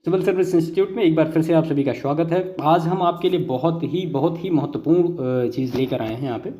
Civil service institute में एक बार फिर से आप सभी का स्वागत है। आज हम आपके लिए बहुत ही महत्वपूर्ण चीज़ लेकर आए हैं यहाँ पे,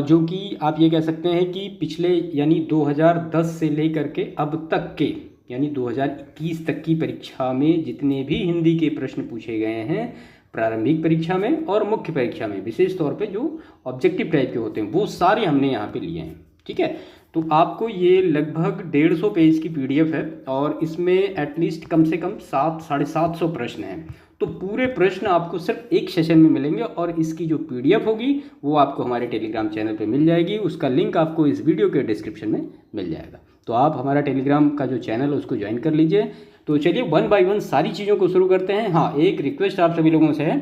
जो कि आप ये कह सकते हैं कि पिछले यानी 2010 से लेकर के अब तक के यानी 2021 तक की परीक्षा में जितने भी हिंदी के प्रश्न पूछे गए हैं, प्रारंभिक परीक्षा में और मुख्य परीक्षा में, विशेष तौर पे जो ऑब्जेक्टिव टाइप के होते हैं वो सारे हमने यहाँ पे लिए हैं। ठीक है, तो आपको ये लगभग 150 पेज की पीडीएफ है और इसमें एटलीस्ट कम से कम 700-750 प्रश्न हैं। तो पूरे प्रश्न आपको सिर्फ एक सेशन में मिलेंगे और इसकी जो पीडीएफ होगी वो आपको हमारे टेलीग्राम चैनल पे मिल जाएगी। उसका लिंक आपको इस वीडियो के डिस्क्रिप्शन में मिल जाएगा। तो आप हमारा टेलीग्राम का जो चैनल है उसको ज्वाइन कर लीजिए। तो चलिए 1 बाय 1 सारी चीज़ों को शुरू करते हैं। हाँ, एक रिक्वेस्ट आप सभी लोगों से है,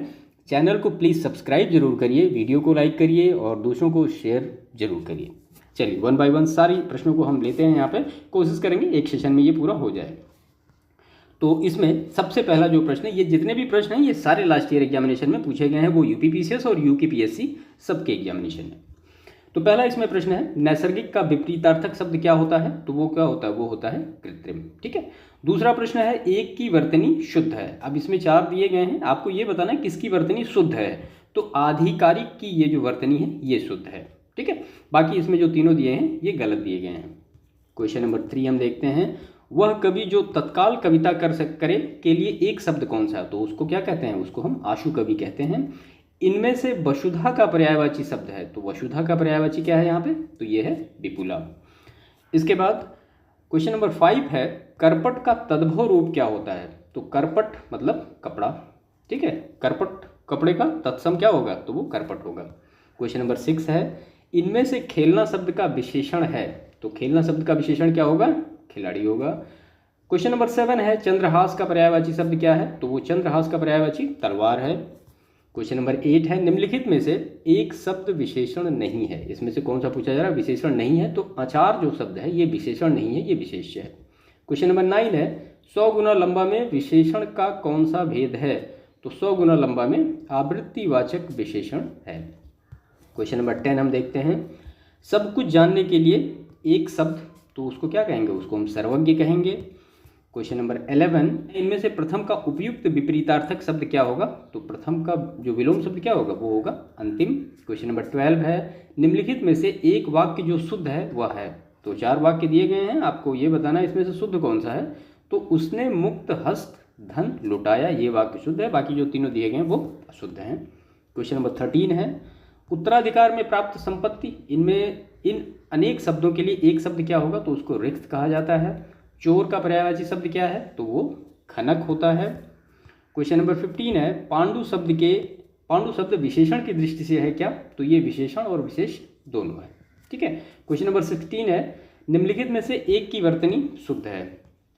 चैनल को प्लीज़ सब्सक्राइब जरूर करिए, वीडियो को लाइक करिए और दूसरों को शेयर जरूर करिए। चलिए 1 बाय 1 सारी प्रश्नों को हम लेते हैं। यहाँ पे कोशिश करेंगे एक सेशन में ये पूरा हो जाए। तो इसमें सबसे पहला जो प्रश्न है, ये जितने भी प्रश्न हैं ये सारे लास्ट ईयर एग्जामिनेशन में पूछे गए हैं, वो यूपीपीसीएस और यूकेपीएससी सबके एग्जामिनेशन में। तो पहला इसमें प्रश्न है, नैसर्गिक का विपरीतार्थक शब्द क्या होता है? तो वो क्या होता है? वो होता है कृत्रिम। ठीक है। दूसरा प्रश्न है, एक की वर्तनी शुद्ध है। अब इसमें 4 दिए गए हैं, आपको ये बताना है किसकी वर्तनी शुद्ध है। तो आधिकारिक की ये जो वर्तनी है ये शुद्ध है। ठीक है, बाकी इसमें जो तीनों दिए हैं ये गलत दिए गए हैं। क्वेश्चन नंबर 3 हम देखते हैं, वह कवि जो तत्काल कविता करे के लिए एक शब्द कौन सा है? तो उसको क्या कहते हैं? उसको हम आशु कवि कहते हैं। इनमें से वसुधा का पर्यायवाची शब्द है, तो वसुधा का पर्यायवाची क्या है यहाँ पे? तो ये है विपुला। इसके बाद क्वेश्चन नंबर 5 है, करपट का तद्भव रूप क्या होता है? तो करपट मतलब कपड़ा। ठीक है, करपट कपड़े का तत्सम क्या होगा? तो वो करपट होगा। क्वेश्चन नंबर 6 है, इनमें से खेलना शब्द का विशेषण है। तो खेलना शब्द का विशेषण क्या होगा? खिलाड़ी होगा। क्वेश्चन नंबर 7 है, चंद्रहास का पर्यायवाची शब्द क्या है? तो वो चंद्रहास का पर्यायवाची तलवार है। क्वेश्चन नंबर 8 है, निम्नलिखित में से एक शब्द विशेषण नहीं है। इसमें से कौन सा पूछा जा रहा है? विशेषण नहीं है। तो अचार जो शब्द है ये विशेषण नहीं है, ये विशेष्य है। क्वेश्चन नंबर 9 है, 100 गुना लंबा में विशेषण का कौन सा भेद है? तो 100 गुना लंबा में आवृत्तिवाचक विशेषण है। क्वेश्चन नंबर 10 हम देखते हैं, सब कुछ जानने के लिए एक शब्द, तो उसको क्या कहेंगे? उसको हम सर्वज्ञ कहेंगे। क्वेश्चन नंबर 11, इनमें से प्रथम का उपयुक्त विपरीतार्थक शब्द क्या होगा? तो प्रथम का जो विलोम शब्द क्या होगा? वो होगा अंतिम। क्वेश्चन नंबर 12 है, निम्नलिखित में से एक वाक्य जो शुद्ध है वह है। तो 4 वाक्य दिए गए हैं, आपको ये बताना है इसमें से शुद्ध कौन सा है। तो उसने मुक्त हस्त धन लुटाया, ये वाक्य शुद्ध है। बाकी जो तीनों दिए गए हैं वो अशुद्ध हैं। क्वेश्चन नंबर 13 है, उत्तराधिकार में प्राप्त संपत्ति, इनमें इन अनेक शब्दों के लिए एक शब्द क्या होगा? तो उसको रिक्त कहा जाता है। चोर का पर्यायवाची शब्द क्या है? तो वो खनक होता है। क्वेश्चन नंबर 15 है, पांडु शब्द विशेषण की दृष्टि से है क्या? तो ये विशेषण और विशेष दोनों है। ठीक है। क्वेश्चन नंबर 16 है, निम्नलिखित में से एक की वर्तनी शुद्ध है।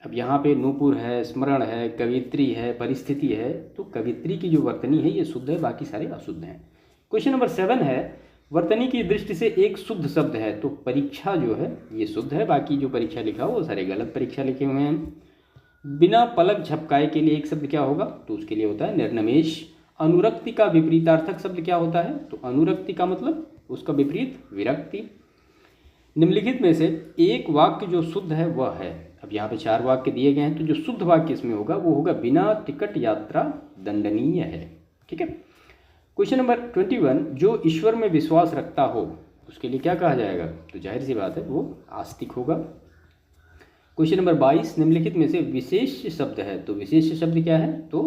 अब यहाँ पे नूपुर है, स्मरण है, कवित्री है, परिस्थिति है। तो कवित्री की जो वर्तनी है ये शुद्ध है, बाकी सारे अशुद्ध हैं। क्वेश्चन नंबर 7 है, वर्तनी की दृष्टि से एक शुद्ध शब्द है। तो परीक्षा जो है ये शुद्ध है, बाकी जो परीक्षा लिखा हो वो सारे गलत परीक्षा लिखे हुए हैं। बिना पलक झपकाए के लिए एक शब्द क्या होगा? तो उसके लिए होता है निर्नमेष। अनुरक्ति का विपरीतार्थक शब्द क्या होता है? तो अनुरक्ति का मतलब उसका विपरीत विरक्ति। निम्नलिखित में से एक वाक्य जो शुद्ध है वह है। अब यहाँ पे 4 वाक्य दिए गए हैं, तो जो शुद्ध वाक्य इसमें होगा वो होगा, बिना टिकट यात्रा दंडनीय है। ठीक है। क्वेश्चन नंबर 21, जो ईश्वर में विश्वास रखता हो उसके लिए क्या कहा जाएगा? तो जाहिर सी बात है वो आस्तिक होगा। क्वेश्चन नंबर 22, निम्नलिखित में से विशेष शब्द है। तो विशेष शब्द क्या है? तो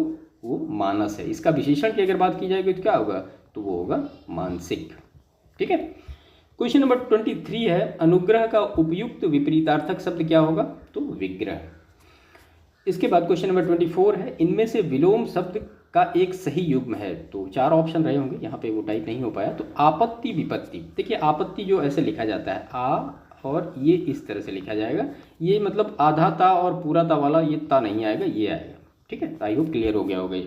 वो मानस है। इसका विशेषण की अगर बात की जाएगी तो क्या होगा? तो वो होगा मानसिक। ठीक है। क्वेश्चन नंबर 23 है, अनुग्रह का उपयुक्त विपरीतार्थक शब्द क्या होगा? तो विग्रह। इसके बाद क्वेश्चन नंबर 24 है, इनमें से विलोम शब्द का एक सही युग्म है। तो 4 ऑप्शन रहे होंगे, यहाँ पे वो टाइप नहीं हो पाया। तो आपत्ति विपत्ति, देखिए आपत्ति जो ऐसे लिखा जाता है आ, और ये इस तरह से लिखा जाएगा। ये मतलब आधा ता और पूरा ता वाला ये ता नहीं आएगा, ये आएगा। ठीक है, आई होप क्लियर हो गया होगा ये।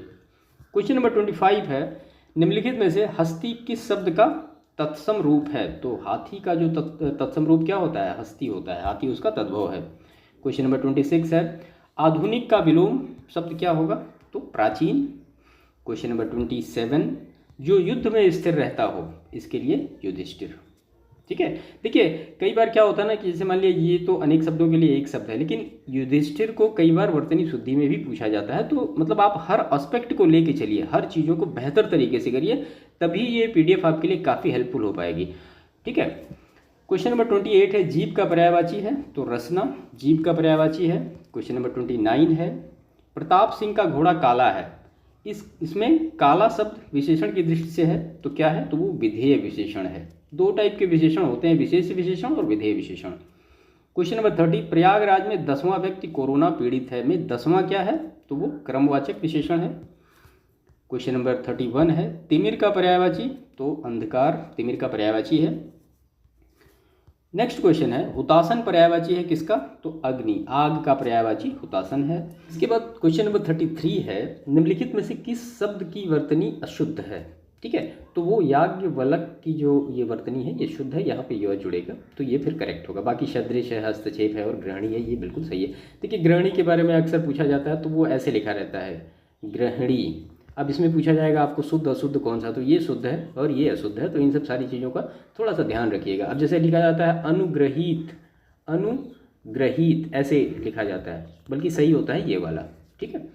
क्वेश्चन नंबर 25 है, निम्नलिखित में से हस्ती किस शब्द का तत्सम रूप है? तो हाथी का जो तत्सम रूप क्या होता है? हस्ती होता है, हाथी उसका तद्भव है। क्वेश्चन नंबर 26 है, आधुनिक का विलोम शब्द क्या होगा? तो प्राचीन। क्वेश्चन नंबर 27, जो युद्ध में स्थिर रहता हो, इसके लिए युधिष्ठिर। ठीक है। देखिए कई बार क्या होता है ना कि जैसे मान लिया ये तो अनेक शब्दों के लिए एक शब्द है, लेकिन युधिष्ठिर को कई बार वर्तनी शुद्धि में भी पूछा जाता है। तो मतलब आप हर एस्पेक्ट को लेके चलिए, हर चीज़ों को बेहतर तरीके से करिए, तभी ये पीडीएफ आपके लिए काफ़ी हेल्पफुल हो पाएगी। ठीक है। क्वेश्चन नंबर 28 है, जीभ का पर्यायवाची है तो रसना जीभ का पर्यायवाची है। क्वेश्चन नंबर 29 है, प्रताप सिंह का घोड़ा काला है। इसमें काला शब्द विशेषण की दृष्टि से है तो क्या है, तो वो विधेय विशेषण है। दो टाइप के विशेषण होते हैं, विशेष विशेषण और विधेय विशेषण। क्वेश्चन नंबर 30, प्रयागराज में 10वां व्यक्ति कोरोना पीड़ित है में 10वां क्या है, तो वो क्रमवाचक विशेषण है। क्वेश्चन नंबर 31 है, तिमिर का पर्यायवाची तो अंधकार तिमिर का पर्यायवाची है। नेक्स्ट क्वेश्चन है, हुतासन पर्यायवाची है किसका, तो अग्नि आग का पर्यायवाची हुतासन है। इसके बाद क्वेश्चन नंबर 33 है, निम्नलिखित में से किस शब्द की वर्तनी अशुद्ध है। ठीक है, तो वो याज्ञवल्क्य की जो ये वर्तनी है ये शुद्ध है, यहाँ पे यह जुड़ेगा तो ये फिर करेक्ट होगा। बाकी सदृश है, हस्तक्षेप है और ग्रहणी है, ये बिल्कुल सही है। देखिए ग्रहणी के बारे में अक्सर पूछा जाता है तो वो ऐसे लिखा रहता है ग्रहणी। अब इसमें पूछा जाएगा आपको शुद्ध अशुद्ध कौन सा, तो ये शुद्ध है और ये अशुद्ध है, तो इन सब सारी चीज़ों का थोड़ा सा ध्यान रखिएगा। अब जैसे लिखा जाता है अनुग्रहित, अनुग्रहित ऐसे लिखा जाता है, बल्कि सही होता है ये वाला। ठीक है,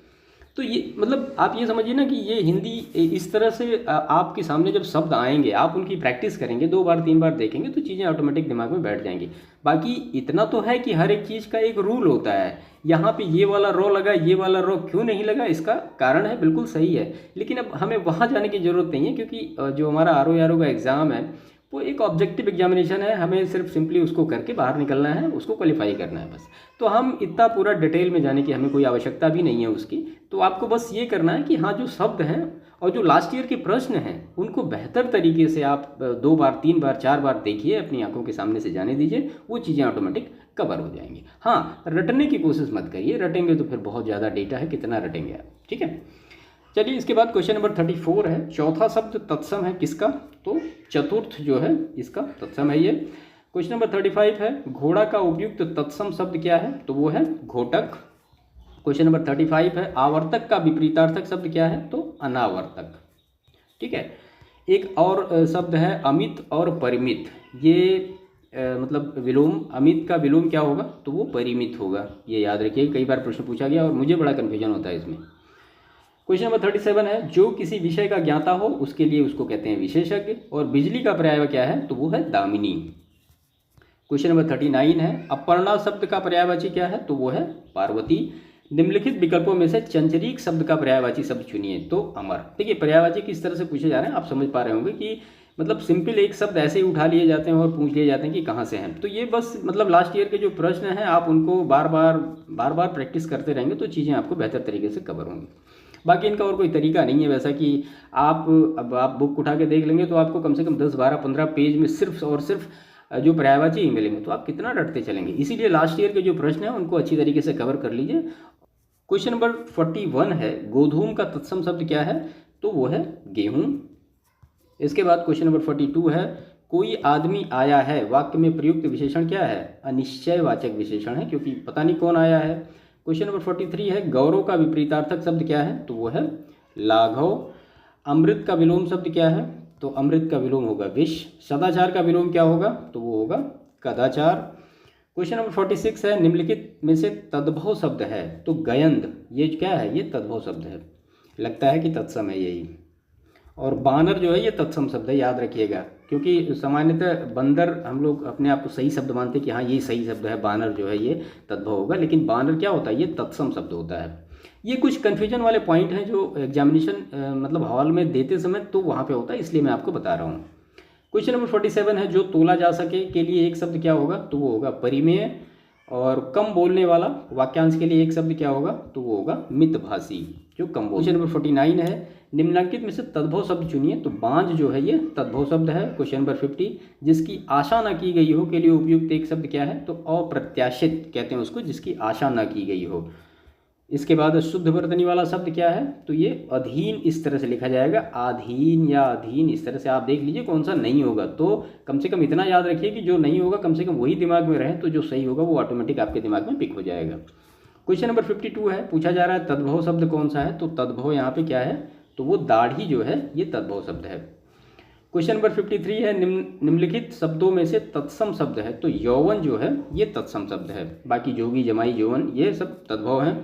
तो ये मतलब आप ये समझिए ना कि ये हिंदी इस तरह से आपके सामने जब शब्द आएंगे आप उनकी प्रैक्टिस करेंगे, 2 बार 3 बार देखेंगे तो चीज़ें ऑटोमेटिक दिमाग में बैठ जाएंगी। बाकी इतना तो है कि हर एक चीज़ का एक रूल होता है। यहाँ पे ये वाला रो लगा, ये वाला रो क्यों नहीं लगा, इसका कारण है, बिल्कुल सही है। लेकिन अब हमें वहाँ जाने की ज़रूरत नहीं है, क्योंकि जो हमारा आर का एग्ज़ाम है वो एक ऑब्जेक्टिव एग्जामिनेशन है। हमें सिर्फ सिंपली उसको करके बाहर निकलना है, उसको क्वालिफाई करना है बस। तो हम इतना पूरा डिटेल में जाने की हमें कोई आवश्यकता भी नहीं है उसकी। तो आपको बस ये करना है कि हाँ जो शब्द हैं और जो लास्ट ईयर के प्रश्न हैं उनको बेहतर तरीके से आप 2 बार 3 बार 4 बार देखिए, अपनी आंखों के सामने से जाने दीजिए, वो चीज़ें ऑटोमेटिक कवर हो जाएंगी। हाँ, रटने की कोशिश मत करिए, रटेंगे तो फिर बहुत ज़्यादा डेटा है, कितना रटेंगे आप। ठीक है, चलिए इसके बाद क्वेश्चन नंबर 34 है, चौथा शब्द तत्सम है किसका, तो चतुर्थ जो है इसका तत्सम है ये। क्वेश्चन नंबर 35 है, घोड़ा का उपयुक्त तत्सम शब्द क्या है, तो वो है घोटक। क्वेश्चन नंबर 35 है, आवर्तक का विपरीतार्थक शब्द क्या है, तो अनावर्तक। ठीक है, एक और शब्द है अमित और परिमित। ये मतलब विलोम, अमित का विलोम क्या होगा, तो वो परिमित होगा। ये याद रखिए, कई बार प्रश्न पूछा गया और मुझे बड़ा कन्फ्यूजन होता है इसमें। क्वेश्चन नंबर 37 है, जो किसी विषय का ज्ञाता हो उसके लिए उसको कहते हैं विशेषज्ञ, और बिजली का पर्याय क्या है, तो वो है दामिनी। क्वेश्चन नंबर 39 है, अपर्णा शब्द का पर्यायवाची क्या है, तो वो है पार्वती। निम्नलिखित विकल्पों में से चंचरीक शब्द का पर्यायवाची शब्द चुनिए, तो अमर। देखिए पर्यायवाची किस तरह से पूछे जा रहे हैं आप समझ पा रहे होंगे कि मतलब सिंपल एक शब्द ऐसे ही उठा लिए जाते हैं और पूछ लिए जाते हैं कि कहाँ से हैं। तो ये बस मतलब लास्ट ईयर के जो प्रश्न हैं आप उनको बार बार प्रैक्टिस करते रहेंगे तो चीज़ें आपको बेहतर तरीके से कवर होंगी। बाकी इनका और कोई तरीका नहीं है वैसा कि अब आप बुक उठा के देख लेंगे तो आपको कम से कम 10, 12, 15 पेज में सिर्फ और सिर्फ जो पर्यायवाची ही मिलेंगे, तो आप कितना रटते चलेंगे। इसीलिए लास्ट ईयर के जो प्रश्न हैं उनको अच्छी तरीके से कवर कर लीजिए। क्वेश्चन नंबर 41 है, गोधूम का तत्सम शब्द क्या है, तो वो है गेहूं। इसके बाद क्वेश्चन नंबर 42 है, कोई आदमी आया है वाक्य में प्रयुक्त विशेषण क्या है, अनिश्चयवाचक विशेषण है क्योंकि पता नहीं कौन आया है। क्वेश्चन नंबर 43 है, गौरव का विपरीतार्थक शब्द क्या है, तो वो है लाघव। अमृत का विलोम शब्द क्या है, तो अमृत का विलोम होगा विष। सदाचार का विलोम क्या होगा, तो वो होगा कदाचार। क्वेश्चन नंबर 46 है, निम्नलिखित में से तद्भव शब्द है, तो गयंद ये क्या है, ये तद्भव शब्द है, लगता है कि तत्सम है यही। और बानर जो है ये तत्सम शब्द है, याद रखिएगा, क्योंकि सामान्यतः बंदर हम लोग अपने आप को सही शब्द मानते हैं कि हाँ ये सही शब्द है, बानर जो है ये तद्भव होगा, लेकिन बानर क्या होता है, ये तत्सम शब्द होता है। ये कुछ कन्फ्यूजन वाले पॉइंट हैं जो एग्जामिनेशन मतलब हॉल में देते समय तो वहाँ पे होता है, इसलिए मैं आपको बता रहा हूँ। क्वेश्चन नंबर 47 है, जो तोला जा सके के लिए एक शब्द क्या होगा, तो वो होगा परिमेय। और कम बोलने वाला वाक्यांश के लिए एक शब्द क्या होगा, तो वो होगा मितभाषी, जो कम बोल। क्वेश्चन नंबर 49 है, निम्नलिखित में से तद्भव शब्द चुनिए, तो बांझ जो है ये तद्भव शब्द है। क्वेश्चन नंबर 50, जिसकी आशा न की गई हो के लिए उपयुक्त एक शब्द क्या है, तो अप्रत्याशित कहते हैं उसको, जिसकी आशा न की गई हो। इसके बाद शुद्ध वर्तनी वाला शब्द क्या है, तो ये अधीन, इस तरह से लिखा जाएगा, आधीन या अधीन, इस तरह से आप देख लीजिए कौन सा नहीं होगा। तो कम से कम इतना याद रखिए कि जो नहीं होगा कम से कम वही दिमाग में रहे, तो जो सही होगा वो ऑटोमेटिक आपके दिमाग में पिक हो जाएगा। क्वेश्चन नंबर 52 है, पूछा जा रहा है तद्भव शब्द कौन सा है, तो तद्भव यहाँ पे क्या है, तो वो दाढ़ी जो है ये तद्भव शब्द है। क्वेश्चन नंबर 53 है, निम्नलिखित शब्दों में से तत्सम शब्द है। तो यौवन जो है ये तत्सम शब्द है, बाकी जोगी जमाई यौवन ये सब तद्भव हैं।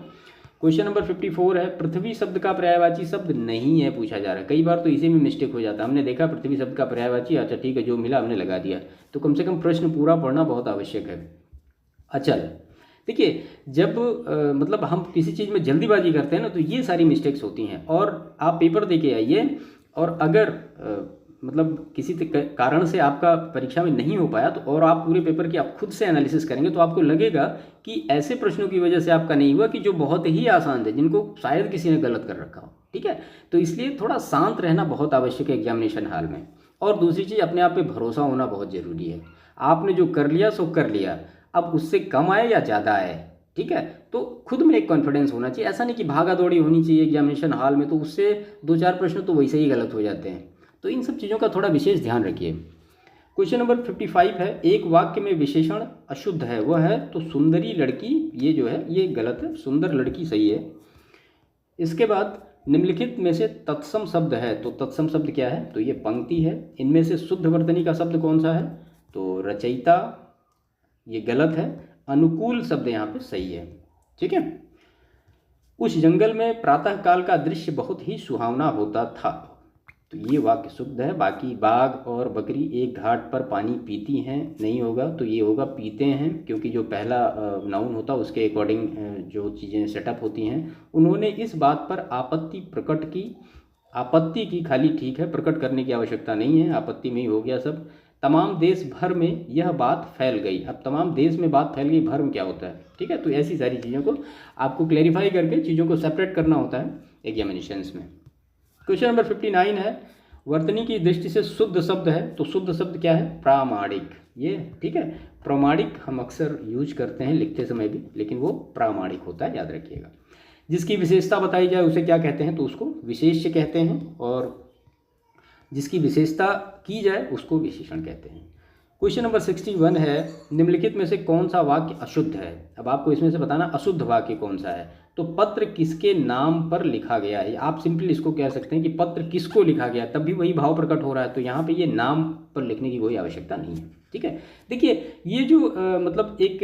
क्वेश्चन नंबर 54 है, पृथ्वी शब्द का पर्यायवाची शब्द नहीं है पूछा जा रहा है। कई बार तो इसी में मिस्टेक हो जाता है, हमने देखा पृथ्वी शब्द का पर्यायवाची, अच्छा ठीक है जो मिला हमने लगा दिया। तो कम से कम प्रश्न पूरा पढ़ना बहुत आवश्यक है। अच्छा देखिए, जब मतलब हम किसी चीज़ में जल्दीबाजी करते हैं ना तो ये सारी मिस्टेक्स होती हैं। और आप पेपर दे के आइए, और अगर मतलब किसी कारण से आपका परीक्षा में नहीं हो पाया तो और आप पूरे पेपर की आप खुद से एनालिसिस करेंगे तो आपको लगेगा कि ऐसे प्रश्नों की वजह से आपका नहीं हुआ कि जो बहुत ही आसान थे, जिनको शायद किसी ने गलत कर रखा हो। ठीक है, तो इसलिए थोड़ा शांत रहना बहुत आवश्यक है एग्जामिनेशन हॉल में। और दूसरी चीज़, अपने आप पे भरोसा होना बहुत ज़रूरी है। आपने जो कर लिया सो कर लिया, अब उससे कम आए या ज़्यादा आए, ठीक है, तो खुद में एक कॉन्फिडेंस होना चाहिए। ऐसा नहीं कि भागा दौड़ी होनी चाहिए एग्जामिनेशन हॉल में, तो उससे 2-4 प्रश्न तो वैसे ही गलत हो जाते हैं। तो इन सब चीज़ों का थोड़ा विशेष ध्यान रखिए। क्वेश्चन नंबर 55 है, एक वाक्य में विशेषण अशुद्ध है, वह है तो सुंदरी लड़की, ये जो है ये गलत है, सुंदर लड़की सही है। इसके बाद निम्नलिखित में से तत्सम शब्द है, तो तत्सम शब्द क्या है, तो ये पंक्ति है। इनमें से शुद्ध वर्तनी का शब्द कौन सा है, तो रचयिता, ये गलत है। अनुकूल शब्द यहाँ पे सही है। ठीक है, उस जंगल में प्रातः काल का दृश्य बहुत ही सुहावना होता था, तो ये वाक्य शुद्ध है। बाकी बाघ और बकरी एक घाट पर पानी पीती हैं, नहीं होगा, तो ये होगा पीते हैं, क्योंकि जो पहला नाउन होता है उसके अकॉर्डिंग जो चीज़ें सेटअप होती हैं। उन्होंने इस बात पर आपत्ति प्रकट की, आपत्ति की खाली ठीक है, प्रकट करने की आवश्यकता नहीं है, आपत्ति में ही हो गया सब। तमाम देश भर में यह बात फैल गई, अब तमाम देश में बात फैल गई, भर में क्या होता है, ठीक है। तो ऐसी सारी चीज़ों को आपको क्लैरिफाई करके चीज़ों को सेपरेट करना होता है एग्जामिनेशंस में। क्वेश्चन नंबर 59 है, वर्तनी की दृष्टि से शुद्ध शब्द है, तो शुद्ध शब्द क्या है, प्रामाणिक, ये ठीक है। प्रामाणिक हम अक्सर यूज करते हैं लिखते समय भी, लेकिन वो प्रामाणिक होता है, याद रखिएगा। जिसकी विशेषता बताई जाए उसे क्या कहते हैं, तो उसको विशेष्य कहते हैं, और जिसकी विशेषता की जाए उसको विशेषण कहते हैं। क्वेश्चन नंबर 61 है, निम्नलिखित में से कौन सा वाक्य अशुद्ध है। अब आपको इसमें से बताना अशुद्ध वाक्य कौन सा है। तो पत्र किसके नाम पर लिखा गया है, आप सिंपली इसको कह सकते हैं कि पत्र किसको लिखा गया, तब भी वही भाव प्रकट हो रहा है, तो यहाँ पे ये नाम पर लिखने की कोई आवश्यकता नहीं है। ठीक है, देखिए ये जो मतलब एक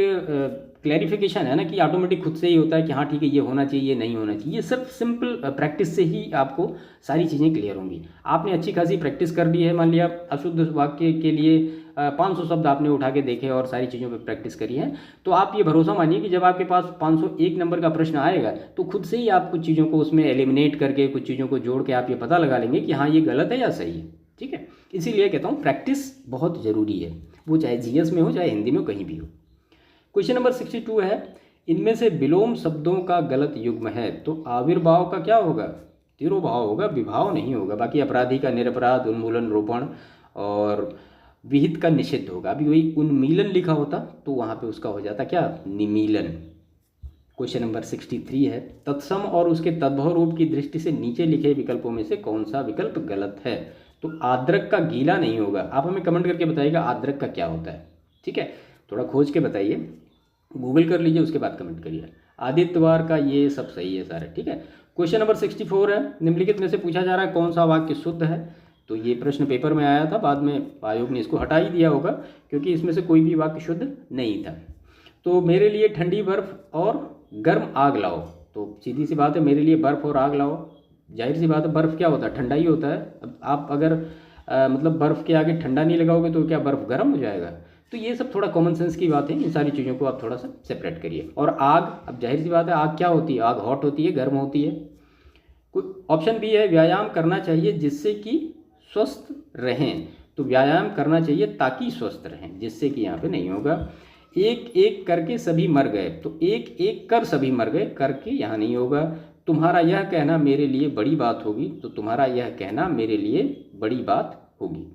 क्लैरिफिकेशन है ना कि ऑटोमेटिक खुद से ही होता है कि हाँ ठीक है ये होना चाहिए, ये नहीं होना चाहिए, ये सिर्फ सिंपल प्रैक्टिस से ही आपको सारी चीज़ें क्लियर होंगी। आपने अच्छी खासी प्रैक्टिस कर ली है, मान लिया अशुद्ध वाक्य के लिए 500 शब्द आपने उठा के देखे और सारी चीज़ों पे प्रैक्टिस करी है, तो आप ये भरोसा मानिए कि जब आपके पास 501 नंबर का प्रश्न आएगा तो खुद से ही आप कुछ चीज़ों को उसमें एलिमिनेट करके, कुछ चीज़ों को जोड़ के आप ये पता लगा लेंगे कि हाँ ये गलत है या सही है। ठीक है, इसीलिए कहता हूँ प्रैक्टिस बहुत ज़रूरी है, वो चाहे जीएस में हो चाहे हिंदी में, कहीं भी हो। क्वेश्चन नंबर 62 है, इनमें से विलोम शब्दों का गलत युग्म है, तो आविर्भाव का क्या होगा, तिरोभाव होगा, विभाव नहीं होगा। बाकी अपराधी का निरपराध, उन्मूलन, रोपण, और विहित का निषिद्ध होगा। अभी वही उन्मीलन लिखा होता तो वहाँ पे उसका हो जाता क्या, निमीलन। क्वेश्चन नंबर 63 है, तत्सम और उसके तद्भव रूप की दृष्टि से नीचे लिखे विकल्पों में से कौन सा विकल्प गलत है। तो आद्रक का गीला नहीं होगा। आप हमें कमेंट करके बताइएगा आद्रक का क्या होता है। ठीक है, थोड़ा खोज के बताइए, गूगल कर लीजिए, उसके बाद कमेंट करिए। आदित्यवार का ये सब सही है सारे। ठीक है, क्वेश्चन नंबर 64 है, निम्नलिखित में से पूछा जा रहा है कौन सा वाक्य शुद्ध है। तो ये प्रश्न पेपर में आया था, बाद में आयोग ने इसको हटा ही दिया होगा क्योंकि इसमें से कोई भी वाक्य शुद्ध नहीं था। तो मेरे लिए ठंडी बर्फ़ और गर्म आग लाओ, तो सीधी सी बात है, मेरे लिए बर्फ़ और आग लाओ, जाहिर सी बात है बर्फ़ क्या होता है, ठंडा ही होता है। अब आप अगर मतलब बर्फ़ के आगे ठंडा नहीं लगाओगे तो क्या बर्फ़ गर्म हो जाएगा। तो ये सब थोड़ा कॉमन सेंस की बात है, इन सारी चीज़ों को आप थोड़ा सा सेपरेट करिए। और आग, अब जाहिर सी बात है आग क्या होती है, आग हॉट होती है, गर्म होती है। ऑप्शन बी है, व्यायाम करना चाहिए जिससे कि स्वस्थ रहें, तो व्यायाम करना चाहिए ताकि स्वस्थ रहें, जिससे कि यहाँ पे नहीं होगा। एक एक करके सभी मर गए, तो एक एक कर सभी मर गए, करके यहाँ नहीं होगा। तुम्हारा यह कहना मेरे लिए बड़ी बात होगी, तो तुम्हारा यह कहना मेरे लिए बड़ी बात होगी।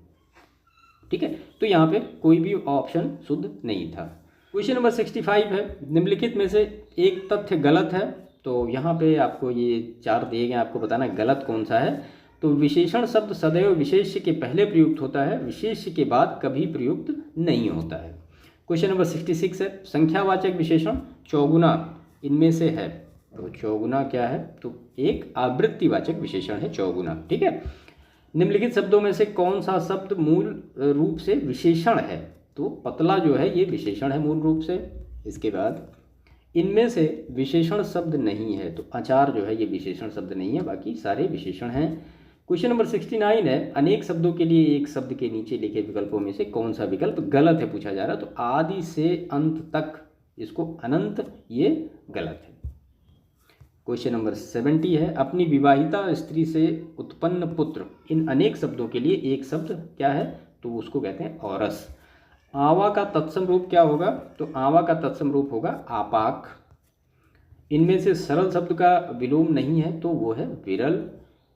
ठीक है, तो यहाँ पे कोई भी ऑप्शन शुद्ध नहीं था। क्वेश्चन नंबर 65 है, निम्नलिखित में से एक तथ्य गलत है, तो यहाँ पे आपको ये 4 दिए गए, आपको बताना गलत कौन सा है। तो विशेषण शब्द सदैव विशेष्य के पहले प्रयुक्त होता है, विशेष्य के बाद कभी प्रयुक्त नहीं होता है। क्वेश्चन नंबर 66 है, संख्यावाचक विशेषण चौगुना इनमें से है, तो चौगुना क्या है, तो एक आवृत्तिवाचक विशेषण है चौगुना। ठीक है, निम्नलिखित शब्दों में से कौन सा शब्द मूल रूप से विशेषण है? तो पतला जो है ये विशेषण है मूल रूप से। इसके बाद इनमें से विशेषण शब्द नहीं है, तो अचार जो है ये विशेषण शब्द नहीं है, बाकी सारे विशेषण हैं। क्वेश्चन नंबर 69 है, अनेक शब्दों के लिए एक शब्द के नीचे लिखे विकल्पों में से कौन सा विकल्प गलत है पूछा जा रहा है। तो आदि से अंत तक, इसको अनंत, ये गलत है। क्वेश्चन नंबर 70 है, अपनी विवाहिता स्त्री से उत्पन्न पुत्र, इन अनेक शब्दों के लिए एक शब्द क्या है? तो उसको कहते हैं औरस। आवा का तत्सम रूप क्या होगा? तो आवा का तत्सम रूप होगा आपाक। इनमें से सरल शब्द का विलोम नहीं है, तो वो है विरल।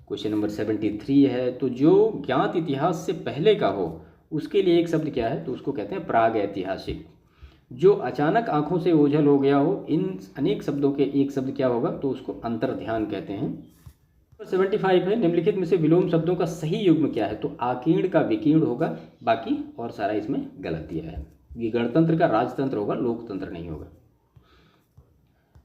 क्वेश्चन नंबर 73 है, तो जो ज्ञात इतिहास से पहले का हो उसके लिए एक शब्द क्या है? तो उसको कहते हैं प्राग ऐतिहासिक। जो अचानक आंखों से ओझल हो गया हो, इन अनेक शब्दों के एक शब्द क्या होगा? तो उसको अंतर्ध्यान कहते हैं। 75 है, निम्नलिखित में से विलोम शब्दों का सही युग्म क्या है? तो आकीर्ण का विकीर्ण होगा, बाकी और सारा इसमें गलत दिया है। ये गणतंत्र का राजतंत्र होगा, लोकतंत्र नहीं होगा।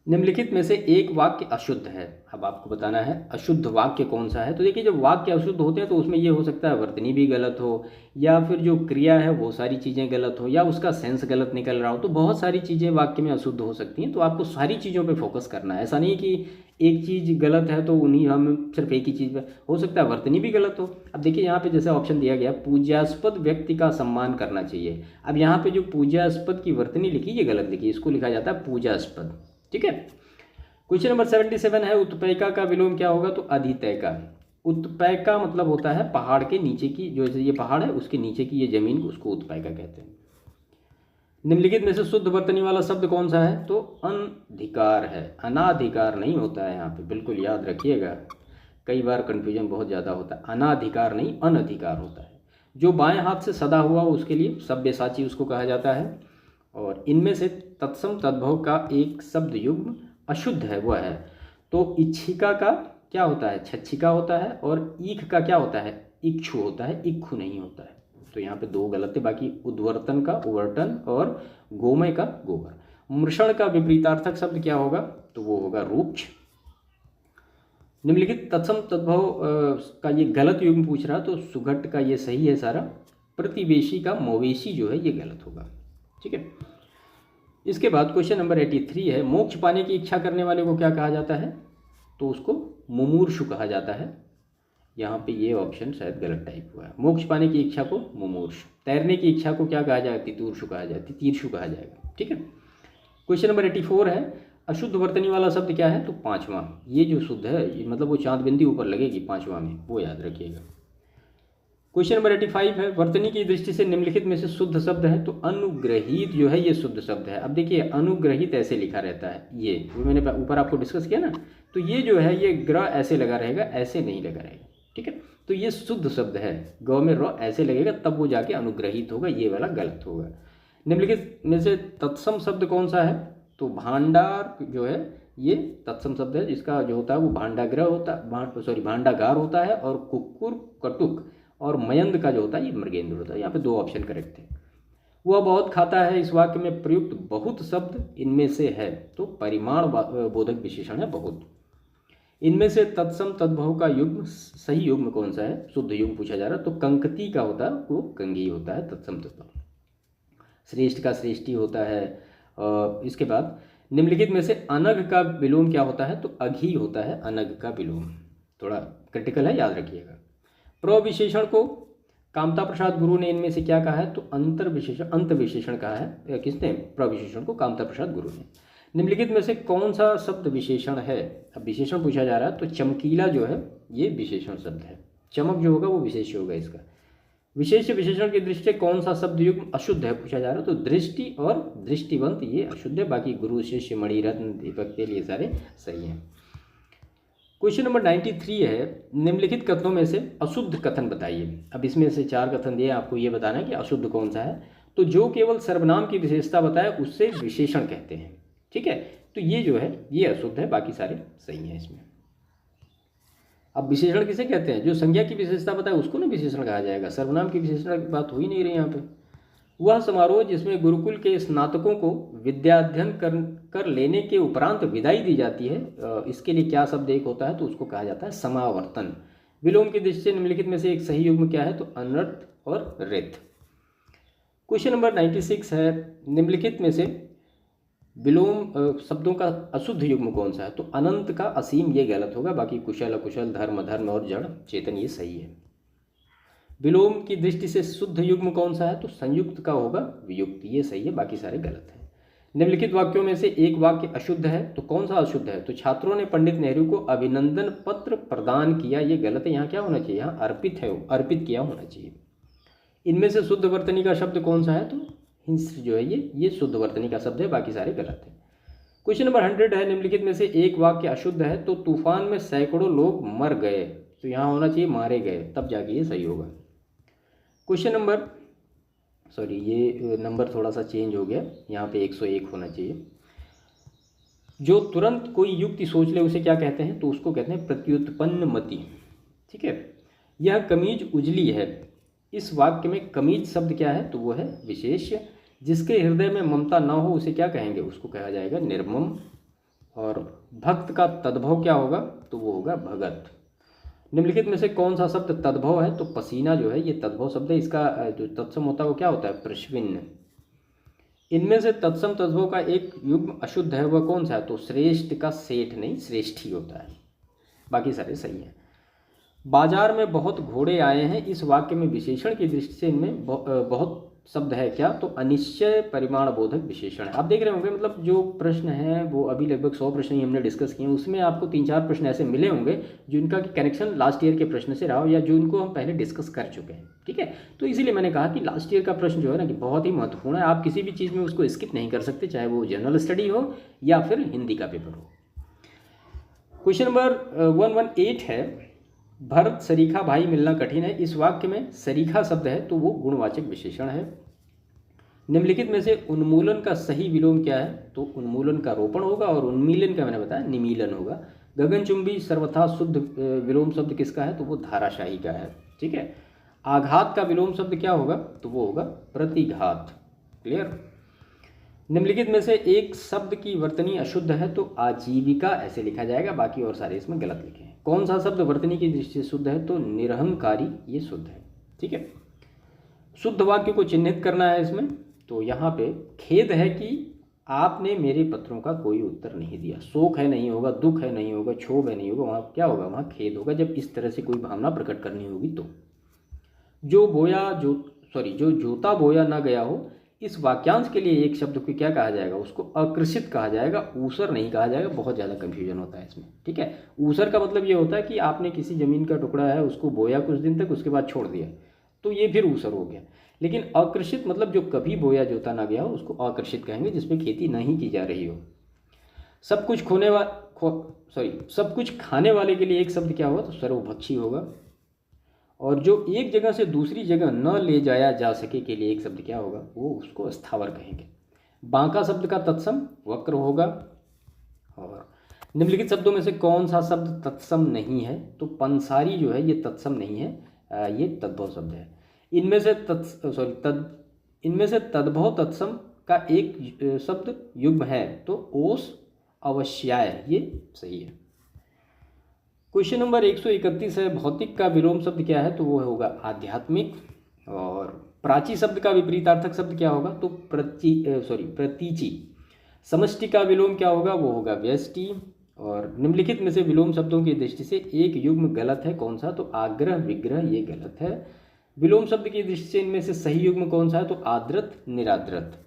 निम्नलिखित में से एक वाक्य अशुद्ध है, अब आपको बताना है अशुद्ध वाक्य कौन सा है। तो देखिए, जब वाक्य अशुद्ध होते हैं तो उसमें ये हो सकता है वर्तनी भी गलत हो, या फिर जो क्रिया है वो सारी चीज़ें गलत हो, या उसका सेंस गलत निकल रहा हो। तो बहुत सारी चीज़ें वाक्य में अशुद्ध हो सकती हैं, तो आपको सारी चीज़ों पे फोकस करना है। ऐसा नहीं कि एक चीज़ गलत है तो उन्हीं हम सिर्फ एक ही चीज़ पर, हो सकता है वर्तनी भी गलत हो। अब देखिए यहाँ पे जैसे ऑप्शन दिया गया, पूज्यास्पद व्यक्ति का सम्मान करना चाहिए। अब यहाँ पे जो पूज्यास्पद की वर्तनी लिखी ये गलत लिखी, इसको लिखा जाता है पूज्यास्पद। ठीक है। क्वेश्चन नंबर 77 है, उत्पेयिका का विलोम क्या होगा? तो अधितैका। उत्पेयिका मतलब होता है पहाड़ के नीचे की, जो ये पहाड़ है उसके नीचे की ये जमीन, उसको उत्पेयिका कहते हैं। निम्नलिखित में से शुद्ध वर्तनी वाला शब्द कौन सा है? तो अनधिकार है, अनाधिकार नहीं होता है यहाँ पे, बिल्कुल याद रखिएगा। कई बार कन्फ्यूजन बहुत ज़्यादा होता है, अनाधिकार नहीं अनधिकार होता है। जो बाएं हाथ से सदा हुआ उसके लिए सब्यसाची उसको कहा जाता है। और इनमें से तत्सम तद्भव का एक शब्द युग्म अशुद्ध है, वह है। तो इच्छिका का क्या होता है? छच्छिका होता है। और ईख का क्या होता है? इक्षु होता है, इक्षु नहीं होता है। तो यहाँ पे दो गलत है, बाकी उद्वर्तन का उवर्तन और गोमय का गोबर। मृषण का विपरीतार्थक शब्द क्या होगा? तो वो होगा रूक्ष। निम्नलिखित तत्सम तद्भव का ये गलत युग्म पूछ रहा, तो सुघट का ये सही है सारा। प्रतिवेशी का मवेशी जो है ये गलत होगा। ठीक है। इसके बाद क्वेश्चन नंबर 83 है, मोक्ष पाने की इच्छा करने वाले को क्या कहा जाता है? तो उसको मुमूर्षु कहा जाता है। यहाँ पे ये ऑप्शन शायद गलत टाइप हुआ है। मोक्ष पाने की इच्छा को मुमूर्षु, तैरने की इच्छा को क्या कहा जाएगा? तितूर्षु कहा जाएगा, तीर्षु कहा जाएगा। ठीक है। क्वेश्चन नंबर 84 है, अशुद्ध वर्तनी वाला शब्द क्या है? तो पांचवा। ये जो शुद्ध है मतलब वो चांद बिंदी ऊपर लगेगी पांचवा में, वो याद रखिएगा। क्वेश्चन नंबर 85 है, वर्तनी की दृष्टि से निम्नलिखित में से शुद्ध शब्द है? तो अनुग्रहित जो है ये शुद्ध शब्द है। अब देखिए, अनुग्रहित ऐसे लिखा रहता है, ये वो मैंने ऊपर आपको डिस्कस किया ना, तो ये जो है ये ग्रह ऐसे लगा रहेगा, ऐसे नहीं लगा रहेगा। ठीक है। तो ये शुद्ध शब्द है, गौ में र ऐसे लगेगा तब वो जाके अनुग्रहित होगा, ये वाला गलत होगा। निम्नलिखित में से तत्सम शब्द कौन सा है? तो भांडार जो है ये तत्सम शब्द है, जिसका जो होता है वो भांडाग्रह होता है, भांडागार होता है। और कुक्कुर, कटुक और मयंद का जो होता है ये मृगेंद्र होता है। यहाँ पे दो ऑप्शन करेक्ट थे। वह बहुत खाता है, इस वाक्य में प्रयुक्त बहुत शब्द इनमें से है? तो परिमाण बोधक विशेषण है बहुत। इनमें से तत्सम तद्भव का युग्म सही युग्म कौन सा है? शुद्ध युग्म पूछा जा रहा है, तो कंकती का होता है वो कंघी होता है तत्सम तद्भव। श्रेष्ठ का श्रेष्ठी होता है। इसके बाद निम्नलिखित में से अनग का विलोम क्या होता है? तो अघी होता है अनग का विलोम, थोड़ा क्रिटिकल है, याद रखिएगा। प्रविशेषण को कामता प्रसाद गुरु ने इनमें से क्या कहा है? तो अंतर विशेषण, अंत विशेषण कहा है। किसने? प्रविशेषण को कामता प्रसाद गुरु ने। निम्नलिखित में से कौन सा शब्द विशेषण है? अब विशेषण पूछा जा रहा है, तो चमकीला जो है ये विशेषण शब्द है। चमक जो होगा वो विशेष होगा इसका। विशेष विशेषण की दृष्टि से कौन सा शब्द युग्म अशुद्ध है पूछा जा रहा है? तो दृष्टि और दृष्टिवंत ये अशुद्ध है, बाकी गुरु, शिष्य, मणिरत्न, दीपक तेल ये सारे सही हैं। क्वेश्चन नंबर 93 है, निम्नलिखित कथनों में से अशुद्ध कथन बताइए। अब इसमें से 4 कथन दिए, आपको ये बताना है कि अशुद्ध कौन सा है। तो जो केवल सर्वनाम की विशेषता बताए उससे विशेषण कहते हैं। ठीक है। तो ये जो है ये अशुद्ध है, बाकी सारे सही हैं इसमें। अब विशेषण किसे कहते हैं? जो संज्ञा की विशेषता बताए उसको ना विशेषण कहा जाएगा। सर्वनाम की विशेषण की बात हो ही नहीं रही यहाँ पे। वह समारोह जिसमें गुरुकुल के स्नातकों को विद्याध्ययन कर लेने के उपरांत विदाई दी जाती है, इसके लिए क्या शब्द एक होता है? तो उसको कहा जाता है समावर्तन। विलोम की दृष्टि से निम्नलिखित में से एक सही युग्म क्या है? तो अनर्थ और रित। क्वेश्चन नंबर 96 है, निम्नलिखित में से विलोम शब्दों का अशुद्ध युग्म कौन सा है? तो अनंत का असीम ये गलत होगा, बाकी कुशल अकुशल धर्म अधर्म और जड़ चेतन ये सही है। विलोम की दृष्टि से शुद्ध युग्म कौन सा है? तो संयुक्त का होगा वियुक्त, ये सही है, बाकी सारे गलत हैं। निम्नलिखित वाक्यों में से एक वाक्य अशुद्ध है, तो कौन सा अशुद्ध है? तो छात्रों ने पंडित नेहरू को अभिनंदन पत्र प्रदान किया, ये गलत है। यहाँ क्या होना चाहिए? यहाँ अर्पित है, अर्पित किया होना चाहिए। इनमें से शुद्ध वर्तनी का शब्द कौन सा है? तो हिंस जो है ये शुद्ध वर्तनी का शब्द है, बाकी सारे गलत हैं। क्वेश्चन नंबर 100 है, निम्नलिखित में से एक वाक्य अशुद्ध है, तो तूफान में सैकड़ों लोग मर गए, तो यहाँ होना चाहिए मारे गए, तब जाके ये सही होगा। क्वेश्चन नंबर ये नंबर थोड़ा सा चेंज हो गया, यहाँ पे 101 होना चाहिए। जो तुरंत कोई युक्ति सोच ले उसे क्या कहते हैं? तो उसको कहते हैं प्रत्युत्पन्न मति। ठीक है, यह कमीज उजली है, इस वाक्य में कमीज शब्द क्या है? तो वो है विशेष्य। जिसके हृदय में ममता न हो उसे क्या कहेंगे? उसको कहा जाएगा निर्मम। और भक्त का तद्भव क्या होगा? तो वो होगा भगत। निम्नलिखित में से कौन सा शब्द तद्भव है? तो पसीना जो है ये तद्भव शब्द है, इसका जो तत्सम होता है वो क्या होता है? प्रश्विन्न। इनमें से तत्सम तद्भव का एक युग्म अशुद्ध है, वह कौन सा है? तो श्रेष्ठ का सेठ नहीं, श्रेष्ठी होता है, बाकी सारे सही हैं। बाजार में बहुत घोड़े आए हैं, इस वाक्य में विशेषण की दृष्टि से इनमें बहुत शब्द है क्या? तो अनिश्चय परिमाण बोधक विशेषण है। आप देख रहे होंगे, मतलब जो प्रश्न है वो अभी लगभग 100 प्रश्न ही हमने डिस्कस किए हैं, उसमें आपको 3-4 प्रश्न ऐसे मिले होंगे जिनका कनेक्शन लास्ट ईयर के प्रश्न से रहा हो, या जो उनको हम पहले डिस्कस कर चुके हैं। ठीक है, तो इसीलिए मैंने कहा कि लास्ट ईयर का प्रश्न जो है ना कि बहुत ही महत्वपूर्ण है, आप किसी भी चीज़ में उसको स्किप नहीं कर सकते, चाहे वो जनरल स्टडी हो या फिर हिंदी का पेपर हो। क्वेश्चन नंबर 118 है, भरत सरीखा भाई मिलना कठिन है, इस वाक्य में सरीखा शब्द है तो वो गुणवाचक विशेषण है। निम्नलिखित में से उन्मूलन का सही विलोम क्या है? तो उन्मूलन का रोपण होगा, और उन्मीलन का मैंने बताया निमीलन होगा। गगनचुंबी सर्वथा शुद्ध विलोम शब्द किसका है? तो वो धाराशाही का है। ठीक है, आघात का विलोम शब्द क्या होगा? तो वो होगा प्रतिघात। क्लियर। निम्नलिखित में से एक शब्द की वर्तनी अशुद्ध है, तो आजीविका ऐसे लिखा जाएगा, बाकी और सारे इसमें गलत लिखे हैं। कौन सा शब्द वर्तनी की दृष्टि से शुद्ध है? तो निरहंकारी, ये शुद्ध है। ठीक है, शुद्ध वाक्य को चिन्हित करना है इसमें, तो यहाँ पे खेद है कि आपने मेरे पत्रों का कोई उत्तर नहीं दिया। शोक है नहीं होगा, दुख है नहीं होगा, क्षोभ है नहीं होगा, वहाँ क्या होगा? वहाँ खेद होगा, जब इस तरह से कोई भावना प्रकट करनी होगी तो। जो जोता बोया ना गया हो, इस वाक्यांश के लिए एक शब्द को क्या कहा जाएगा? उसको अकृषित कहा जाएगा, ऊसर नहीं कहा जाएगा। बहुत ज़्यादा कन्फ्यूजन होता है इसमें। ठीक है, ऊसर का मतलब ये होता है कि आपने किसी ज़मीन का टुकड़ा है उसको बोया कुछ दिन तक, उसके बाद छोड़ दिया, तो ये फिर ऊसर हो गया। लेकिन अकृषित मतलब जो कभी बोया जोता ना गया हो उसको अकृषित कहेंगे, जिसमें खेती नहीं की जा रही हो। सब कुछ सब कुछ खाने वाले के लिए एक शब्द क्या होगा? तो सर्वभक्षी होगा। और जो एक जगह से दूसरी जगह न ले जाया जा सके के लिए एक शब्द क्या होगा? वो उसको स्थावर कहेंगे। बांका शब्द का तत्सम वक्र होगा। और निम्नलिखित शब्दों में से कौन सा शब्द तत्सम नहीं है? तो पंसारी जो है ये तत्सम नहीं है, ये तद्भव शब्द है। इनमें से तद्भव तत्सम का एक शब्द युग्म है, तो ओस अवश्याय, ये सही है। क्वेश्चन नंबर 131 है, भौतिक का विलोम शब्द क्या है? तो वो होगा आध्यात्मिक। और प्राची शब्द का विपरीतार्थक शब्द क्या होगा? तो प्रतीचि। समष्टि का विलोम क्या होगा? वो होगा व्यष्टि। और निम्नलिखित में से विलोम शब्दों की दृष्टि से एक युग्म गलत है, कौन सा? तो आग्रह विग्रह, ये गलत है। विलोम शब्द की दृष्टि से इनमें से सही युग्म कौन सा है? तो आद्रत निराद्रत।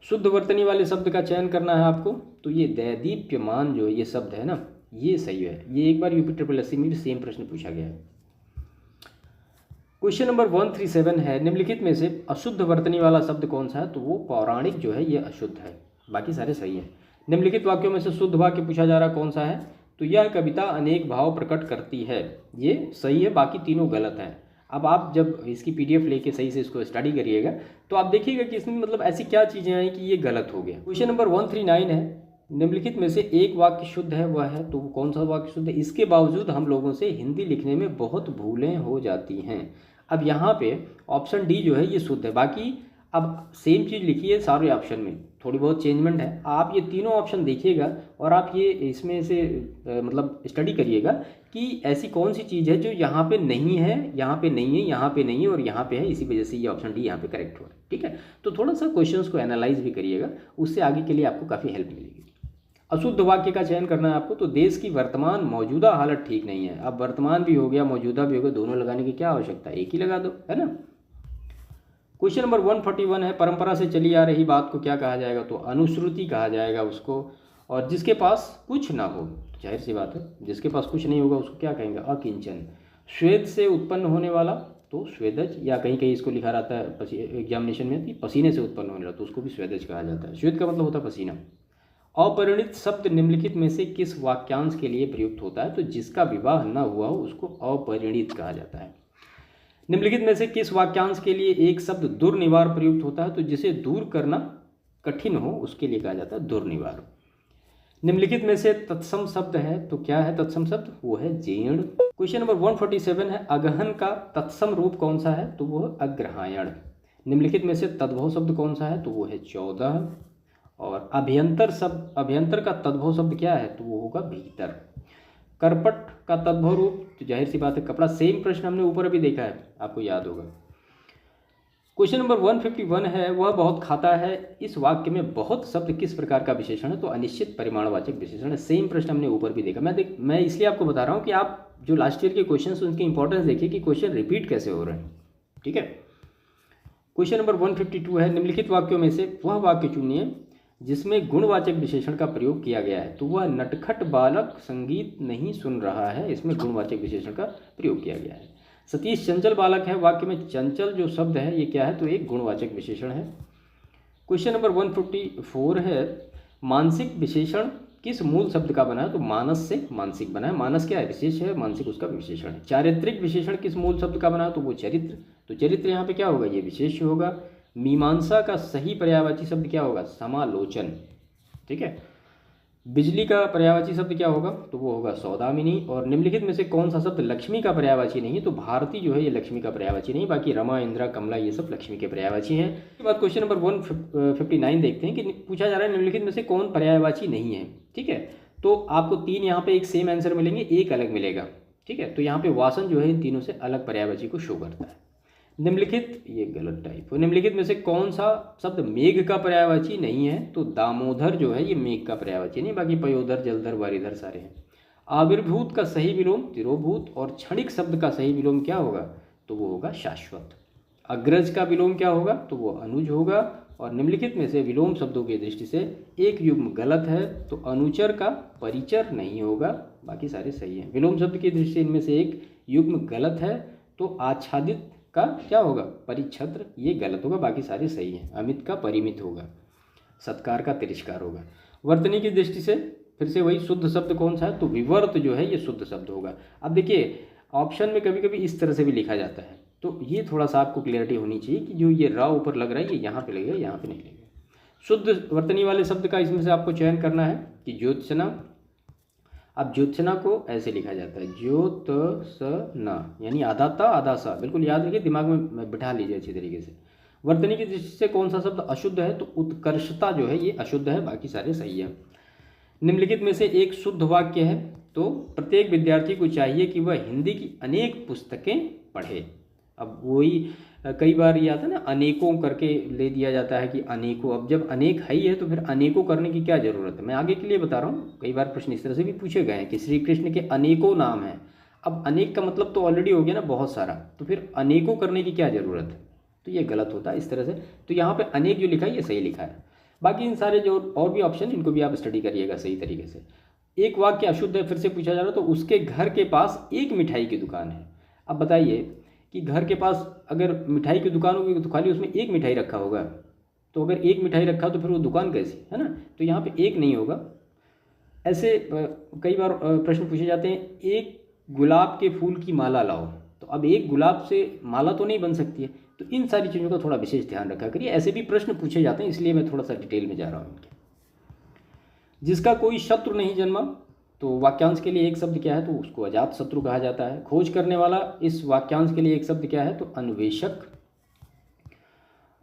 शुद्ध वर्तनी वाले शब्द का चयन करना है आपको, तो ये दैदीप्यमान जो ये शब्द है ना, ये सही है। ये एक बार यूपी SSSC में भी सेम प्रश्न पूछा गया है। क्वेश्चन नंबर 137 है, निम्नलिखित में से अशुद्ध वर्तनी वाला शब्द कौन सा है? तो वो पौराणिक जो है ये अशुद्ध है, बाकी सारे सही है। निम्नलिखित वाक्यों में से शुद्ध वाक्य पूछा जा रहा कौन सा है? तो यह कविता अनेक भाव प्रकट करती है, ये सही है, बाकी तीनों गलत हैं। अब आप जब इसकी PDF लेके सही से इसको स्टडी करिएगा तो आप देखिएगा कि इसमें मतलब ऐसी क्या चीज़ें आई कि ये गलत हो गया। क्वेश्चन नंबर 139 है, निम्नलिखित में से एक वाक्य शुद्ध है, वह है, तो कौन सा वाक्य शुद्ध है? इसके बावजूद हम लोगों से हिंदी लिखने में बहुत भूलें हो जाती हैं। अब यहाँ पे ऑप्शन डी जो है ये शुद्ध है, बाकी अब सेम चीज़ लिखी है सारे ऑप्शन में, थोड़ी बहुत चेंजमेंट है। आप ये तीनों ऑप्शन देखिएगा और आप ये इसमें से मतलब स्टडी करिएगा कि ऐसी कौन सी चीज़ है जो यहाँ पे नहीं है, यहाँ पे नहीं है, यहाँ पे नहीं है और यहाँ पे है, इसी वजह से ये ऑप्शन डी यहाँ पे करेक्ट हो रहा है। ठीक है, तो थोड़ा सा क्वेश्चंस को एनालाइज भी करिएगा, उससे आगे के लिए आपको काफ़ी हेल्प मिलेगी। अशुद्ध वाक्य का चयन करना है आपको। तो देश की वर्तमान मौजूदा हालत ठीक नहीं है। अब वर्तमान भी हो गया, मौजूदा भी हो गया, दोनों लगाने की क्या आवश्यकता है, एक ही लगा दो, है ना। क्वेश्चन नंबर 141 है, परंपरा से चली आ रही बात को क्या कहा जाएगा, तो अनुश्रुति कहा जाएगा उसको। और जिसके पास कुछ ना हो, जाहिर सी बात है, जिसके पास कुछ नहीं होगा उसको क्या कहेंगे, अकिंचन। श्वेत से उत्पन्न होने वाला तो स्वेदज, या कहीं कहीं इसको लिखा रहता है एग्जामिनेशन में कि पसीने से उत्पन्न होने वाला, तो उसको भी स्वेदज कहा जाता है। श्वेत का मतलब होता है पसीना। अपरिणित शब्द निम्नलिखित में से किस वाक्यांश के लिए प्रयुक्त होता है, तो जिसका विवाह न हुआ हो उसको अपरिणित कहा जाता है। निम्नलिखित में से किस वाक्यांश के लिए एक शब्द दुर्निवार प्रयुक्त होता है, तो जिसे दूर करना कठिन हो उसके लिए कहा जाता है दुर्निवार। निम्नलिखित में से तत्सम शब्द है, तो क्या है तत्सम शब्द, वो है जीर्ण। क्वेश्चन नंबर 147 है, अगहन का तत्सम रूप कौन सा है, तो वो है अग्रहायण। निम्नलिखित में से तद्भव शब्द कौन सा है, तो वो है 14। और अभ्यंतर का तद्भव शब्द क्या है, तो वो होगा भीतर। करपट का तद्भव रूप, तो जाहिर सी बात है कपड़ा। सेम प्रश्न हमने ऊपर अभी देखा है, आपको याद होगा। क्वेश्चन नंबर 151 है, वह बहुत खाता है, इस वाक्य में बहुत शब्द किस प्रकार का विशेषण है, तो अनिश्चित परिमाणवाचक विशेषण है। सेम प्रश्न हमने ऊपर भी देखा। मैं इसलिए आपको बता रहा हूँ कि आप जो लास्ट ईयर के क्वेश्चन हैं उनकी इंपॉर्टेंस देखिए कि क्वेश्चन रिपीट कैसे हो रहे हैं। ठीक है, क्वेश्चन नंबर 152 है, निम्नलिखित वाक्यों में से वह वाक्य चुनिए जिसमें गुणवाचक विशेषण का प्रयोग किया गया है, तो वह नटखट बालक संगीत नहीं सुन रहा है, इसमें गुणवाचक विशेषण का प्रयोग किया गया है। सतीश चंचल बालक है, वाक्य में चंचल जो शब्द है ये क्या है, तो एक गुणवाचक विशेषण है। क्वेश्चन नंबर 154 है, मानसिक विशेषण किस मूल शब्द का बना है, तो मानस से मानसिक बना है। मानस क्या है, विशेष है, मानसिक उसका विशेषण है। चारित्रिक विशेषण किस मूल शब्द का बना है, तो वो चरित्र, तो चरित्र यहाँ पे क्या होगा, ये विशेष होगा। मीमांसा का सही पर्यायवाची शब्द क्या होगा, समालोचन। ठीक है, बिजली का पर्यायवाची शब्द क्या होगा, तो वो होगा सौदामिनी। और निम्नलिखित में से कौन सा शब्द लक्ष्मी का पर्यायवाची नहीं है, तो भारती जो है ये लक्ष्मी का पर्यायवाची नहीं, बाकी रमा, इंदिरा, कमला ये सब लक्ष्मी के पर्यायवाची हैं। इसके बाद क्वेश्चन नंबर 159 देखते हैं कि पूछा जा रहा है निम्नलिखित में से कौन पर्यायवाची नहीं है। ठीक है, तो आपको 3 यहाँ पे एक सेम आंसर मिलेंगे, एक अलग मिलेगा। ठीक है, तो यहाँ पे वासन जो है इन तीनों से अलग पर्यायवाची को शो करता है। निम्नलिखित, ये गलत टाइप, निम्नलिखित में से कौन सा शब्द मेघ का पर्यायवाची नहीं है, तो दामोदर जो है ये मेघ का पर्यायवाची नहीं, बाकी पयोदर, जलधर, वारिधर सारे हैं। आविर्भूत का सही विलोम तिरोभूत, और क्षणिक शब्द का सही विलोम क्या होगा, तो वो होगा शाश्वत। अग्रज का विलोम क्या होगा, तो वो अनुज होगा। और निम्नलिखित में से विलोम शब्दों की दृष्टि से एक युग्म गलत है, तो अनुचर का परिचर नहीं होगा, बाकी सारे सही हैं। विलोम शब्द की दृष्टि से इनमें से एक युग्म गलत है, तो आच्छादित का क्या होगा, परिच्छत्र, ये गलत होगा, बाकी सारे सही हैं। अमित का परिमित होगा, सत्कार का तिरस्कार होगा। वर्तनी की दृष्टि से फिर से वही शुद्ध शब्द कौन सा है, तो विवर्त जो है ये शुद्ध शब्द होगा। अब देखिए ऑप्शन में कभी कभी इस तरह से भी लिखा जाता है, तो ये थोड़ा सा आपको क्लियरिटी होनी चाहिए कि जो ये र ऊपर लग रहा है ये यहाँ पे लगेगा, यहाँ पे नहीं लगेगा। शुद्ध वर्तनी वाले शब्द का इसमें से आपको चयन करना है कि ज्योत्सना। अब ज्योत्सना को ऐसे लिखा जाता है ज्योत्सना, यानी आधा ता आधा सा, बिल्कुल याद रखिए, दिमाग में बिठा लीजिए अच्छी तरीके से। वर्तनी की दृष्टि से कौन सा शब्द अशुद्ध है, तो उत्कर्षता जो है ये अशुद्ध है, बाकी सारे सही है। निम्नलिखित में से एक शुद्ध वाक्य है, तो प्रत्येक विद्यार्थी को चाहिए कि वह हिंदी की अनेक पुस्तकें पढ़े। अब वही कई बार ये आता है ना, अनेकों करके ले दिया जाता है कि अनेकों। अब जब अनेक है ही है तो फिर अनेकों करने की क्या ज़रूरत है, मैं आगे के लिए बता रहा हूँ। कई बार प्रश्न इस तरह से भी पूछे गए हैं कि श्री कृष्ण के अनेकों नाम हैं। अब अनेक का मतलब तो ऑलरेडी हो गया ना, बहुत सारा, तो फिर अनेकों करने की क्या ज़रूरत है, तो ये गलत होता है इस तरह से। तो यहाँ पर अनेक जो लिखा है ये सही लिखा है, बाकी इन सारे जो और भी ऑप्शन इनको भी आप स्टडी करिएगा सही तरीके से। एक वाक्य अशुद्ध है, फिर से पूछा जा रहा है, तो उसके घर के पास एक मिठाई की दुकान है। अब बताइए कि घर के पास अगर मिठाई की दुकान होगी तो खाली उसमें एक मिठाई रखा होगा, तो अगर एक मिठाई रखा तो फिर वो दुकान कैसी, है ना, तो यहाँ पे एक नहीं होगा। ऐसे कई बार प्रश्न पूछे जाते हैं, एक गुलाब के फूल की माला लाओ, तो अब एक गुलाब से माला तो नहीं बन सकती है, तो इन सारी चीज़ों का थोड़ा विशेष ध्यान रखा करिए। ऐसे भी प्रश्न पूछे जाते हैं, इसलिए मैं थोड़ा सा डिटेल में जा रहा हूँ इनके। जिसका कोई शत्रु नहीं जन्मा, तो वाक्यांश के लिए एक शब्द क्या है, तो उसको अजात शत्रु कहा जाता है। खोज करने वाला, इस वाक्यांश के लिए एक शब्द क्या है, तो अन्वेषक।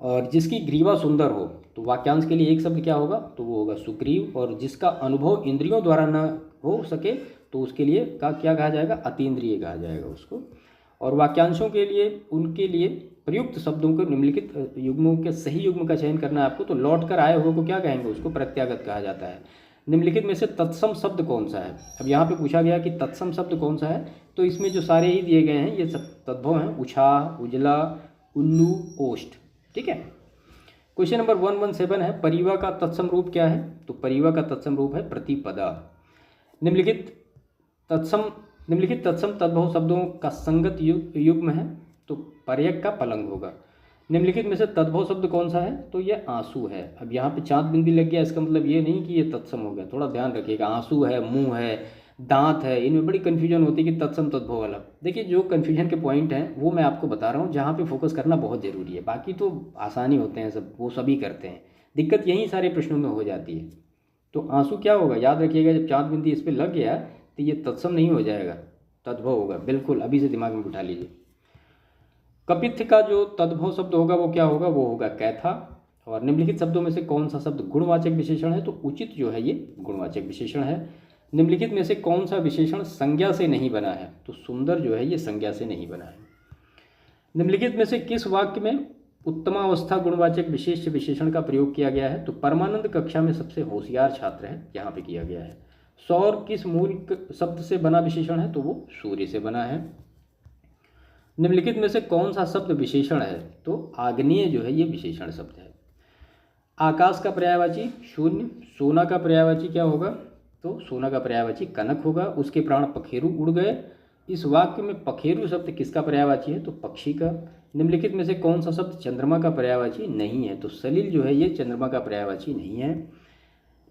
और जिसकी ग्रीवा सुंदर हो, तो वाक्यांश के लिए एक शब्द क्या होगा, तो वो होगा सुग्रीव। और जिसका अनुभव इंद्रियों द्वारा न हो सके तो उसके लिए क्या कहा जाएगा, अतीन्द्रिय कहा जाएगा उसको। और वाक्यांशों के लिए उनके लिए प्रयुक्त शब्दों को निम्नलिखित युग्मों के सही युग्म का चयन करना है आपको। तो लौट कर आए हुए को क्या कहेंगे, उसको प्रत्यागत कहा जाता है। निम्नलिखित में से तत्सम शब्द कौन सा है। अब यहाँ पे पूछा गया कि तत्सम शब्द कौन सा है, तो इसमें जो सारे ही दिए गए हैं ये सब तद्भव हैं, उछा, उजला, उल्लू, ओष्ठ। ठीक है। क्वेश्चन नंबर 117 है, परिवा का तत्सम रूप क्या है। तो परिवा का तत्सम रूप है प्रतिपदा। निम्नलिखित तत्सम तद्भव शब्दों का संगत युग्म है, तो पर्यक का पलंग होगा। निम्नलिखित में से तद्भव शब्द कौन सा है, तो यह आंसू है। अब यहाँ पे चांद बिंदी लग गया, इसका मतलब ये नहीं कि ये तत्सम हो गया, थोड़ा ध्यान रखिएगा। आंसू है, मुंह है, दांत है, इनमें बड़ी कन्फ्यूजन होती है कि तत्सम तद्भव वाला। देखिए जो कन्फ्यूजन के पॉइंट हैं वो मैं आपको बता रहा हूँ, जहाँ पे फोकस करना बहुत ज़रूरी है। बाकी तो आसानी होते हैं सब, वो सभी करते हैं, दिक्कत यही सारे प्रश्नों में हो जाती है। तो आंसू क्या होगा, याद रखिएगा, जब चांद बिंदी इस पर लग गया तो ये तत्सम नहीं हो जाएगा, तद्भव होगा। बिल्कुल अभी से दिमाग में बिठा लीजिए। कपित्थ का जो तद्भव शब्द होगा वो क्या होगा, वो होगा कैथा। और निम्नलिखित शब्दों में से कौन सा शब्द गुणवाचक विशेषण है, तो उचित जो है ये गुणवाचक विशेषण है। निम्नलिखित में से कौन सा विशेषण संज्ञा से नहीं बना है, तो सुंदर जो है ये संज्ञा से नहीं बना है। निम्नलिखित में से किस वाक्य में उत्तमावस्था गुणवाचक विशेष विशेषण का प्रयोग किया गया है, तो परमानंद कक्षा में सबसे होशियार छात्र है, यहाँ पे किया गया है। सौर किस मूल शब्द से बना विशेषण है, तो वो सूर्य से बना है। निम्नलिखित में से कौन सा शब्द विशेषण है, तो आग्नेय जो है ये विशेषण शब्द है। आकाश का पर्यायवाची शून्य। सोना का पर्यायवाची क्या होगा, तो सोना का पर्यायवाची कनक होगा। उसके प्राण पखेरु उड़ गए। इस वाक्य में पखेरु शब्द किसका पर्यायवाची है, तो पक्षी का। निम्नलिखित में से कौन सा शब्द चंद्रमा का पर्यायवाची नहीं है, तो सलिल जो है ये चंद्रमा का पर्यायवाची नहीं है।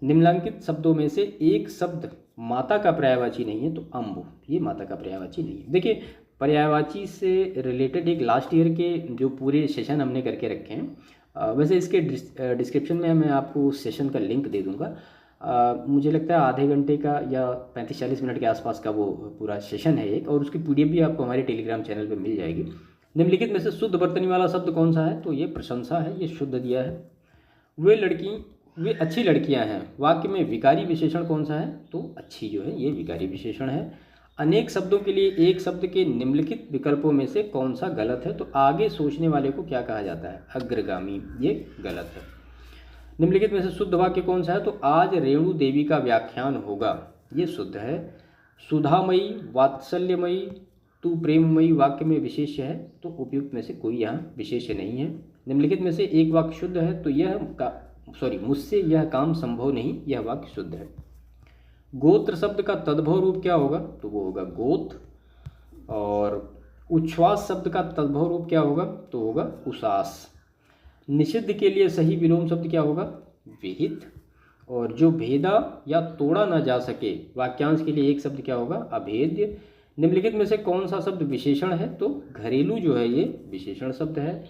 निम्नलिखित शब्दों में से एक शब्द माता का पर्यायवाची नहीं है, तो अम्बु, ये माता का पर्यायवाची नहीं है। देखिए पर्यायवाची से रिलेटेड एक लास्ट ईयर के जो पूरे सेशन हमने करके रखे हैं, वैसे इसके डिस्क्रिप्शन में मैं आपको उस सेशन का लिंक दे दूंगा। मुझे लगता है आधे घंटे का या 35-40 मिनट के आसपास का वो पूरा सेशन है एक, और उसकी पीडीएफ भी आपको हमारे टेलीग्राम चैनल पे मिल जाएगी। निम्नलिखित में से शुद्ध बरतने वाला शब्द कौन सा है, तो ये प्रशंसा है, ये शुद्ध दिया है। वे अच्छी लड़कियां हैं, वाक्य में विकारी विशेषण कौन सा है, तो अच्छी जो है ये विकारी विशेषण है। अनेक शब्दों के लिए एक शब्द के निम्नलिखित विकल्पों में से कौन सा गलत है, तो आगे सोचने वाले को क्या कहा जाता है, अग्रगामी, ये गलत है। निम्नलिखित में से शुद्ध वाक्य कौन सा है, तो आज रेणु देवी का व्याख्यान होगा, ये शुद्ध है। सुधामयी, वात्सल्यमयी, तू प्रेममयी वाक्य में विशेष्य है, तो उपयुक्त में से कोई यहाँ विशेष्य नहीं है। निम्नलिखित में से एक वाक्य शुद्ध है, तो मुझसे यह काम संभव नहीं, यह वाक्य शुद्ध है। गोत्र शब्द का तद्भव रूप क्या होगा, तो वो होगा गोत्र। और उच्छ्वास शब्द का तद्भव रूप क्या होगा, तो होगा उसास। निषिद्ध के लिए सही विलोम शब्द क्या होगा, विहित। और जो भेदा या तोड़ा ना जा सके वाक्यांश के लिए एक शब्द क्या होगा, अभेद्य। निम्नलिखित में से कौन सा शब्द विशेषण है, तो घरेलू जो है ये विशेषण शब्द है।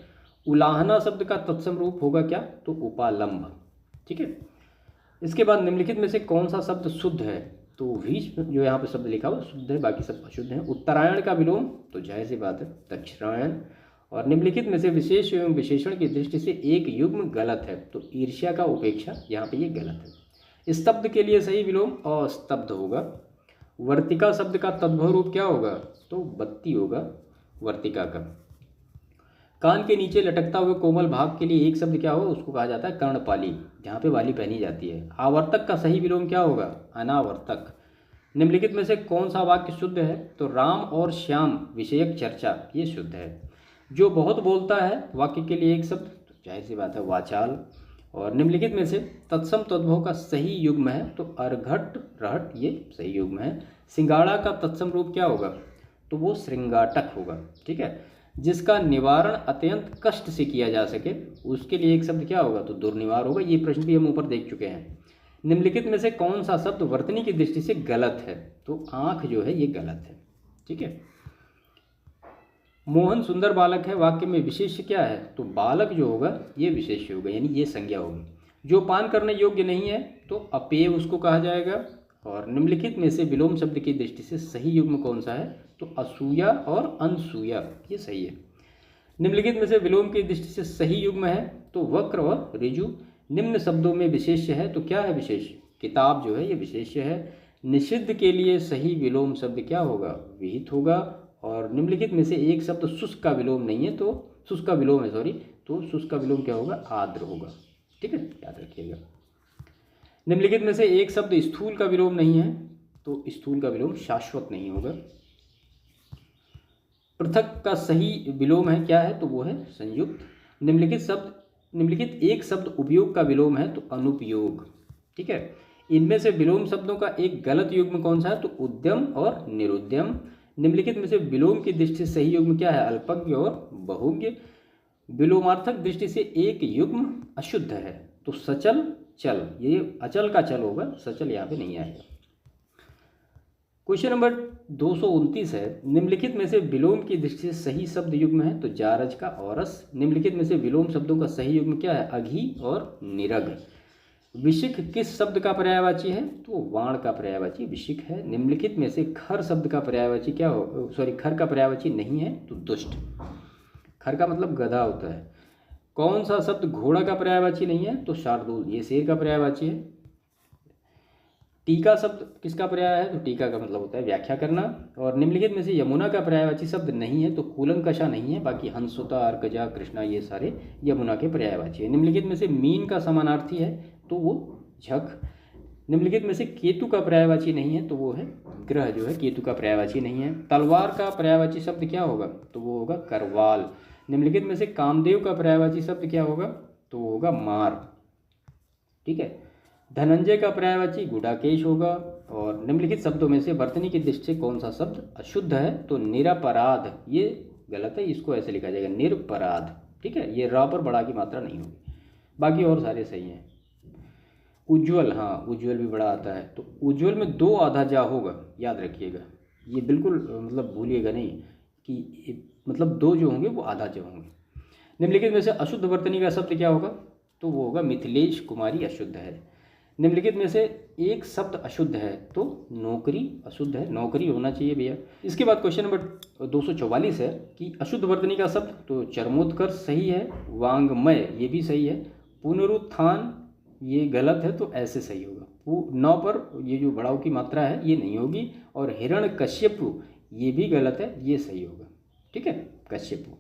उलाहना शब्द का तत्सम रूप होगा क्या, तो उपालंब। ठीक है। इसके बाद निम्नलिखित में से कौन सा शब्द शुद्ध है, तो भीष जो यहाँ पे शब्द लिखा हुआ शुद्ध है, बाकी सब अशुद्ध है। उत्तरायण का विलोम, तो जाहिर सी बात है दक्षिणायन। और निम्नलिखित में से विशेष एवं विशेषण की दृष्टि से एक युग्म गलत है, तो ईर्ष्या का उपेक्षा, यहाँ पे ये गलत है। स्तब्ध के लिए सही विलोम अस्तब्ध होगा। वर्तिका शब्द का तद्भव रूप क्या होगा, तो बत्ती होगा वर्तिका का। कान के नीचे लटकता हुए कोमल भाग के लिए एक शब्द क्या होगा, उसको कहा जाता है कर्णपाली, जहाँ पे वाली पहनी जाती है। आवर्तक का सही विलोम क्या होगा, अनावर्तक। निम्नलिखित में से कौन सा वाक्य शुद्ध है, तो राम और श्याम विषयक चर्चा, ये शुद्ध है। जो बहुत बोलता है वाक्य के लिए एक शब्द, तो जाहिर सी बात है वाचाल। और निम्नलिखित में से तत्सम तद्भव का सही युग्म है, तो अर्घट रहट, ये सही युग्म है। सिंगाड़ा का तत्सम रूप क्या होगा, तो वो श्रृंगाटक होगा। ठीक है। जिसका निवारण अत्यंत कष्ट से किया जा सके उसके लिए एक शब्द क्या होगा, तो दुर्निवार होगा। ये प्रश्न भी हम ऊपर देख चुके हैं। निम्नलिखित में से कौन सा शब्द वर्तनी की दृष्टि से गलत है, तो आँख जो है ये गलत है। ठीक है। मोहन सुंदर बालक है, वाक्य में विशेष्य क्या है, तो बालक जो होगा ये विशेष्य होगा, यानी ये संज्ञा होगी। जो पान करने योग्य नहीं है, तो अपेय उसको कहा जाएगा। और निम्नलिखित में से विलोम शब्द की दृष्टि से सही युग्म कौन सा है, तो असूया और अनसूया, ये सही है। निम्नलिखित में से विलोम की दृष्टि से सही युग्म है तो वक्र और ऋजु। निम्न शब्दों में विशेष्य है तो क्या है विशेष्य? किताब जो है ये विशेष्य है। निषिद्ध के लिए सही विलोम शब्द क्या होगा? विहित होगा। और निम्नलिखित में से एक शब्द शुष्क का विलोम नहीं है तो शुष्क का विलोम है, सॉरी, तो शुष्क का विलोम क्या होगा? आर्द्र होगा। ठीक है, याद रखिएगा। निम्नलिखित में से एक शब्द स्थूल का विलोम नहीं है तो स्थूल का विलोम शाश्वत नहीं होगा। पृथक का सही विलोम है क्या है? तो वो है संयुक्त। निम्नलिखित एक शब्द उपयोग का विलोम है तो अनुपयोग। ठीक है, इनमें से विलोम शब्दों का एक गलत युग्म कौन सा है? तो उद्यम और निरुद्यम। निम्नलिखित में से विलोम की दृष्टि से सही युग्म क्या है? अल्पज्ञ और बहुज्ञ। विलोमार्थक दृष्टि से एक युग्म अशुद्ध है तो सचल चल, ये अचल का चल होगा, सचल यहाँ पे नहीं आएगा। क्वेश्चन नंबर 229 है, निम्नलिखित में से विलोम की दृष्टि से सही शब्द युग्म है तो जारज का औरस। निम्नलिखित में से विलोम शब्दों का सही युग्म क्या है? अघी और निरग। विशिख किस शब्द का पर्यायवाची है? तो वाण का पर्यायवाची विशिख है। निम्नलिखित में से खर शब्द का पर्यायवाची क्या हो, सॉरी, खर का पर्यायवाची नहीं है तो दुष्ट। खर का मतलब गधा होता है। कौन सा शब्द घोड़ा का पर्यायवाची नहीं है? तो शार्दूल, ये शेर का पर्यायवाची है। टीका शब्द किसका पर्याय है? तो टीका का मतलब होता है व्याख्या करना। और निम्नलिखित में से यमुना का पर्यायवाची शब्द नहीं है तो कूलंकषा नहीं है, बाकी हंसुता, अर्कजा, कृष्णा ये सारे यमुना के पर्यायवाची है। निम्नलिखित में से मीन का समानार्थी है तो वो झक। निम्नलिखित में से केतु का पर्यायवाची नहीं है तो वो है ग्रह, जो है केतु का पर्यायवाची नहीं है। तलवार का पर्यायवाची शब्द क्या होगा? तो वो होगा करवाल। निम्नलिखित में से कामदेव का पर्यायवाची शब्द क्या होगा? तो वो होगा मार। ठीक है, धनंजय का पर्यायवाची गुडाकेश होगा। और निम्नलिखित शब्दों में से वर्तनी की दृष्टि से कौन सा शब्द अशुद्ध है? तो निरपराध, ये गलत है, इसको ऐसे लिखा जाएगा निरपराध। ठीक है, ये रा पर बड़ा की मात्रा नहीं होगी, बाकी और सारे सही हैं। उज्ज्वल, हाँ उज्ज्वल भी बड़ा आता है तो उज्ज्वल में दो आधा जा होगा, याद रखिएगा, ये बिल्कुल मतलब भूलिएगा नहीं कि मतलब दो जो होंगे वो आधा जा होंगे। निम्नलिखित में से अशुद्ध वर्तनी का शब्द क्या होगा? तो वो होगा मिथिलेश कुमारी अशुद्ध है। निम्नलिखित में से एक शब्द अशुद्ध है तो नौकरी अशुद्ध है, नौकरी होना चाहिए भैया। इसके बाद क्वेश्चन नंबर 244 है कि अशुद्ध वर्तनी का शब्द, तो चरमोत्कर्ष सही है, वांग्मय ये भी सही है, पुनरुत्थान ये गलत है तो ऐसे सही होगा। वो नौ पर ये जो बढ़ाव की मात्रा है ये नहीं होगी। और हिरण्यकश्यपु ये भी गलत है, ये सही होगा। ठीक है, कश्यपु।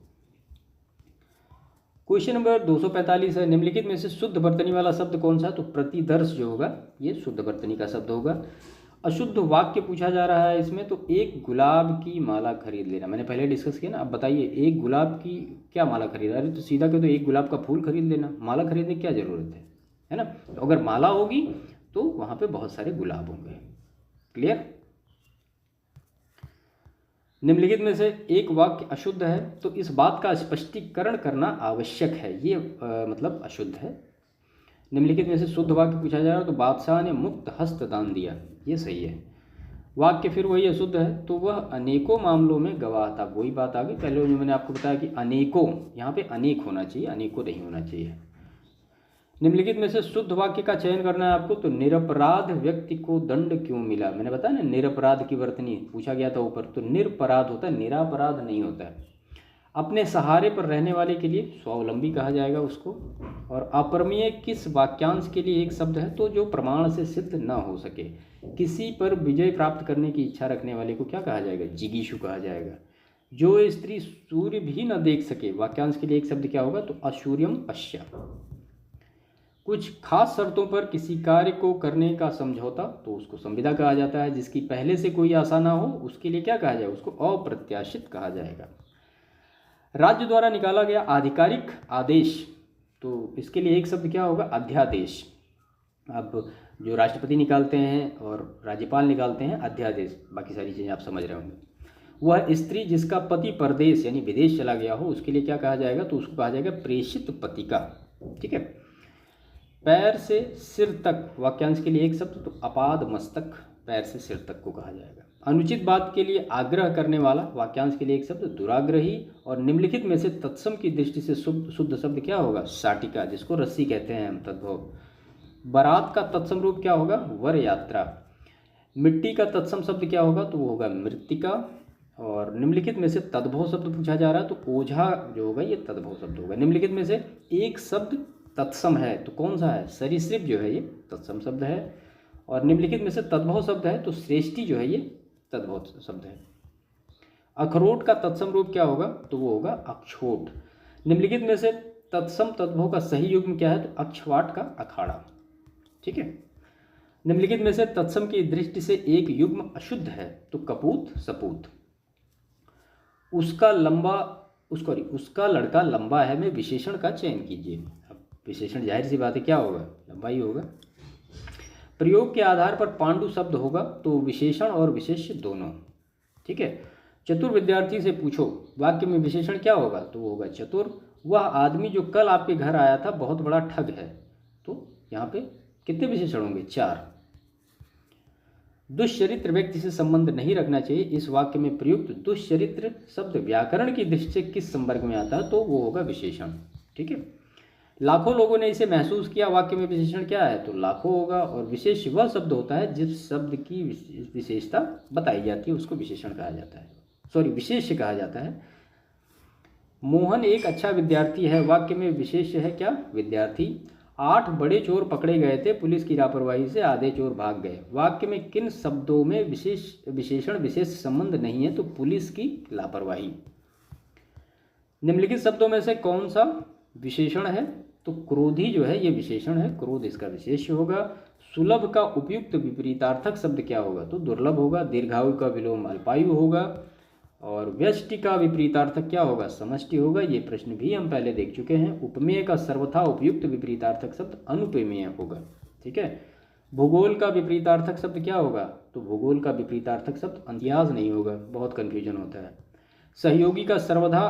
क्वेश्चन नंबर 245 है, निम्नलिखित में से शुद्ध वर्तनी वाला शब्द कौन सा? तो प्रतिदर्श जो होगा ये शुद्ध वर्तनी का शब्द होगा। अशुद्ध वाक्य पूछा जा रहा है इसमें, तो एक गुलाब की माला खरीद लेना, मैंने पहले डिस्कस किया ना। अब बताइए एक गुलाब की क्या माला खरीदा? अरे तो सीधा कह दो एक गुलाब का फूल खरीद लेना, माला खरीदने की क्या ज़रूरत है ना। तो अगर माला होगी तो वहाँ पे बहुत सारे गुलाब होंगे। क्लियर? निम्नलिखित में से एक वाक्य अशुद्ध है तो इस बात का स्पष्टीकरण करना आवश्यक है, ये मतलब अशुद्ध है। निम्नलिखित में से शुद्ध वाक्य पूछा जा रहा है तो बादशाह ने मुक्त हस्त दान दिया, ये सही है। वाक्य फिर वही अशुद्ध है तो वह अनेकों मामलों में गवाह था, वही बात आ गई पहले जो मैंने आपको बताया कि अनेकों, यहाँ पे अनेक होना चाहिए, अनेकों नहीं होना चाहिए। निम्नलिखित में से शुद्ध वाक्य का चयन करना है आपको, तो निरपराध व्यक्ति को दंड क्यों मिला? मैंने बताया ना निरपराध की वर्तनी पूछा गया था ऊपर, तो निरपराध होता है, निरापराध नहीं होता है। अपने सहारे पर रहने वाले के लिए स्वावलंबी कहा जाएगा उसको। और अपरमीय किस वाक्यांश के लिए एक शब्द है? तो जो प्रमाण से सिद्ध न हो सके। किसी पर विजय प्राप्त करने की इच्छा रखने वाले को क्या कहा जाएगा? जिगीषु कहा जाएगा। जो स्त्री सूर्य भी न देख सके, वाक्यांश के लिए एक शब्द क्या होगा? तो असूर्यम पश्य। कुछ खास शर्तों पर किसी कार्य को करने का समझौता, तो उसको संविदा कहा जाता है। जिसकी पहले से कोई आशा ना हो उसके लिए क्या कहा जाएगा? उसको अप्रत्याशित कहा जाएगा। राज्य द्वारा निकाला गया आधिकारिक आदेश, तो इसके लिए एक शब्द क्या होगा? अध्यादेश। अब जो राष्ट्रपति निकालते हैं और राज्यपाल निकालते हैं अध्यादेश, बाकी सारी चीज़ें आप समझ रहे होंगे। वह स्त्री जिसका पति परदेश यानी विदेश चला गया हो उसके लिए क्या कहा जाएगा? तो उसको कहा जाएगा प्रेषित पतिका। ठीक है। पैर से सिर तक, वाक्यांश के लिए एक शब्द, तो अपाद मस्तक, पैर से सिर तक को कहा जाएगा। अनुचित बात के लिए आग्रह करने वाला, वाक्यांश के लिए एक शब्द दुराग्रही। और निम्नलिखित में से तत्सम की दृष्टि से शुद्ध शब्द क्या होगा? शाटिका, जिसको रस्सी कहते हैं हम, तद्भव। बारात का तत्सम रूप क्या होगा? वर यात्रा। मिट्टी का तत्सम शब्द क्या होगा? तो वो होगा मृत्तिका। और निम्नलिखित में से तद्भव शब्द पूछा जा रहा है, तो ओझा जो होगा ये तद्भव शब्द होगा। निम्नलिखित में से एक शब्द तत्सम है तो कौन सा है? सरीसृप जो है ये तत्सम शब्द है। और निम्नलिखित में से तद्भव शब्द है तो श्रेष्ठी जो है ये तद्भव शब्द है। अखरोट का तत्सम रूप क्या होगा? तो वो होगा अक्षोट। निम्नलिखित में से तत्सम तद्भव का सही युग्म क्या है? तो अक्षवाट का अखाड़ा। ठीक है। निम्नलिखित में से तत्सम की दृष्टि से एक युग्म अशुद्ध है तो कपूत सपूत। उसका लड़का लंबा है में विशेषण का चयन कीजिए। अब विशेषण जाहिर सी बात है क्या होगा? लंबा ही होगा। प्रयोग के आधार पर पांडु शब्द होगा तो विशेषण और विशेष्य दोनों। ठीक है। चतुर विद्यार्थी से पूछो वाक्य में विशेषण क्या होगा? तो वो होगा चतुर। वह आदमी जो कल आपके घर आया था बहुत बड़ा ठग है, तो यहाँ पे कितने विशेषण होंगे? 4। दुष्चरित्र व्यक्ति से संबंध नहीं रखना चाहिए। इस वाक्य में प्रयुक्त दुष्चरित्र शब्द व्याकरण की दृष्टि से किस संवर्ग में आता है? तो वो होगा विशेषण। ठीक है। लाखों लोगों ने इसे महसूस किया, वाक्य में विशेषण क्या है? तो लाखों होगा। और विशेष वह शब्द होता है जिस शब्द की विशेषता बताई जाती है उसको विशेषण कहा जाता है, विशेष्य कहा जाता है। मोहन एक अच्छा विद्यार्थी है, वाक्य में विशेष्य है क्या? विद्यार्थी। 8 बड़े चोर पकड़े गए थे, पुलिस की लापरवाही से आधे चोर भाग गए। वाक्य में किन शब्दों में विशेषण विशेष संबंध नहीं है? तो पुलिस की लापरवाही। निम्नलिखित शब्दों में से कौन सा विशेषण है? तो क्रोधी जो है ये विशेषण है, क्रोध इसका विशेष्य होगा। सुलभ का उपयुक्त विपरीतार्थक शब्द क्या होगा? तो दुर्लभ होगा। दीर्घायु का विलोम अल्पायु होगा। और व्यष्टि का विपरीतार्थक क्या होगा? समष्टि होगा। ये प्रश्न भी हम पहले देख चुके हैं। उपमेय का सर्वथा उपयुक्त विपरीतार्थक शब्द अनुपेमेय होगा। ठीक है। भूगोल का विपरीतार्थक शब्द क्या होगा? तो भूगोल का विपरीतार्थक शब्द इतिहास नहीं होगा, बहुत कन्फ्यूजन होता है। सहयोगी का सर्वथा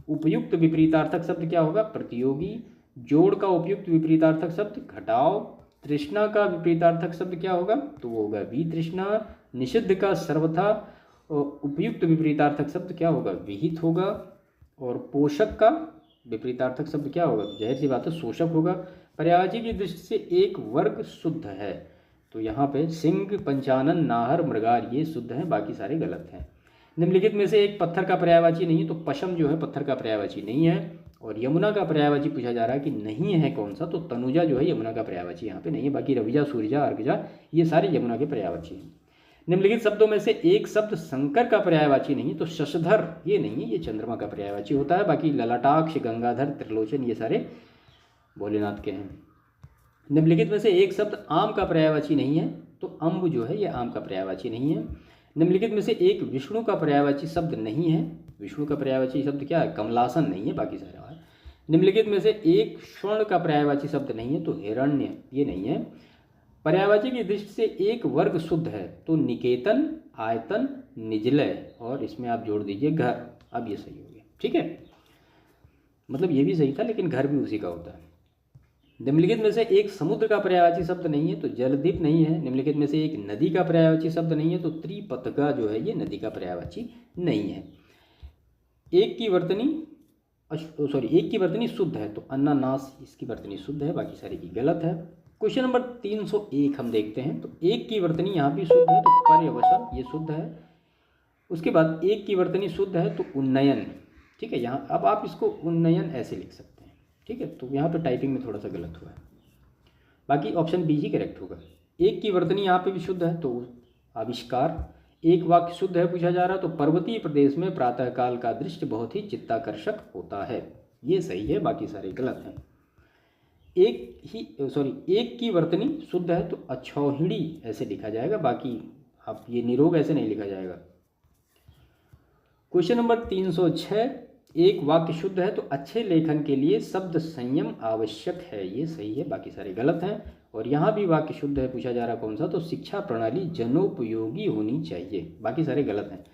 उपयुक्त विपरीतार्थक शब्द क्या होगा? प्रतियोगी। जोड़ का उपयुक्त विपरीतार्थक शब्द घटाव। तृष्णा का विपरीतार्थक शब्द क्या होगा? तो वो होगा वितृष्णा। निषिद्ध का सर्वथा उपयुक्त विपरीतार्थक शब्द क्या होगा? विहित होगा। और पोषक का विपरीतार्थक शब्द क्या होगा? तो जाहिर सी बात है शोषक होगा। पर्यायवाची की दृष्टि से एक वर्ग शुद्ध है, तो यहाँ पे सिंह, पंचानन, नाहर, मृगार ये शुद्ध हैं, बाकी सारे गलत हैं। निम्नलिखित में से एक पत्थर का पर्यायवाची नहीं है, तो पशम जो है पत्थर का पर्यायवाची नहीं है। और यमुना का पर्यायवाची पूछा जा रहा है कि नहीं है कौन सा? तो तनुजा जो है यमुना का पर्यायवाची यहाँ पे नहीं है। बाकी रविजा, सूर्यजा, अर्घजा ये सारे यमुना के पर्यायवाची हैं। निम्नलिखित शब्दों में से एक शब्द शंकर का पर्यायवाची नहीं, तो शशधर ये नहीं है, ये चंद्रमा का पर्यायवाची होता है। बाकी ललाटाक्ष, गंगाधर, त्रिलोचन ये सारे भोलेनाथ के हैं। निम्नलिखित में से एक शब्द आम का पर्यायवाची नहीं है, तो अम्ब जो है ये आम का पर्यायवाची नहीं है। निम्नलिखित में से एक विष्णु का पर्यायवाची शब्द नहीं है। विष्णु का पर्यायवाची शब्द क्या है? कमलासन नहीं है, बाकी सारे है। निम्नलिखित में से एक स्वर्ण का पर्यायवाची शब्द नहीं है, तो हिरण्य ये नहीं है। पर्यायवाची की दृष्टि से एक वर्ग शुद्ध है, तो निकेतन, आयतन, निजलय, और इसमें आप जोड़ दीजिए घर। अब ये सही हो गया। ठीक है। मतलब ये भी सही था, लेकिन घर भी उसी का होता है। निम्नलिखित में से एक समुद्र का पर्यायवाची शब्द नहीं है, तो जलदीप नहीं है। निम्नलिखित में से एक नदी का पर्यायवाची शब्द नहीं है, तो त्रिपतका जो है ये नदी का पर्यायवाची नहीं है। एक की वर्तनी शुद्ध है, तो अन्नानास इसकी वर्तनी शुद्ध है, बाकी सारी की गलत है। क्वेश्चन नंबर 301 हम देखते हैं। तो एक की वर्तनी यहाँ भी शुद्ध है, तो पर्यवसन ये शुद्ध है। उसके बाद एक की वर्तनी शुद्ध है, तो उन्नयन। ठीक है। यहाँ अब आप इसको उन्नयन ऐसे लिख सकते हैं। ठीक है। तो यहाँ पे टाइपिंग में थोड़ा सा गलत हुआ है, बाकी ऑप्शन बी ही करेक्ट होगा। एक की वर्तनी यहाँ पे भी शुद्ध है, तो आविष्कार। एक वाक्य शुद्ध है पूछा जा रहा, तो पर्वतीय प्रदेश में प्रातःकाल का दृश्य बहुत ही चित्ताकर्षक होता है, ये सही है, बाकी सारे गलत हैं। एक की वर्तनी शुद्ध है, तो अछौहिड़ी ऐसे लिखा जाएगा, बाकी आप ये निरोग ऐसे नहीं लिखा जाएगा। क्वेश्चन नंबर 306, एक वाक्य शुद्ध है, तो अच्छे लेखन के लिए शब्द संयम आवश्यक है, ये सही है, बाकी सारे गलत हैं। और यहाँ भी वाक्य शुद्ध है पूछा जा रहा कौन सा, तो शिक्षा प्रणाली जनोपयोगी होनी चाहिए, बाकी सारे गलत हैं।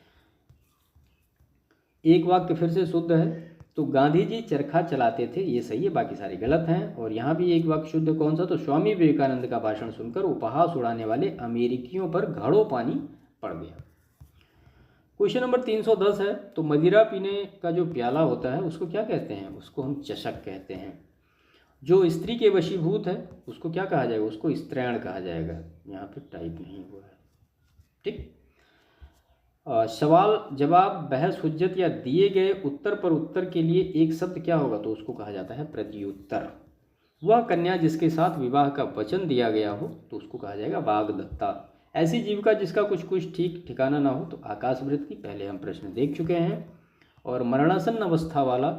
एक वाक्य फिर से शुद्ध है, तो गांधी जी चरखा चलाते थे, ये सही है, बाकी सारे गलत हैं। और यहाँ भी एक वाक्य शुद्ध कौन सा, तो स्वामी विवेकानंद का भाषण सुनकर उपहास उड़ाने वाले अमेरिकियों पर घड़ों पानी पड़ गया। क्वेश्चन नंबर 310 है, तो मदिरा पीने का जो प्याला होता है उसको क्या कहते हैं? उसको हम चषक कहते हैं। जो स्त्री के वशीभूत है उसको क्या कहा जाएगा? उसको स्त्रैण कहा जाएगा। यहाँ पे टाइप नहीं हुआ है। ठीक। सवाल जवाब बहस हुज्जत या दिए गए उत्तर पर उत्तर के लिए एक शब्द क्या होगा, तो उसको कहा जाता है प्रत्युत्तर। वह कन्या जिसके साथ विवाह का वचन दिया गया हो तो उसको कहा जाएगा वाग्दत्ता। ऐसी जीविका जिसका कुछ ठीक ठिकाना ना हो तो आकाशवृत्ति, पहले हम प्रश्न देख चुके हैं। और मरणासन्न अवस्था वाला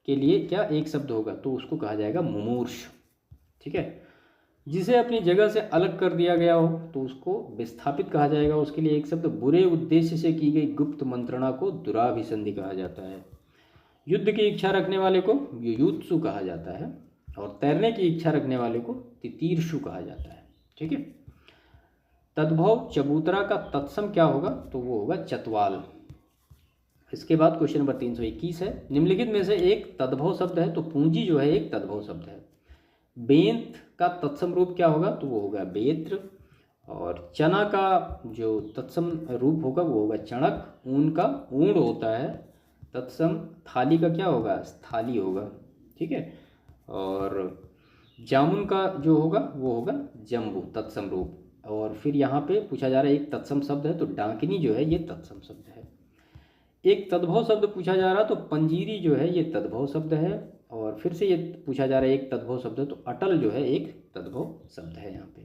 के लिए क्या एक शब्द होगा, तो उसको कहा जाएगा मुमूर्ष। ठीक है। जिसे अपनी जगह से अलग कर दिया गया हो तो उसको विस्थापित कहा जाएगा, उसके लिए एक शब्द। बुरे उद्देश्य से की गई गुप्त मंत्रणा को दुराभिसंधि कहा जाता है। युद्ध की इच्छा रखने वाले को युयुत्सु कहा जाता है और तैरने की इच्छा रखने वाले को तितीर्षु कहा जाता है। ठीक है। तद्भव चबूतरा का तत्सम क्या होगा, तो वो होगा चतवाल। इसके बाद क्वेश्चन नंबर 321 है, निम्नलिखित में से एक तद्भव शब्द है, तो पूंजी जो है एक तद्भव शब्द है। बेंत का तत्सम रूप क्या होगा, तो वो होगा बेत्र। और चना का जो तत्सम रूप होगा वो होगा चणक। ऊन का ऊण होता है तत्सम। थाली का क्या होगा, थाली होगा। ठीक है। और जामुन का जो होगा वो होगा जम्बू, तत्सम रूप। और फिर यहाँ पे पूछा जा रहा है एक तत्सम शब्द है, तो डांकनी जो है ये तत्सम शब्द है। एक तद्भव शब्द पूछा जा रहा, तो पंजीरी जो है ये तद्भव शब्द है। और फिर से ये पूछा जा रहा है एक तद्भव शब्द है, तो अटल जो है एक तद्भव शब्द है। यहाँ पे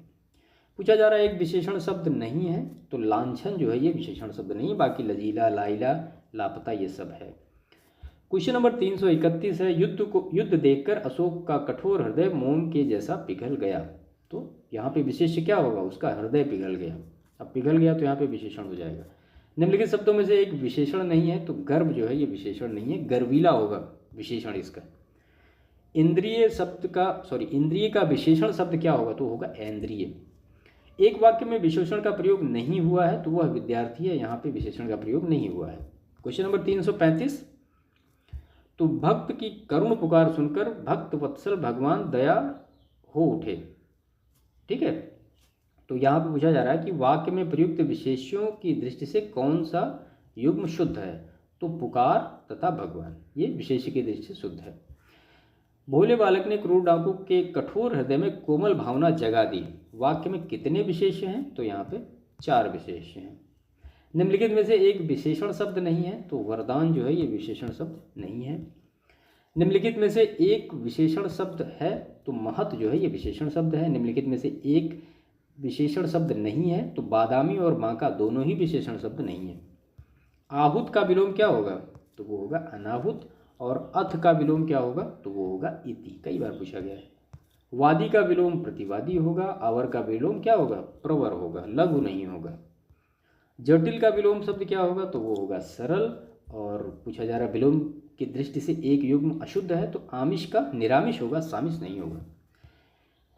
पूछा जा रहा है एक विशेषण शब्द नहीं है, तो लांछन जो है ये विशेषण शब्द नहीं है, बाकी लजीला, लाइला, लापता ये सब है। क्वेश्चन नंबर 331 है, युद्ध देखकर अशोक का कठोर हृदय मोम के जैसा पिघल गया। तो यहाँ पे विशेष्य क्या होगा, उसका हृदय पिघल गया। अब पिघल गया तो यहाँ पे विशेषण हो जाएगा। निम्नलिखित शब्दों में से एक विशेषण नहीं है, तो गर्भ जो है ये विशेषण नहीं है, गर्वीला होगा विशेषण इसका। इंद्रिय का विशेषण शब्द क्या होगा, तो होगा ऐन्द्रिय। एक वाक्य में विशेषण का प्रयोग नहीं हुआ है तो वह विद्यार्थी है, यहाँ पे विशेषण का प्रयोग नहीं हुआ है। क्वेश्चन नंबर 335, तो भक्त की करुण पुकार सुनकर भक्त वत्सल भगवान दया हो उठे। ठीक है। तो यहाँ पे पूछा जा रहा है कि वाक्य में प्रयुक्त विशेष्यों की दृष्टि से कौन सा युग्म शुद्ध है, तो पुकार तथा भगवान ये विशेष्य की दृष्टि से शुद्ध है। भोले बालक ने क्रूर डाकू के कठोर हृदय में कोमल भावना जगा दी। वाक्य में कितने विशेष्य हैं, तो यहाँ पे 4 विशेष्य हैं। निम्नलिखित में से एक विशेषण शब्द नहीं है, तो वरदान जो है ये विशेषण शब्द नहीं है। निम्नलिखित में से एक विशेषण शब्द है, तो महत जो है ये विशेषण शब्द है। निम्नलिखित में से एक विशेषण शब्द नहीं है, तो बादामी और बांका दोनों ही विशेषण शब्द नहीं है। आहूत का विलोम क्या होगा, तो वो होगा अनाहुत। और अथ का विलोम क्या होगा, तो वो होगा इति, कई बार पूछा गया है। वादी का विलोम प्रतिवादी होगा। आवर का विलोम क्या होगा, प्रवर होगा, लघु नहीं होगा। जटिल का विलोम शब्द क्या होगा, तो वो होगा सरल। और पूछा जा रहा विलोम की दृष्टि से एक युग्म अशुद्ध है, तो आमिष का निरामिष होगा, सामिष नहीं होगा।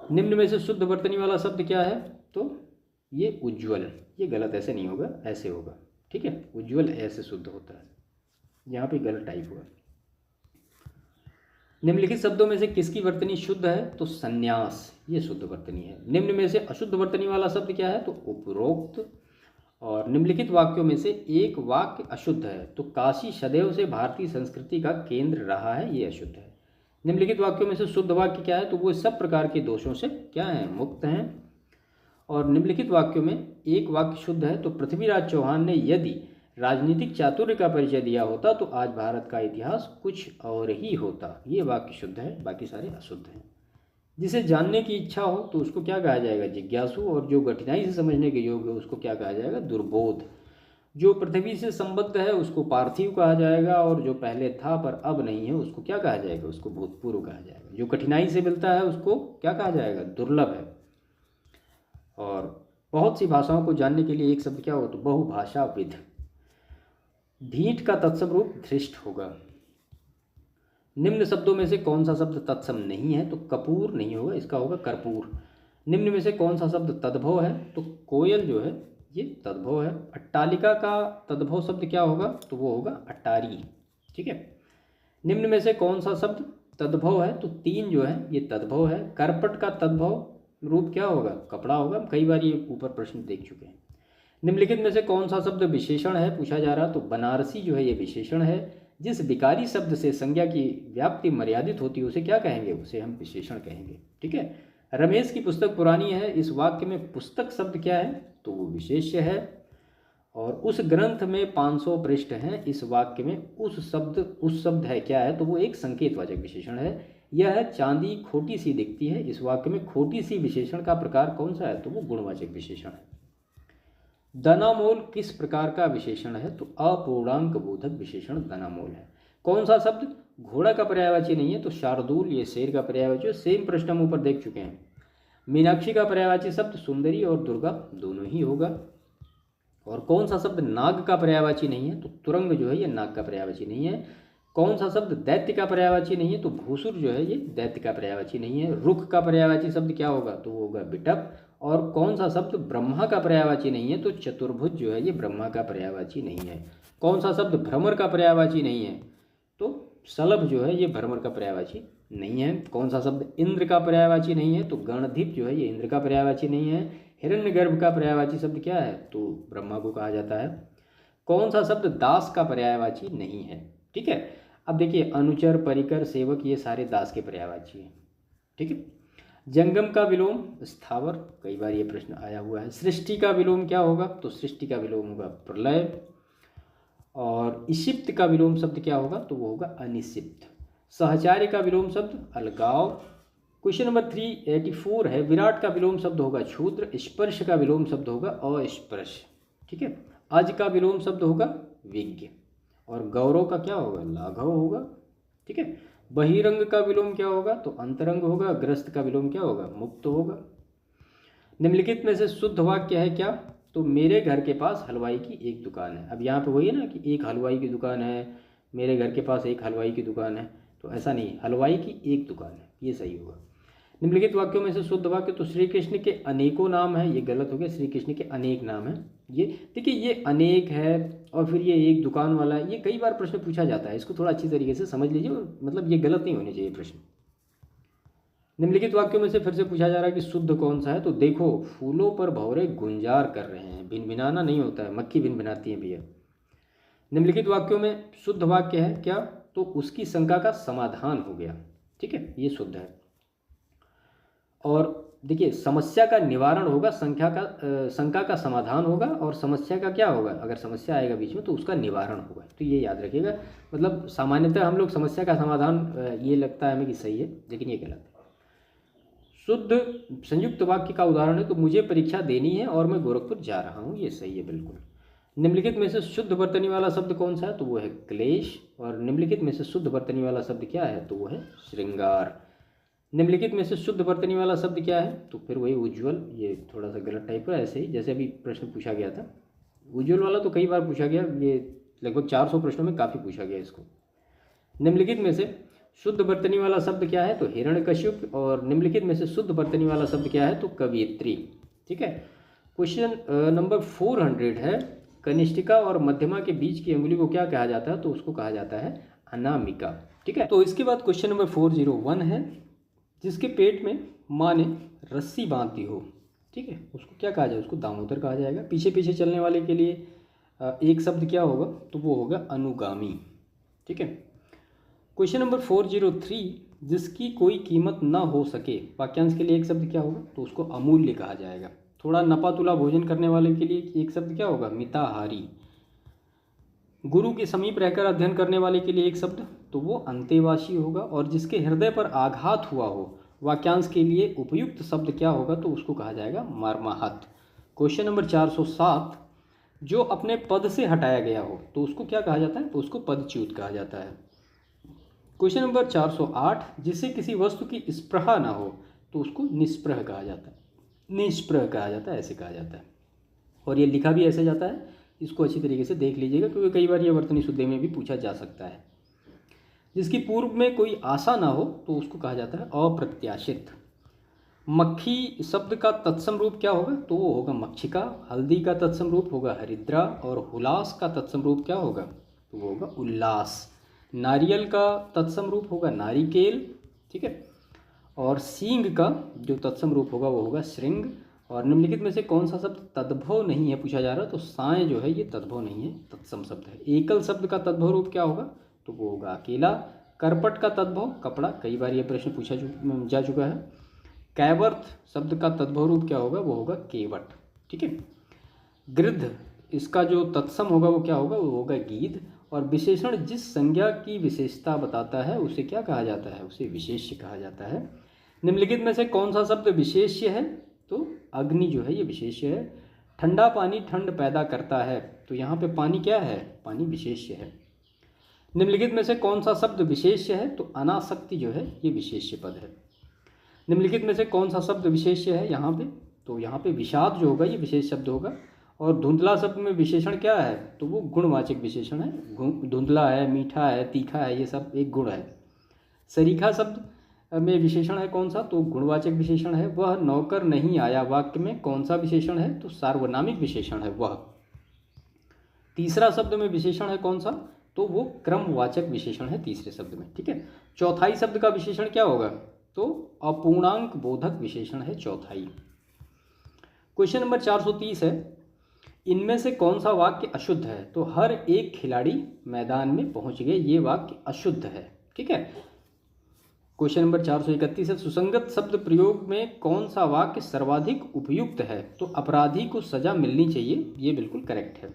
निम्न में से शुद्ध वर्तनी वाला शब्द क्या है, तो ये उज्ज्वल। ये गलत, ऐसे नहीं होगा, ऐसे होगा। ठीक है। उज्ज्वल ऐसे शुद्ध होता है, यहाँ पे गलत टाइप हुआ। निम्नलिखित शब्दों में से किसकी वर्तनी शुद्ध है, तो संन्यास ये शुद्ध वर्तनी है। निम्न में से अशुद्ध वर्तनी वाला शब्द क्या है, तो उपरोक्त। और निम्नलिखित वाक्यों में से एक वाक्य अशुद्ध है, तो काशी सदैव से भारतीय संस्कृति का केंद्र रहा है, ये अशुद्ध है। निम्नलिखित वाक्यों में से शुद्ध वाक्य क्या है, तो वो सब प्रकार के दोषों से क्या है, मुक्त हैं। और निम्नलिखित वाक्यों में एक वाक्य शुद्ध है, तो पृथ्वीराज चौहान ने यदि राजनीतिक चातुर्य का परिचय दिया होता तो आज भारत का इतिहास कुछ और ही होता। ये वाक्य शुद्ध है, बाकी सारे अशुद्ध हैं। जिसे जानने की इच्छा हो तो उसको क्या कहा जाएगा, जिज्ञासु। और जो कठिनाई से समझने के योग्य है उसको क्या कहा जाएगा, दुर्बोध। जो पृथ्वी से संबद्ध है उसको पार्थिव कहा जाएगा, और जो पहले था पर अब नहीं है उसको क्या कहा जाएगा, उसको भूतपूर्व कहा जाएगा। जो कठिनाई से मिलता है उसको क्या कहा जाएगा, दुर्लभ है। और बहुत सी भाषाओं को जानने के लिए एक शब्द क्या हो, तो बहुभाषाविद। ढीठ का तत्सम रूप धृष्ट होगा। निम्न शब्दों में से कौन सा शब्द तत्सम नहीं है, तो कपूर नहीं होगा, इसका होगा कर्पूर। निम्न में से कौन सा शब्द तद्भव है, तो कोयल जो है ये तद्भव है। अट्टालिका का तद्भव शब्द क्या होगा, तो वो होगा अट्टारी। ठीक है। निम्न में से कौन सा शब्द तद्भव है, तो 3 जो है ये तद्भव है। करपट का तद्भव रूप क्या होगा, कपड़ा होगा। कई बार ये ऊपर प्रश्न देख चुके हैं। निम्नलिखित में से कौन सा शब्द विशेषण है पूछा जा रहा, तो बनारसी जो है ये विशेषण है। जिस विकारी शब्द से संज्ञा की व्याप्ति मर्यादित होती है उसे क्या कहेंगे, उसे हम विशेषण कहेंगे। ठीक है। रमेश की पुस्तक पुरानी है, इस वाक्य में पुस्तक शब्द क्या है, तो वो विशेष्य है। और उस ग्रंथ में 500 पृष्ठ हैं। इस वाक्य में उस शब्द है क्या है, तो वो एक संकेतवाचक विशेषण है। यह चांदी खोटी सी दिखती है। इस वाक्य में खोटी सी विशेषण का प्रकार कौन सा है, तो वो गुणवाचक विशेषण है। दनामोल किस प्रकार का विशेषण है, तो अपूर्णांक बोधक विशेषण दनामोल है। कौन सा शब्द घोड़ा का पर्यायवाची नहीं है, तो शार्दूल ये शेर का पर्यायवाची है। सेम प्रश्न हम ऊपर देख चुके हैं। मीनाक्षी का पर्यायवाची शब्द सुंदरी और दुर्गा दोनों ही होगा। और कौन सा शब्द नाग का पर्यायवाची नहीं है, तो तुरंग जो है ये नाग का पर्यायवाची नहीं है। कौन सा शब्द दैत्य का पर्यायवाची नहीं है, तो भूसुर जो है ये दैत्य का पर्यायवाची नहीं है। रुख का पर्यायवाची शब्द क्या होगा, तो वो होगा बिटप। और कौन सा शब्द ब्रह्मा का पर्यायवाची नहीं है, तो चतुर्भुज जो है ये ब्रह्मा का पर्यायवाची नहीं है। कौन सा शब्द भ्रमर का पर्यायवाची नहीं है, तो शलभ जो है ये भ्रमर का पर्यायवाची नहीं है। कौन सा शब्द इंद्र का पर्यायवाची नहीं है, तो गणधीप जो है ये इंद्र का पर्यायवाची नहीं है। हिरण्यगर्भ का पर्यायवाची शब्द क्या है, तो ब्रह्मा को कहा जाता है। कौन सा शब्द दास का पर्यायवाची नहीं है। ठीक है, अब देखिए अनुचर, परिकर, सेवक ये सारे दास के पर्यायवाची हैं। ठीक है। जंगम का विलोम स्थावर, कई बार ये प्रश्न आया हुआ है। सृष्टि का विलोम क्या होगा, तो सृष्टि का विलोम होगा प्रलय। और इशिप्त का विलोम शब्द क्या होगा, तो वो होगा अनिशिप्त। सहचार्य का विलोम शब्द अलगाव। क्वेश्चन नंबर 384 है। विराट का विलोम शब्द होगा क्षुद्र। स्पर्श का विलोम शब्द होगा अस्पर्श। ठीक है। अज का विलोम शब्द होगा विज्ञ। और गौरव का क्या होगा, लाघव होगा। ठीक है। बहिरंग का विलोम क्या होगा, तो अंतरंग होगा। ग्रस्त का विलोम क्या होगा, मुक्त होगा। निम्नलिखित में से शुद्ध वाक्य है क्या, तो मेरे घर के पास हलवाई की एक दुकान है। अब यहाँ पे वही है ना कि एक हलवाई की दुकान है, मेरे घर के पास एक हलवाई की दुकान है, तो ऐसा नहीं, हलवाई की एक दुकान है, ये सही होगा। निम्नलिखित वाक्यों में से शुद्ध वाक्य, तो श्री कृष्ण के अनेकों नाम है, ये गलत हो गया। श्री कृष्ण के अनेक नाम है, ये देखिए ये अनेक है और फिर ये एक दुकान वाला है। ये कई बार प्रश्न पूछा जाता है, इसको थोड़ा अच्छी तरीके से समझ लीजिए, मतलब ये गलत नहीं होने चाहिए प्रश्न। निम्नलिखित वाक्यों में से फिर से पूछा जा रहा है कि शुद्ध कौन सा है, तो देखो फूलों पर भंवरे गुंजार कर रहे हैं। भिनभिनाना नहीं होता है, मक्खी भिनभिनाती है भैया। निम्नलिखित वाक्यों में शुद्ध वाक्य है क्या, तो उसकी शंका का समाधान हो गया। ठीक है, ये शुद्ध है। और देखिए समस्या का निवारण होगा, शंका का समाधान होगा, और समस्या का क्या होगा, अगर समस्या आएगा बीच में तो उसका निवारण होगा। तो ये याद रखिएगा। मतलब सामान्यतः हम लोग समस्या का समाधान ये लगता है हमें कि सही है, लेकिन ये गलत है। शुद्ध संयुक्त वाक्य का उदाहरण है, तो मुझे परीक्षा देनी है और मैं गोरखपुर जा रहा हूँ, ये सही है बिल्कुल। निम्नलिखित में से शुद्ध वर्तनी वाला शब्द कौन सा है, तो वो है क्लेश। और निम्नलिखित में से शुद्ध वर्तनी वाला शब्द क्या है, तो वो है श्रृंगार। निम्नलिखित में से शुद्ध वर्तनी वाला शब्द क्या है, तो फिर वही उज्ज्वल। ये थोड़ा सा गलत टाइप है, ऐसे ही जैसे अभी प्रश्न पूछा गया था। उज्ज्वल वाला तो कई बार पूछा गया, ये लगभग 400 प्रश्नों में काफ़ी पूछा गया इसको। निम्नलिखित में से शुद्ध वर्तनी वाला शब्द क्या है, तो हिरण्यकश्यप। और निम्नलिखित में से शुद्ध वर्तनी वाला शब्द क्या है, तो कवियत्री। ठीक है। क्वेश्चन नंबर 400 है। कनिष्ठिका और मध्यमा के बीच की अंगुली को क्या कहा जाता है, तो उसको कहा जाता है अनामिका। ठीक है। तो इसके बाद क्वेश्चन नंबर 401 है। जिसके पेट में माँ ने रस्सी बांध दी हो, ठीक है, उसको क्या कहा जाए, उसको दामोदर कहा जाएगा। पीछे पीछे चलने वाले के लिए एक शब्द क्या होगा, तो वो होगा अनुगामी। ठीक है। Question number 403। जिसकी कोई कीमत ना हो सके, वाक्यांश के लिए एक शब्द क्या होगा, तो उसको अमूल्य कहा जाएगा। थोड़ा नपा तुला भोजन करने वाले के लिए एक शब्द क्या होगा, मिताहारी। गुरु के समीप रहकर अध्ययन करने वाले के लिए एक शब्द, तो वो अंतेवासी होगा। और जिसके हृदय पर आघात हुआ हो, वाक्यांश के लिए उपयुक्त शब्द क्या होगा, तो उसको कहा जाएगा मर्माहत। Question number 407। जो अपने पद से हटाया गया हो, तो उसको क्या कहा जाता है, तो उसको पदच्युत कहा जाता है। Question number 408। जिसे किसी वस्तु की स्पृहा ना हो, तो उसको निस्पृह कहा जाता है। निष्प्रह कहा जाता है, ऐसे कहा जाता है। और ये लिखा भी ऐसे जाता है, इसको अच्छी तरीके से देख लीजिएगा, क्योंकि कई बार ये वर्तनी शुद्धि में भी पूछा जा सकता है। जिसकी पूर्व में कोई आशा ना हो, तो उसको कहा जाता है अप्रत्याशित। मक्खी शब्द का तत्सम रूप क्या होगा, तो वो होगा मक्षिका। हल्दी का तत्सम रूप होगा हरिद्रा। और हुलास का तत्सम रूप क्या होगा, तो वो होगा उल्लास। नारियल का तत्सम रूप होगा नारिकेल। ठीक है। और सींग का जो तत्सम रूप होगा वो होगा श्रृंग। और निम्नलिखित में से कौन सा शब्द तद्भव नहीं है पूछा जा रहा है, तो साय जो है ये तद्भव नहीं है, तत्सम शब्द है। एकल शब्द का तद्भव रूप क्या होगा, तो वो होगा अकेला। करपट का तद्भव कपड़ा, कई बार ये प्रश्न पूछा जा चुका है। कैवर्थ शब्द का तद्भव रूप क्या होगा, वो होगा केवट। ठीक है। गृध्र इसका जो तत्सम होगा वो क्या होगा, वो होगा गीध। और विशेषण जिस संज्ञा की विशेषता बताता है उसे क्या कहा जाता है, उसे विशेष्य कहा जाता है। निम्नलिखित में से कौन सा शब्द विशेष्य है, तो अग्नि जो है ये विशेष्य है। ठंडा पानी ठंड पैदा करता है, तो यहाँ पे पानी क्या है, पानी विशेष्य है। निम्नलिखित में से कौन सा शब्द विशेष्य है, तो अनासक्ति जो है ये विशेष्य पद है। निम्नलिखित में से कौन सा शब्द विशेष्य है यहाँ पे, तो यहाँ पे विषाद जो होगा ये विशेष शब्द होगा। और धुंधला शब्द में विशेषण क्या है, तो वो गुणवाचक विशेषण है। धुंधला है, मीठा है, तीखा है, ये सब एक गुण है। सरीखा शब्द में विशेषण है कौन सा, तो गुणवाचक विशेषण है। वह नौकर नहीं आया वाक्य में कौन सा विशेषण है, तो सार्वनामिक विशेषण है वह। तीसरा शब्द में विशेषण है कौन सा, तो वो क्रमवाचक विशेषण है तीसरे शब्द में, ठीक है। चौथाई शब्द का विशेषण क्या होगा, तो अपूर्णांक बोधक विशेषण है चौथाई। क्वेश्चन नंबर 430 है, इनमें से कौन सा वाक्य अशुद्ध है, तो हर एक खिलाड़ी मैदान में पहुंच गए, ये वाक्य अशुद्ध है, ठीक है। क्वेश्चन नंबर 431 है, सुसंगत शब्द प्रयोग में कौन सा वाक्य सर्वाधिक उपयुक्त है, तो अपराधी को सजा मिलनी चाहिए, ये बिल्कुल करेक्ट है।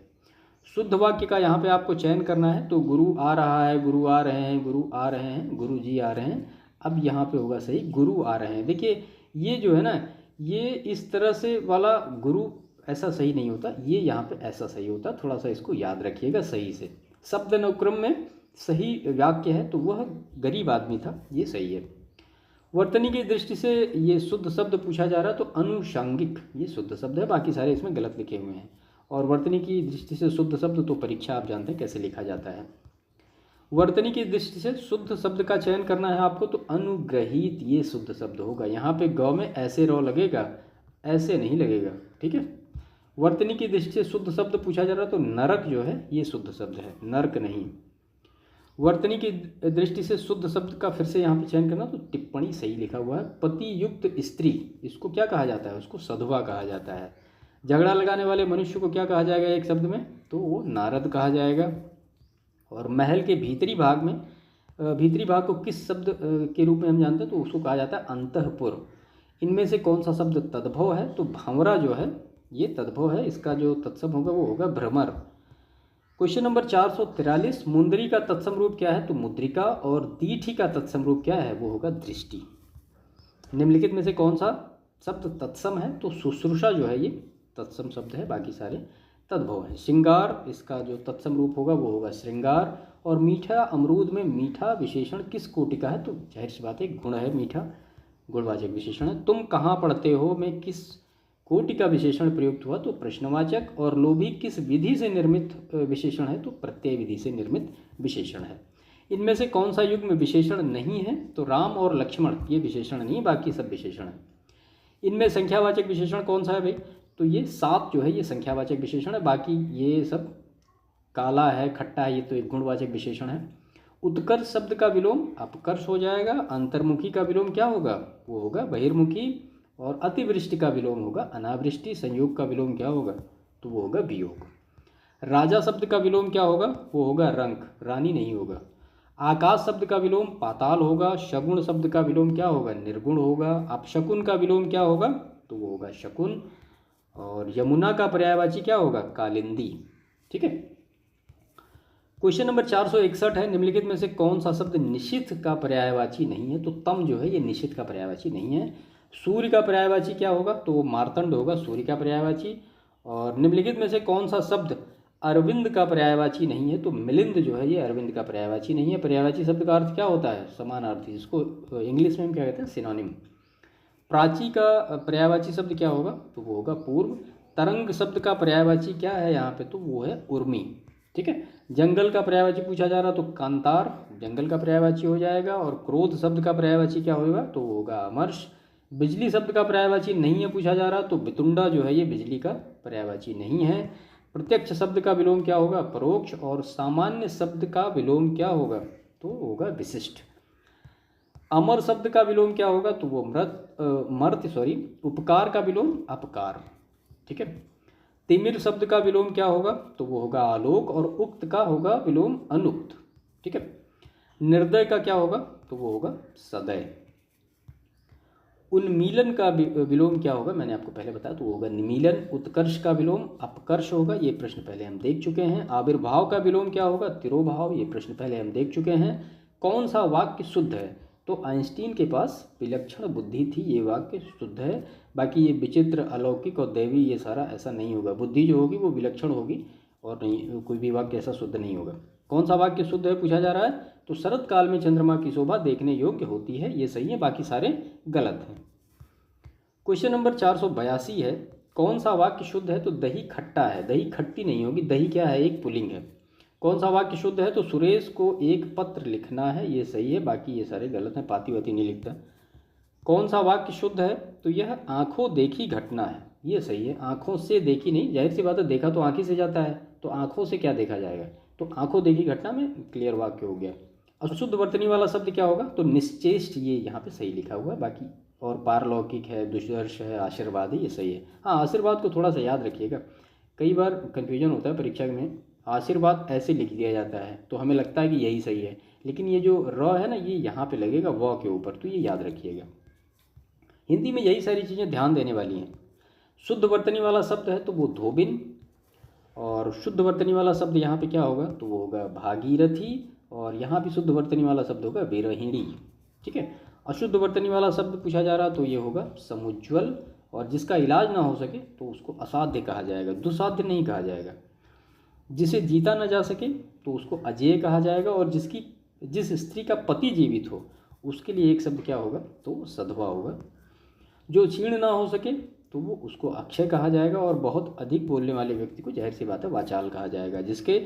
शुद्ध वाक्य का यहाँ पे आपको चयन करना है, तो गुरु आ रहा है, गुरु आ रहे हैं, गुरु आ रहे हैं, गुरु जी आ रहे हैं। अब यहाँ पे होगा सही गुरु आ रहे हैं। देखिए ये जो है ना, ये इस तरह से वाला गुरु ऐसा सही नहीं होता, ये यहाँ पे ऐसा सही होता, थोड़ा सा इसको याद रखिएगा सही से। शब्द अनुक्रम में सही वाक्य है तो वह गरीब आदमी था, ये सही है। वर्तनी की दृष्टि से ये शुद्ध शब्द पूछा जा रहा है, तो अनुषांगिक ये शुद्ध शब्द है, बाकी सारे इसमें गलत लिखे हुए हैं। और वर्तनी की दृष्टि से शुद्ध शब्द तो परीक्षा आप जानते हैं कैसे लिखा जाता है। वर्तनी की दृष्टि से शुद्ध शब्द का चयन करना है आपको, तो अनुग्रहित ये शुद्ध शब्द होगा। यहाँ पे गौ में ऐसे रौ लगेगा, ऐसे नहीं लगेगा, ठीक है। वर्तनी की दृष्टि से शुद्ध शब्द पूछा जा रहा है, तो नरक जो है ये शुद्ध शब्द है, नर्क नहीं। वर्तनी की दृष्टि से शुद्ध शब्द का फिर से यहाँ पे चयन करना, तो टिप्पणी सही लिखा हुआ है। पति युक्त स्त्री, इसको क्या कहा जाता है, उसको सधवा कहा जाता है। झगड़ा लगाने वाले मनुष्य को क्या कहा जाएगा एक शब्द में, तो वो नारद कहा जाएगा। और महल के भीतरी भाग में, भीतरी भाग को किस शब्द के रूप में हम जानते हैं, तो उसको कहा जाता है अंतःपुर। इनमें से कौन सा शब्द तद्भव है, तो भंवरा जो है ये तद्भव है, इसका जो तत्सम होगा वो होगा भ्रमर। क्वेश्चन नंबर 443, मुंदरी का तत्सम रूप क्या है, तो मुद्रिका। और दीठी का तत्सम रूप क्या है, वो होगा दृष्टि। निम्नलिखित में से कौन सा शब्द तत्सम है, तो शुश्रूषा जो है ये तत्सम शब्द है, बाकी सारे तद्भव है। श्रृंगार, इसका जो तत्सम रूप होगा वो होगा श्रृंगार। और मीठा अमरूद में मीठा विशेषण किस कोटि का है, तो जाहिर सी बात है गुण है, मीठा गुणवाचक विशेषण है। तुम कहाँ पढ़ते हो में किस कोटि का विशेषण प्रयुक्त हुआ, तो प्रश्नवाचक। और लोभी किस विधि से निर्मित विशेषण है, तो प्रत्यय विधि से निर्मित विशेषण है। इनमें से कौन सा युग्म विशेषण नहीं है, तो राम और लक्ष्मण ये विशेषण नहीं, बाकी सब विशेषण है। इनमें संख्यावाचक विशेषण कौन सा है भाई, तो ये 7 जो है ये संख्यावाचक विशेषण है, बाकी ये सब काला है, खट्टा है, ये तो एक गुणवाचक विशेषण है। उत्कर्ष शब्द का विलोम अपकर्ष हो जाएगा। अंतर्मुखी का विलोम क्या होगा, वो होगा बहिर्मुखी। और अतिवृष्टि का विलोम होगा अनावृष्टि। संयोग का विलोम क्या होगा, तो वो होगा वियोग। राजा शब्द का विलोम क्या होगा, वो होगा रंक, रानी नहीं होगा। आकाश शब्द का विलोम पाताल होगा। शगुन शब्द का विलोम क्या होगा, निर्गुण होगा। अपशकुन का विलोम क्या होगा, तो वो होगा शकुन। और यमुना का पर्यायवाची क्या होगा, कालिंदी, ठीक है। क्वेश्चन नंबर 461 है, निम्नलिखित में से कौन सा शब्द निशिथ का पर्यायवाची नहीं है, तो तम जो है ये निशिथ का पर्यायवाची नहीं है। सूर्य का पर्यायवाची क्या होगा, तो वो मार्तंड होगा, सूर्य का पर्यायवाची। और निम्नलिखित में से कौन सा शब्द अरविंद का पर्यायवाची नहीं है, तो मिलिंद जो है ये अरविंद का पर्यायवाची नहीं है। पर्यायवाची शब्द का अर्थ क्या होता है, समानार्थी, जिसको इंग्लिश में हम क्या कहते हैं, सिनोनिम। प्राची का पर्यायवाची शब्द क्या होगा, तो वो होगा पूर्व। तरंग शब्द का पर्यायवाची क्या है यहाँ पे, तो वो है उर्मी, ठीक है। जंगल का पर्यायवाची पूछा जा रहा तो कांतार जंगल का पर्यायवाची हो जाएगा। और क्रोध शब्द का पर्यायवाची क्या होगा, तो वो होगा अमर्ष। बिजली शब्द का पर्यायवाची नहीं है पूछा जा रहा, तो बितुंडा जो है ये बिजली का पर्यायवाची नहीं है। प्रत्यक्ष शब्द का विलोम क्या होगा, परोक्ष। और सामान्य शब्द का विलोम क्या होगा, तो होगा विशिष्ट। अमर शब्द का विलोम क्या होगा, तो वो उपकार का विलोम अपकार, ठीक है। तिमिर शब्द का विलोम क्या होगा, तो वो होगा आलोक। और उक्त का होगा विलोम अनुक्त, ठीक है। निर्दय का क्या होगा, तो वो होगा सदय। उन्मीलन का विलोम क्या होगा, मैंने आपको पहले बताया, तो वो होगा निमीलन। उत्कर्ष का विलोम अपकर्ष होगा, ये प्रश्न पहले हम देख चुके हैं। आविर्भाव का विलोम क्या होगा, तिरोभाव, ये प्रश्न पहले हम देख चुके हैं। कौन सा वाक्य शुद्ध है, तो आइंस्टीन के पास विलक्षण बुद्धि थी, ये वाक्य शुद्ध है। बाकी ये विचित्र, अलौकिक और दैवी, ये सारा ऐसा नहीं होगा। बुद्धि जो होगी वो विलक्षण होगी और नहीं, कोई भी वाक्य ऐसा शुद्ध नहीं होगा। कौन सा वाक्य शुद्ध है पूछा जा रहा है, तो शरद काल में चंद्रमा की शोभा देखने योग्य होती है, ये सही है, बाकी सारे गलत हैं। क्वेश्चन नंबर 482 है, कौन सा वाक्य शुद्ध है, तो दही खट्टा है। दही खट्टी नहीं होगी, दही क्या है, एक पुल्लिंग है। कौन सा वाक्य शुद्ध है, तो सुरेश को एक पत्र लिखना है, ये सही है, बाकी ये सारे गलत हैं, पाती वाती नहीं लिखता। कौन सा वाक्य शुद्ध है, तो यह आंखों देखी घटना है, ये सही है। आंखों से देखी नहीं, जाहिर सी बात है, देखा तो आंखी से जाता है, तो आंखों से क्या देखा जाएगा, तो आंखों देखी घटना में क्लियर वाक्य हो गया। अशुद्ध वर्तनी वाला शब्द क्या होगा, तो निश्चेष्ट, ये यहाँ पे सही लिखा हुआ है। बाकी और पारलौकिक है, दुष्दर्श है, आशीर्वाद है, ये सही है। हाँ, आशीर्वाद को थोड़ा सा याद रखिएगा, कई बार कन्फ्यूजन होता है परीक्षा में। आशीर्वाद ऐसे लिख दिया जाता है तो हमें लगता है कि यही सही है, लेकिन ये जो र है ना, ये यहाँ पे लगेगा व के ऊपर, तो ये याद रखिएगा। हिंदी में यही सारी चीज़ें ध्यान देने वाली हैं। शुद्ध वर्तनी वाला शब्द है तो वो धोबिन, और शुद्ध वर्तनी वाला शब्द यहाँ पे क्या होगा, तो वो होगा भागीरथी, और यहाँ भी शुद्ध वर्तनी वाला शब्द होगा विरहिणी। ठीक है। अशुद्ध वर्तनी वाला शब्द पूछा जा रहा तो ये होगा समुज्ज्वल, और जिसका इलाज ना हो सके तो उसको असाध्य कहा जाएगा, दुसाध्य नहीं कहा जाएगा। जिसे जीता ना जा सके तो उसको अजेय कहा जाएगा, और जिस स्त्री का पति जीवित हो उसके लिए एक शब्द क्या होगा, तो सधवा होगा। जो क्षीण ना हो सके तो वो उसको अक्षय कहा जाएगा, और बहुत अधिक बोलने वाले व्यक्ति को जाहिर सी बात है वाचाल कहा जाएगा। जिसके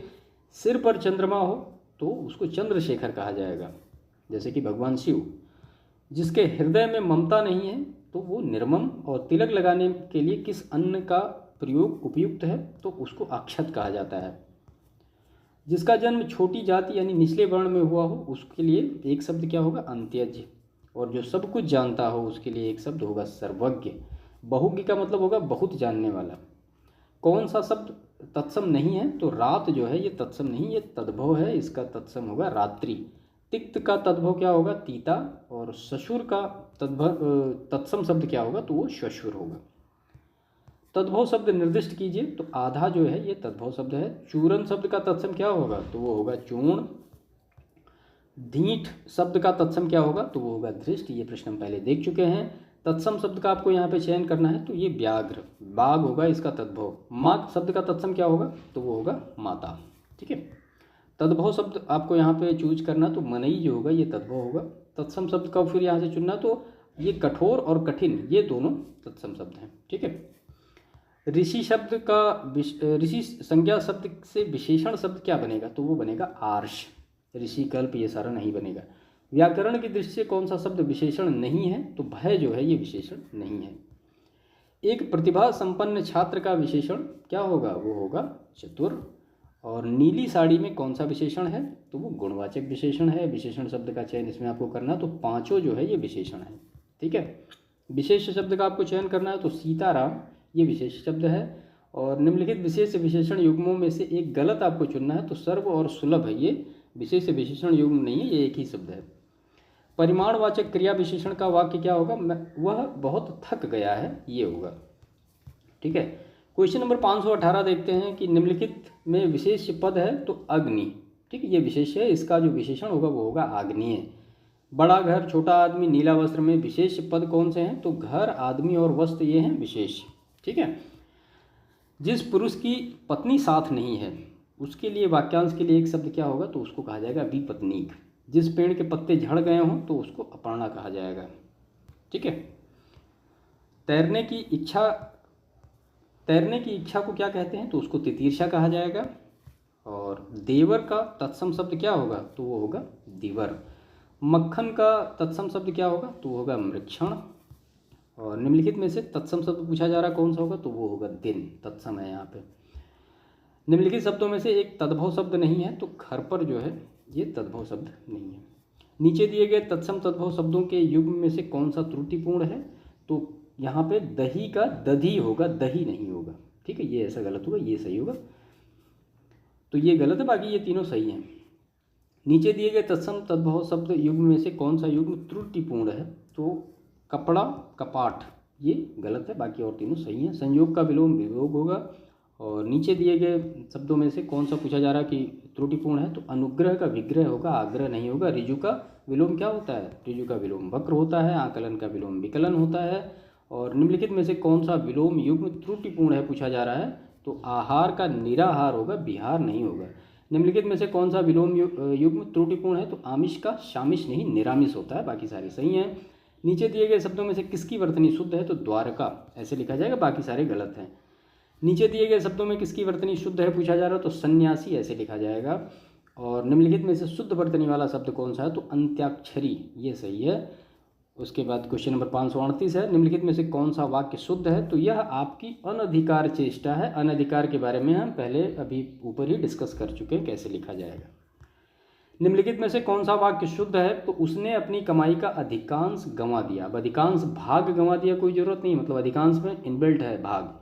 सिर पर चंद्रमा हो तो उसको चंद्रशेखर कहा जाएगा, जैसे कि भगवान शिव। जिसके हृदय में ममता नहीं है तो वो निर्मम, और तिलक लगाने के लिए किस अन्न का प्रयोग उपयुक्त है, तो उसको अक्षत कहा जाता है। जिसका जन्म छोटी जाति यानी निचले वर्ण में हुआ हो उसके लिए एक शब्द क्या होगा, अंत्यज, और जो सब कुछ जानता हो उसके लिए एक शब्द होगा सर्वज्ञ। बहुज्ञ का मतलब होगा बहुत जानने वाला। कौन सा शब्द तत्सम नहीं है, तो रात जो है ये तत्सम नहीं, ये तद्भव है, इसका तत्सम होगा रात्रि। तिक्त का तद्भव क्या होगा, तीता, और ससुर का तत्सम शब्द क्या होगा, तो वो श्वशुर होगा। तद्भव शब्द निर्दिष्ट कीजिए, तो आधा जो है ये तद्भव शब्द है। चूर्ण शब्द का तत्सम क्या होगा, तो वो होगा चूर्ण। धीठ शब्द का तत्सम क्या होगा, तो वो होगा धृष्ट, ये प्रश्न हम पहले देख चुके हैं। तत्सम शब्द का आपको यहाँ पे चयन करना है, तो ये व्याघ्र, बाघ होगा इसका तद्भव। माँ शब्द का तत्सम क्या होगा, तो वो होगा माता। ठीक है। तद्भव शब्द आपको यहाँ पे चूज करना, तो मनई जो होगा ये तद्भव होगा। तत्सम शब्द का फिर यहाँ से चुनना, तो ये कठोर और कठिन, ये दोनों तत्सम शब्द हैं। ठीक है। ऋषि शब्द का ऋषि संज्ञा शब्द से विशेषण शब्द क्या बनेगा, तो वो बनेगा आर्ष। ऋषि कल्प ये सारा नहीं बनेगा। व्याकरण की दृष्टि से कौन सा शब्द विशेषण नहीं है, तो भय जो है ये विशेषण नहीं है। एक प्रतिभा संपन्न छात्र का विशेषण क्या होगा, वो होगा चतुर। और नीली साड़ी में कौन सा विशेषण है, तो वो गुणवाचक विशेषण है। विशेषण शब्द का चयन इसमें आपको करना, तो पांचों जो है ये विशेषण है। ठीक है। विशेष शब्द का आपको चयन करना है, तो सीताराम ये विशेष शब्द है। और निम्नलिखित विशेष विशेषण युग्मों में से एक गलत आपको चुनना है, तो सर्व और सुलभ है, ये विशेष विशेषण युग्म नहीं है, ये एक ही शब्द है। परिमाणवाचक क्रिया विशेषण का वाक्य क्या होगा, वह बहुत थक गया है, ये होगा। ठीक है। क्वेश्चन नंबर 518 देखते हैं कि निम्नलिखित में विशेष पद है, तो अग्नि। ठीक है, ये विशेष है, इसका जो विशेषण होगा वो होगा आग्नेय। बड़ा घर, छोटा आदमी, नीला वस्त्र में विशेष पद कौन से हैं, तो घर, आदमी और वस्त्र ये हैं विशेष। ठीक है। जिस पुरुष की पत्नी साथ नहीं है उसके लिए वाक्यांश के लिए एक शब्द क्या होगा, तो उसको कहा जाएगा विपत्नीक। जिस पेड़ के पत्ते झड़ गए हों तो उसको अपर्णा कहा जाएगा। ठीक है। तैरने की इच्छा को क्या कहते हैं, तो उसको तितीर्षा कहा जाएगा। और देवर का तत्सम शब्द क्या होगा, तो वो होगा दिवर। मक्खन का तत्सम शब्द क्या होगा, तो वो होगा मृक्षण। और निम्नलिखित में से तत्सम शब्द पूछा जा रहा कौन सा होगा, तो वो होगा दिन, तत्सम है यहाँ पे। निम्नलिखित शब्दों में से एक तद्भव शब्द नहीं है, तो घर पर जो है ये तद्भव शब्द नहीं है। नीचे दिए गए तत्सम तद्भव शब्दों के युग्म में से कौन सा त्रुटिपूर्ण है, तो यहाँ पे दही का दधी होगा, दही नहीं होगा। ठीक है, ये ऐसा गलत होगा, ये सही होगा, तो ये गलत है, बाकी ये तीनों सही हैं। नीचे दिए गए तत्सम तद्भव शब्द युग्म में से कौन सा युग्म त्रुटिपूर्ण है, तो कपड़ा, कपाट, ये गलत है, बाकी और तीनों सही हैं। संयोग का विलोम वियोग होगा। और नीचे दिए गए शब्दों में से कौन सा पूछा जा रहा है कि त्रुटिपूर्ण है, तो अनुग्रह का विग्रह होगा, आग्रह नहीं होगा। ऋजु का विलोम क्या होता है, ऋजु का विलोम वक्र होता है। आकलन का विलोम विकलन होता है। और निम्नलिखित में से कौन सा विलोम युग्म त्रुटिपूर्ण है पूछा जा रहा है, तो आहार का निराहार होगा, विहार नहीं होगा। निम्नलिखित में से कौन सा विलोम युग्म त्रुटिपूर्ण है, तो आमिष का शामिश नहीं निरामिष होता है, बाकी सारे सही हैं। नीचे दिए गए शब्दों में से किसकी वर्तनी शुद्ध है, तो द्वारका ऐसे लिखा जाएगा, बाकी सारे गलत हैं। नीचे दिए गए शब्दों में किसकी वर्तनी शुद्ध है पूछा जा रहा है, तो सन्यासी ऐसे लिखा जाएगा। और निम्नलिखित में से शुद्ध वर्तनी वाला शब्द कौन सा है, तो अंत्याक्षरी, ये सही है। उसके बाद क्वेश्चन नंबर 538 है, निम्नलिखित में से कौन सा वाक्य शुद्ध है, तो यह आपकी अनधिकार चेष्टा है। अनधिकार के बारे में हम पहले अभी ऊपर ही डिस्कस कर चुके हैं, कैसे लिखा जाएगा। निम्नलिखित में से कौन सा वाक्य शुद्ध है, तो उसने अपनी कमाई का अधिकांश गंवा दिया। अब अधिकांश भाग गंवा दिया कोई जरूरत नहीं, मतलब अधिकांश में इनबिल्ट है भाग।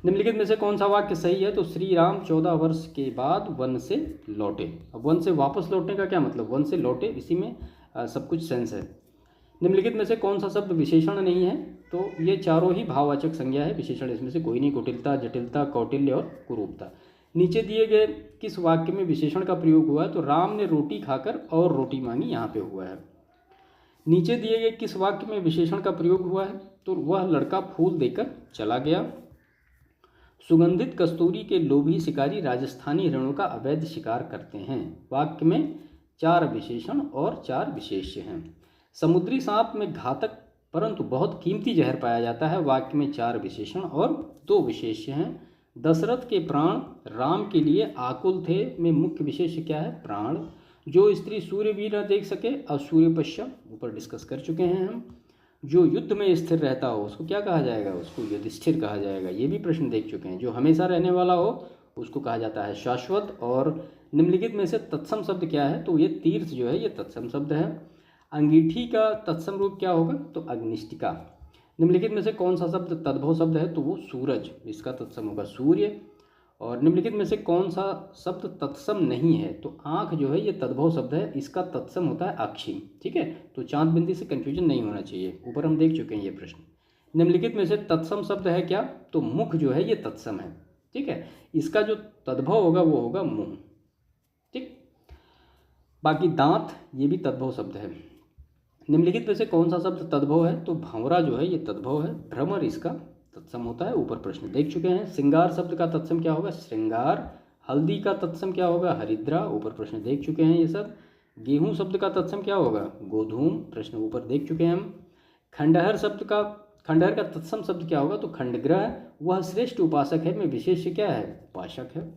निम्नलिखित में से कौन सा वाक्य सही है, तो श्री राम 14 वर्ष के बाद वन से लौटे। अब वन से वापस लौटने का क्या मतलब, वन से लौटे, इसी में सब कुछ सेंस है। निम्नलिखित में से कौन सा शब्द विशेषण नहीं है, तो ये चारों ही भाववाचक संज्ञा है, विशेषण इसमें से कोई नहीं। कुटिलता, जटिलता, कौटिल्य और कुरूपता। नीचे दिए गए किस वाक्य में विशेषण का प्रयोग हुआ है, तो राम ने रोटी खाकर और रोटी मांगी, यहाँ पे हुआ है। नीचे दिए गए किस वाक्य में विशेषण का प्रयोग हुआ है, तो वह लड़का फूल देकर चला गया। सुगंधित कस्तूरी के लोभी शिकारी राजस्थानी हिरणों का अवैध शिकार करते हैं। वाक्य में 4 विशेषण और 4 विशेष्य हैं। समुद्री सांप में घातक परंतु बहुत कीमती जहर पाया जाता है। वाक्य में 4 विशेषण और 2 विशेष्य हैं। दशरथ के प्राण राम के लिए आकुल थे में मुख्य विशेष्य क्या है, प्राण। जो स्त्री सूर्य भी न देख सके असूर्यपश्य, ऊपर डिस्कस कर चुके हैं हम। जो युद्ध में स्थिर रहता हो उसको क्या कहा जाएगा, उसको युधिष्ठिर कहा जाएगा, ये भी प्रश्न देख चुके हैं। जो हमेशा रहने वाला हो उसको कहा जाता है शाश्वत। और निम्नलिखित में से तत्सम शब्द क्या है, तो ये तीर्थ जो है ये तत्सम शब्द है। अंगीठी का तत्सम रूप क्या होगा, तो अग्निष्टिका। निम्नलिखित में से कौन सा शब्द तद्भव शब्द है, तो वो सूरज, इसका तत्सम होगा सूर्य। और निम्नलिखित में से कौन सा शब्द तत्सम नहीं है, तो आँख जो है ये तद्भव शब्द है, इसका तत्सम होता है अक्षी। ठीक है, तो चांद बिंदी से कन्फ्यूजन नहीं होना चाहिए, ऊपर हम देख चुके हैं ये प्रश्न। निम्नलिखित में से तत्सम शब्द है क्या, तो मुख जो है ये तत्सम है। ठीक है, इसका जो तद्भव होगा वो होगा मुंह। ठीक, बाकी दांत ये भी तद्भव शब्द है। निम्नलिखित में से कौन सा शब्द तद्भव है, तो भंवरा जो है ये तद्भव है। भ्रमर इसका तत्सम होता है, ऊपर प्रश्न देख चुके हैं। श्रृंगार शब्द का तत्सम क्या होगा, श्रृंगार। हल्दी का तत्सम क्या होगा, हरिद्रा, ऊपर प्रश्न देख चुके हैं ये सब। गेहूं शब्द का तत्सम क्या होगा, गोधूम, प्रश्न ऊपर देख चुके हैं हम। खंडहर का तत्सम शब्द क्या होगा, तो खंडग्रह। वह श्रेष्ठ उपासक है में विशेष्य क्या है, उपासक है।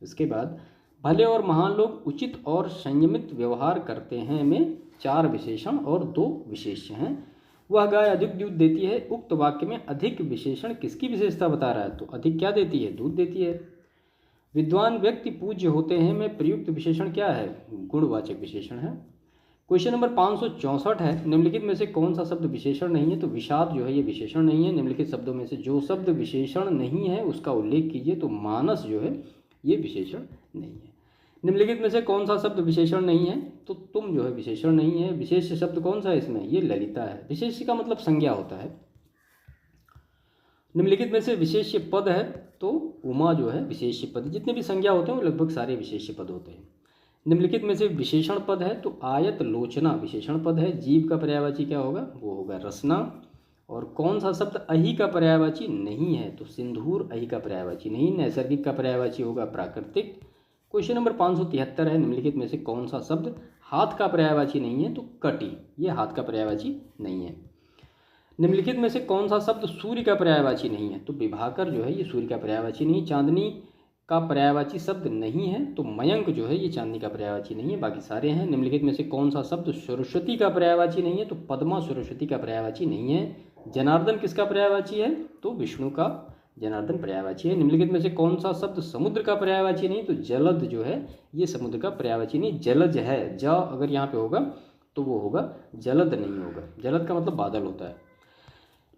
इसके बाद भले और महान लोग उचित और संयमित व्यवहार करते हैं में 4 विशेषण और 2 विशेष्य हैं। वह गाय अधिक दूध देती है, उक्त वाक्य में अधिक विशेषण किसकी विशेषता बता रहा है, तो अधिक क्या देती है, दूध देती है। विद्वान व्यक्ति पूज्य होते हैं में प्रयुक्त विशेषण क्या है, गुणवाचक विशेषण है। क्वेश्चन नंबर 564 है, निम्नलिखित में से कौन सा शब्द विशेषण नहीं है, तो विषाद जो है ये विशेषण नहीं है। निम्नलिखित शब्दों में से जो शब्द विशेषण नहीं है उसका उल्लेख कीजिए, तो मानस जो है ये विशेषण नहीं है। निम्नलिखित में से कौन सा शब्द विशेषण नहीं है, तो तुम जो है विशेषण नहीं है। विशेष शब्द कौन सा है इसमें, ये ललिता है। विशेष्य का मतलब संज्ञा होता है। निम्नलिखित में से विशेष्य पद है, तो उमा जो है विशेष्य पद। जितने भी संज्ञा होते हैं वो लगभग सारे विशेष्य पद होते हैं। निम्नलिखित में से विशेषण पद है, तो आयत लोचना विशेषण पद है। जीव का पर्यायवाची क्या होगा, वो होगा रसना। और कौन सा शब्द अहि का पर्यायवाची नहीं है, तो सिंदूर अहि का पर्यायवाची नहीं। नैसर्गिक का पर्यायवाची होगा प्राकृतिक। क्वेश्चन नंबर 573 है, निम्नलिखित में से कौन सा शब्द हाथ का पर्यायवाची नहीं है, तो कटी, ये हाथ का पर्यायवाची नहीं है। निम्नलिखित में से कौन सा शब्द सूर्य का पर्यायवाची नहीं है, तो विभाकर जो है ये सूर्य का पर्यायवाची नहीं। चांदनी का पर्यायवाची शब्द नहीं है, तो मयंक जो है ये चांदनी का पर्यायवाची नहीं है, बाकी सारे हैं। निम्नलिखित में से कौन सा शब्द सरस्वती का पर्यायवाची नहीं है, तो पद्मा सरस्वती का पर्यायवाची नहीं है। जनार्दन किसका पर्यायवाची है, तो विष्णु का जनार्दन पर्यायवाची है। निम्नलिखित में से कौन सा शब्द समुद्र का पर्यायवाची नहीं, तो जलद जो है ये समुद्र का पर्यायवाची नहीं, जलज है। ज अगर यहाँ पे होगा तो वो होगा जलद नहीं होगा। जलद का मतलब बादल होता है।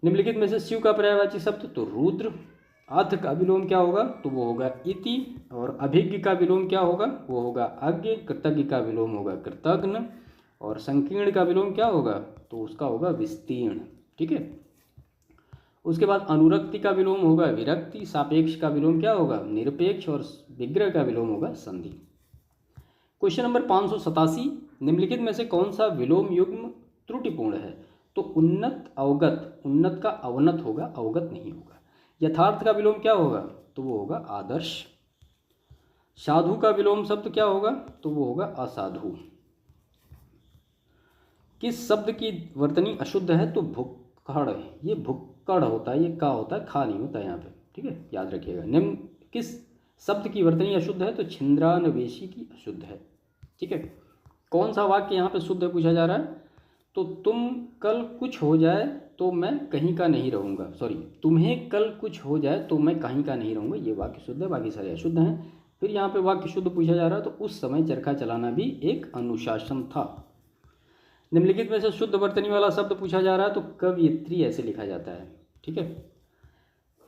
निम्नलिखित में से शिव का पर्यायवाची शब्द, तो रुद्र। अथ का विलोम क्या होगा, तो वो होगा इति। और अभिज्ञ का विलोम क्या होगा, वो होगा अज्ञ। कृतज्ञ का विलोम होगा कृतघ्न। और संकीर्ण का विलोम क्या होगा, तो उसका होगा विस्तीर्ण। ठीक है। उसके बाद अनुरक्ति का विलोम होगा विरक्ति, सापेक्ष का विलोम क्या होगा निरपेक्ष, और विग्रह का विलोम होगा संधि। क्वेश्चन नंबर 587, निम्नलिखित में से कौन सा विलोम युग्म त्रुटिपूर्ण है? तो उन्नत अवगत, उन्नत का अवनत होगा, अवगत नहीं होगा। यथार्थ का विलोम क्या होगा? तो वो होगा आदर्श। साधु का विलोम शब्द क्या होगा? तो वो होगा असाधु। किस शब्द की वर्तनी अशुद्ध है? तो भुक्कड़, ये भुक्कड़ होता है, ये का होता है, खा नहीं होता है यहाँ पे, ठीक है, याद रखिएगा। निम्न किस शब्द की वर्तनी अशुद्ध है? तो छिंद्रानवेशी की अशुद्ध है, ठीक है। कौन सा वाक्य यहाँ पे शुद्ध पूछा जा रहा है? तो तुम कल कुछ हो जाए तो मैं कहीं का नहीं रहूँगा, सॉरी, तुम्हें कल कुछ हो जाए तो मैं कहीं का नहीं रहूँगा, ये वाक्य शुद्ध है, बाकी सारे अशुद्ध हैं। फिर यहाँ पे वाक्य शुद्ध पूछा जा रहा है, तो उस समय चरखा चलाना भी एक अनुशासन था। निम्नलिखित में से शुद्ध वर्तनी वाला शब्द पूछा जा रहा है, तो कवयित्री ऐसे लिखा जाता है, ठीक है।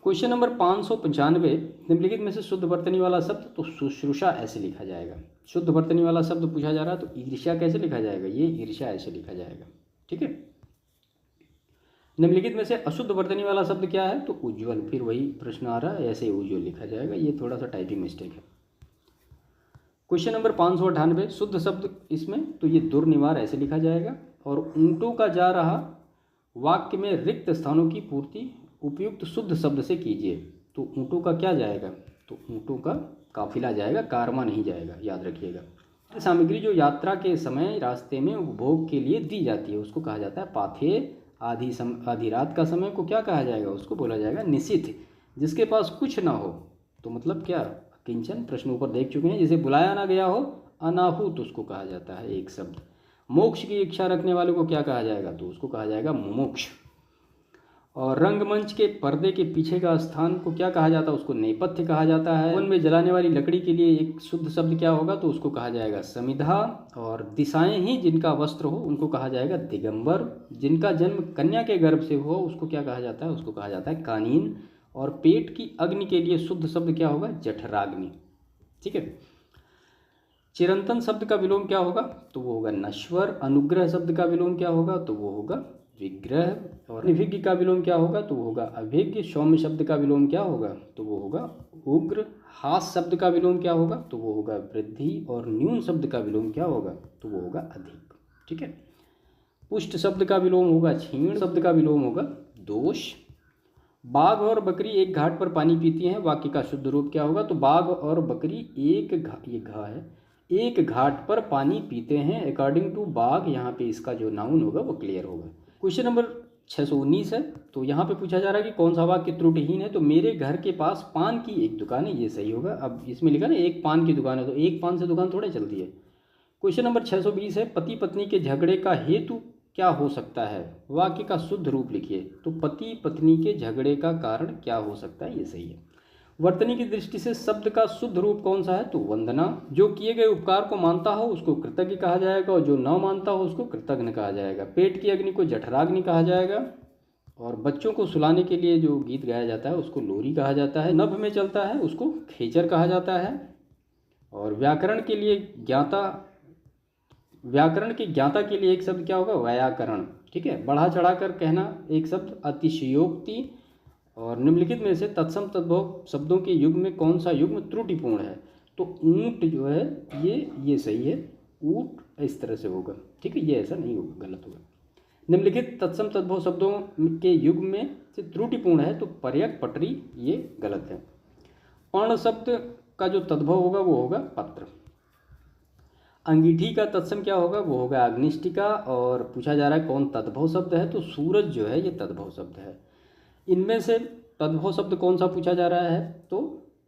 क्वेश्चन नंबर 595, निम्नलिखित में से शुद्ध वर्तनी वाला शब्द, तो शुश्रूषा ऐसे लिखा जाएगा। शुद्ध वर्तनी वाला शब्द पूछा जा रहा है, तो ईर्ष्या कैसे लिखा जाएगा? ये ईर्ष्या ऐसे लिखा जाएगा, ठीक है। निम्नलिखित में से अशुद्ध वर्तनी वाला शब्द क्या है? तो उज्ज्वल, फिर वही प्रश्न आ रहा है, ऐसे उज्ज्वल लिखा जाएगा, ये थोड़ा सा टाइपिंग मिस्टेक है। क्वेश्चन नंबर 598, शुद्ध शब्द इसमें, तो ये दुर्निवार ऐसे लिखा जाएगा। और ऊँटों का जा रहा वाक्य में रिक्त स्थानों की पूर्ति उपयुक्त शुद्ध शब्द से कीजिए। तो ऊँटों का क्या जाएगा? तो ऊँटों का काफिला जाएगा, कारवां नहीं जाएगा, याद रखिएगा। सामग्री जो यात्रा के समय रास्ते में उपभोग के लिए दी जाती है उसको कहा जाता है पाथे। आधी रात का समय को क्या कहा जाएगा? उसको बोला जाएगा निशिथ। जिसके पास कुछ ना हो, तो मतलब क्या? किंचन, प्रश्न ऊपर देख चुके हैं। जिसे बुलाया ना गया हो, अनाहूत उसको कहा जाता है एक शब्द। मोक्ष की इच्छा रखने वाले को क्या कहा जाएगा? तो उसको कहा जाएगा मुमुक्ष। और रंगमंच के पर्दे के पीछे का स्थान को क्या कहा जाता है? उसको नेपथ्य कहा जाता है। वन में जलाने वाली लकड़ी के लिए एक शुद्ध शब्द क्या होगा? तो उसको कहा जाएगा समिधा। और दिशाएं ही जिनका वस्त्र हो उनको कहा जाएगा दिगंबर। जिनका जन्म कन्या के गर्भ से हो उसको क्या कहा जाता है? उसको कहा जाता है कानीन। और पेट की अग्नि के लिए शुद्ध शब्द क्या होगा? जठराग्नि, ठीक है। चिरंतन शब्द का विलोम क्या होगा? तो वो होगा नश्वर। अनुग्रह शब्द का विलोम क्या होगा? तो वो होगा विग्रह। और अभिज्ञ का विलोम क्या होगा? तो वो होगा अभिज्ञ। सौम्य शब्द का विलोम क्या होगा? तो वो होगा उग्र। हास शब्द का विलोम क्या होगा? तो वो होगा वृद्धि। और न्यून शब्द का विलोम क्या होगा? तो वो होगा अधिक, ठीक है। पुष्ट शब्द का विलोम होगा क्षीण। शब्द का विलोम होगा दोष। बाघ और बकरी एक घाट पर पानी पीती हैं, वाक्य का शुद्ध रूप क्या होगा? तो बाघ और बकरी एक घाट पर पानी पीते हैं। अकॉर्डिंग टू बाघ, यहाँ पे इसका जो नाउन होगा वो क्लियर होगा। क्वेश्चन नंबर 619 है, तो यहाँ पे पूछा जा रहा है कि कौन सा वाक्य त्रुटिहीन है? तो मेरे घर के पास पान की एक दुकान है, ये सही होगा। अब इसमें लिखा ना एक पान की दुकान है, तो एक पान से दुकान थोड़े चलती है। क्वेश्चन नंबर 620 है, पति पत्नी के झगड़े का हेतु क्या हो सकता है? वाक्य का शुद्ध रूप लिखिए। तो पति पत्नी के झगड़े का कारण क्या हो सकता है? ये सही है। वर्तनी की दृष्टि से शब्द का शुद्ध रूप कौन सा है? तो वंदना। जो किए गए उपकार को मानता हो उसको कृतज्ञ कहा जाएगा, और जो न मानता हो उसको कृतज्ञ कहा जाएगा। पेट की अग्नि को जठराग्नि कहा जाएगा। और बच्चों को सुलाने के लिए जो गीत गाया जाता है उसको लोरी कहा जाता है। नभ में चलता है उसको खेचर कहा जाता है। और व्याकरण के ज्ञाता के लिए एक शब्द क्या होगा? व्याकरण, ठीक है। बढ़ा चढ़ा कर कहना एक शब्द अतिशयोक्ति। और निम्नलिखित में से तत्सम तद्भव शब्दों के युग में कौन सा युग्म त्रुटिपूर्ण है? तो ऊंट जो है ये सही है, ऊंट इस तरह से होगा, ठीक है, ये ऐसा नहीं होगा, गलत होगा। निम्नलिखित तत्सम तद्भव शब्दों के युग में से त्रुटिपूर्ण है, तो पर्यक पटरी ये गलत है। पर्ण शब्द का जो तद्भव होगा वो होगा पत्र। अंगीठी का तत्सम क्या होगा? वो होगा अग्निष्टिका। और पूछा जा रहा है कौन तद्भव शब्द है? तो सूरज जो है ये तद्भव शब्द है। इनमें से तद्भव शब्द कौन सा पूछा जा रहा है? तो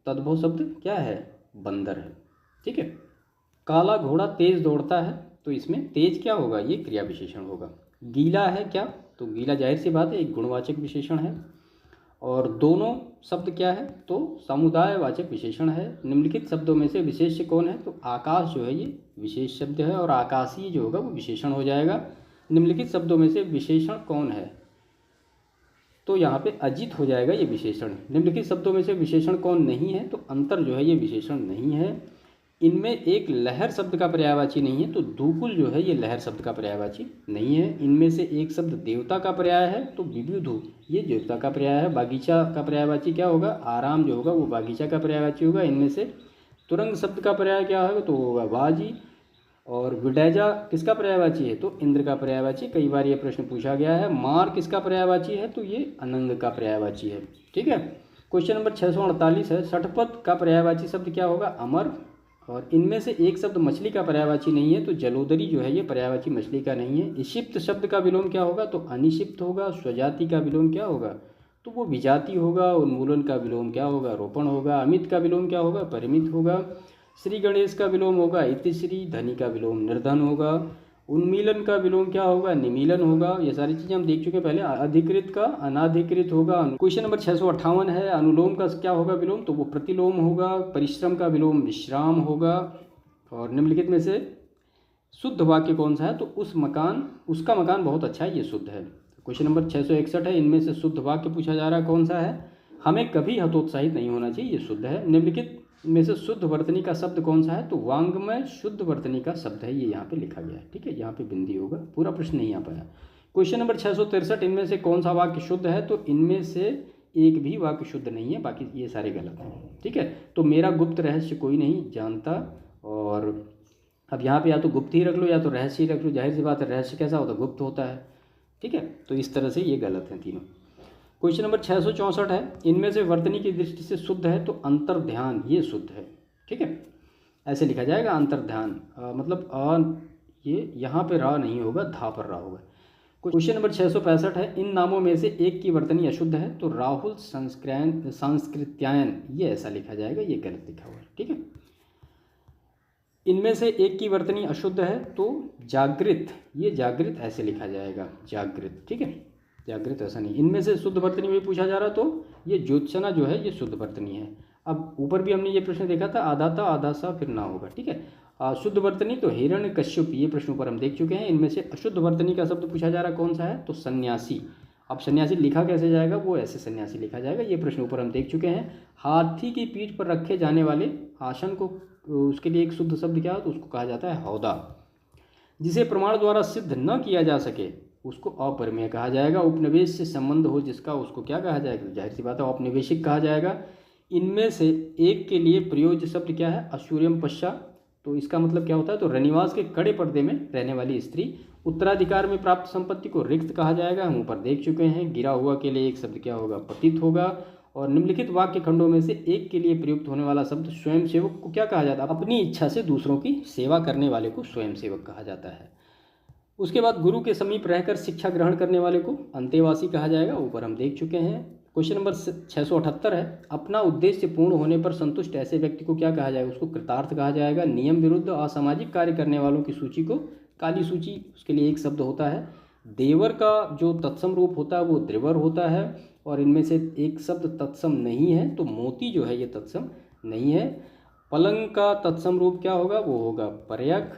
तद्भव शब्द क्या है? बंदर है, ठीक है। काला घोड़ा तेज दौड़ता है, तो इसमें तेज क्या होगा? ये क्रिया विशेषण होगा। गीला है क्या? तो गीला जाहिर सी बात है एक गुणवाचक विशेषण है। और दोनों शब्द क्या है? तो समुदायवाचक विशेषण है। निम्नलिखित शब्दों में से विशेष्य कौन है? तो आकाश जो है ये विशेष शब्द है, और आकाशीय जो होगा वो विशेषण हो जाएगा। निम्नलिखित शब्दों में से विशेषण कौन है? तो यहाँ पे अजित हो जाएगा ये विशेषण। निम्नलिखित शब्दों में से विशेषण कौन नहीं है? तो अंतर जो है ये विशेषण नहीं है। इनमें एक लहर शब्द का पर्यायवाची नहीं है, तो धूकुल जो है ये लहर शब्द का पर्यायवाची नहीं है। इनमें से एक शब्द देवता का पर्याय है, तो विविधु ये देवता का पर्याय है। बागीचा का पर्यायवाची क्या होगा, आराम जो होगा वो बागीचा का पर्यायवाची होगा। इनमें से तुरंग शब्द का पर्याय क्या होगा, तो होगा बाजी। और विडैजा किसका पर्यायवाची है, तो इंद्र का पर्यायवाची। कई बार ये प्रश्न पूछा गया है। मार किसका पर्यायवाची है, तो ये अनंग का पर्यायवाची है। ठीक है। क्वेश्चन नंबर 648 है, षटपथ का पर्यायवाची शब्द क्या होगा, अमर। और इनमें से एक शब्द मछली का पर्यायवाची नहीं है, तो जलोदरी जो है ये पर्यायवाची मछली का नहीं है। इशिप्त शब्द का विलोम क्या होगा, तो अनिशिप्त होगा। स्वजाति का विलोम क्या होगा, तो वो विजाति होगा। उन्मूलन का विलोम क्या होगा, रोपण होगा। अमित का विलोम क्या होगा, परिमित होगा। श्री गणेश का विलोम होगा इतिश्री। धनी का विलोम निर्धन होगा। उन्मीलन का विलोम क्या होगा, निमीलन होगा। ये सारी चीज़ें हम देख चुके हैं पहले। अधिकृत का अनाधिकृत होगा। क्वेश्चन नंबर 658 है, अनुलोम का क्या होगा विलोम, तो वो प्रतिलोम होगा। परिश्रम का विलोम विश्राम होगा। और निम्नलिखित में से शुद्ध वाक्य कौन सा है, तो उसका मकान बहुत अच्छा है, ये शुद्ध है। क्वेश्चन नंबर 661 है, इनमें से शुद्ध वाक्य पूछा जा रहा है कौन सा है, हमें कभी हतोत्साहित नहीं होना चाहिए, ये शुद्ध है। निम्नलिखित में से शुद्ध वर्तनी का शब्द कौन सा है, तो वांग्मय शुद्ध वर्तनी का शब्द है, ये यहाँ पे लिखा गया है। ठीक है, यहाँ पे बिंदी होगा, पूरा प्रश्न नहीं आ पाया। क्वेश्चन नंबर 663, इनमें से कौन सा वाक्य शुद्ध है, तो इनमें से एक भी वाक्य शुद्ध नहीं है, बाकी ये सारे गलत हैं। ठीक है, तो मेरा गुप्त रहस्य कोई नहीं जानता। और अब यहाँ पे या तो गुप्त ही रख लो या तो रहस्य ही रख लो। जाहिर सी बात है, रहस्य कैसा होता है, गुप्त होता है। ठीक है, तो इस तरह से ये गलत हैं तीनों। क्वेश्चन नंबर 664 है, इनमें से वर्तनी की दृष्टि से शुद्ध है, तो अंतर्ध्यान ये शुद्ध है। ठीक है, ऐसे लिखा जाएगा अंतर्ध्यान। मतलब ये यहाँ पे रा नहीं होगा, धा पर रा होगा। क्वेश्चन नंबर 665 है, इन नामों में से एक की वर्तनी अशुद्ध है, तो राहुल संस्कृत्यायन ये ऐसा लिखा जाएगा, ये गलत लिखा हुआ है। ठीक है, इनमें से एक की वर्तनी अशुद्ध है, तो जागृत ये जागृत ऐसे लिखा जाएगा, जागृत। ठीक है, जागृत ऐसा नहीं। इनमें से शुद्ध वर्तनी में पूछा जा रहा, तो ये ज्योत्सना जो है ये शुद्ध वर्तनी है। अब ऊपर भी हमने ये प्रश्न देखा था, आधा था आधा सा फिर ना होगा। ठीक है, शुद्ध वर्तनी तो हिरण्यकश्यप, ये प्रश्न ऊपर हम देख चुके हैं। इनमें से अशुद्ध वर्तनी का शब्द पूछा जा रहा कौन सा है, तो सन्यासी। अब सन्यासी लिखा कैसे जाएगा, वो ऐसे सन्यासी लिखा जाएगा, ये प्रश्न ऊपर हम देख चुके हैं। हाथी की पीठ पर रखे जाने वाले आसन को, उसके लिए एक शुद्ध शब्द क्या है, तो उसको कहा जाता है हौदा। जिसे प्रमाण द्वारा सिद्ध न किया जा सके उसको अपरिमेय कहा जाएगा। उपनिवेश से संबंध हो जिसका, उसको क्या कहा जाएगा, जाहिर सी बात है औपनिवेशिक कहा जाएगा। इनमें से एक के लिए प्रयोज्य शब्द क्या है, अशूर्यम पश्चा, तो इसका मतलब क्या होता है, तो रनिवास के कड़े पर्दे में रहने वाली स्त्री। उत्तराधिकार में प्राप्त संपत्ति को रिक्त कहा जाएगा, हम ऊपर देख चुके हैं। गिरा हुआ के लिए एक शब्द क्या होगा, पतित होगा। और निम्नलिखित वाक्य खंडों में से एक के लिए प्रयुक्त होने वाला शब्द स्वयंसेवक को क्या कहा जाता है, अपनी इच्छा से दूसरों की सेवा करने वाले को स्वयंसेवक कहा जाता है। उसके बाद गुरु के समीप रहकर शिक्षा ग्रहण करने वाले को अंतेवासी कहा जाएगा, ऊपर हम देख चुके हैं। क्वेश्चन नंबर 678 है, अपना उद्देश्य पूर्ण होने पर संतुष्ट ऐसे व्यक्ति को क्या कहा जाएगा, उसको कृतार्थ कहा जाएगा। नियम विरुद्ध असामाजिक कार्य करने वालों की सूची को काली सूची, उसके लिए एक शब्द होता है। देवर का जो तत्सम रूप होता है वो द्रिवर होता है, और इनमें से एक शब्द तत्सम नहीं है, तो मोती जो है ये तत्सम नहीं है। पलंग का तत्सम रूप क्या होगा, वो होगा पर्यक,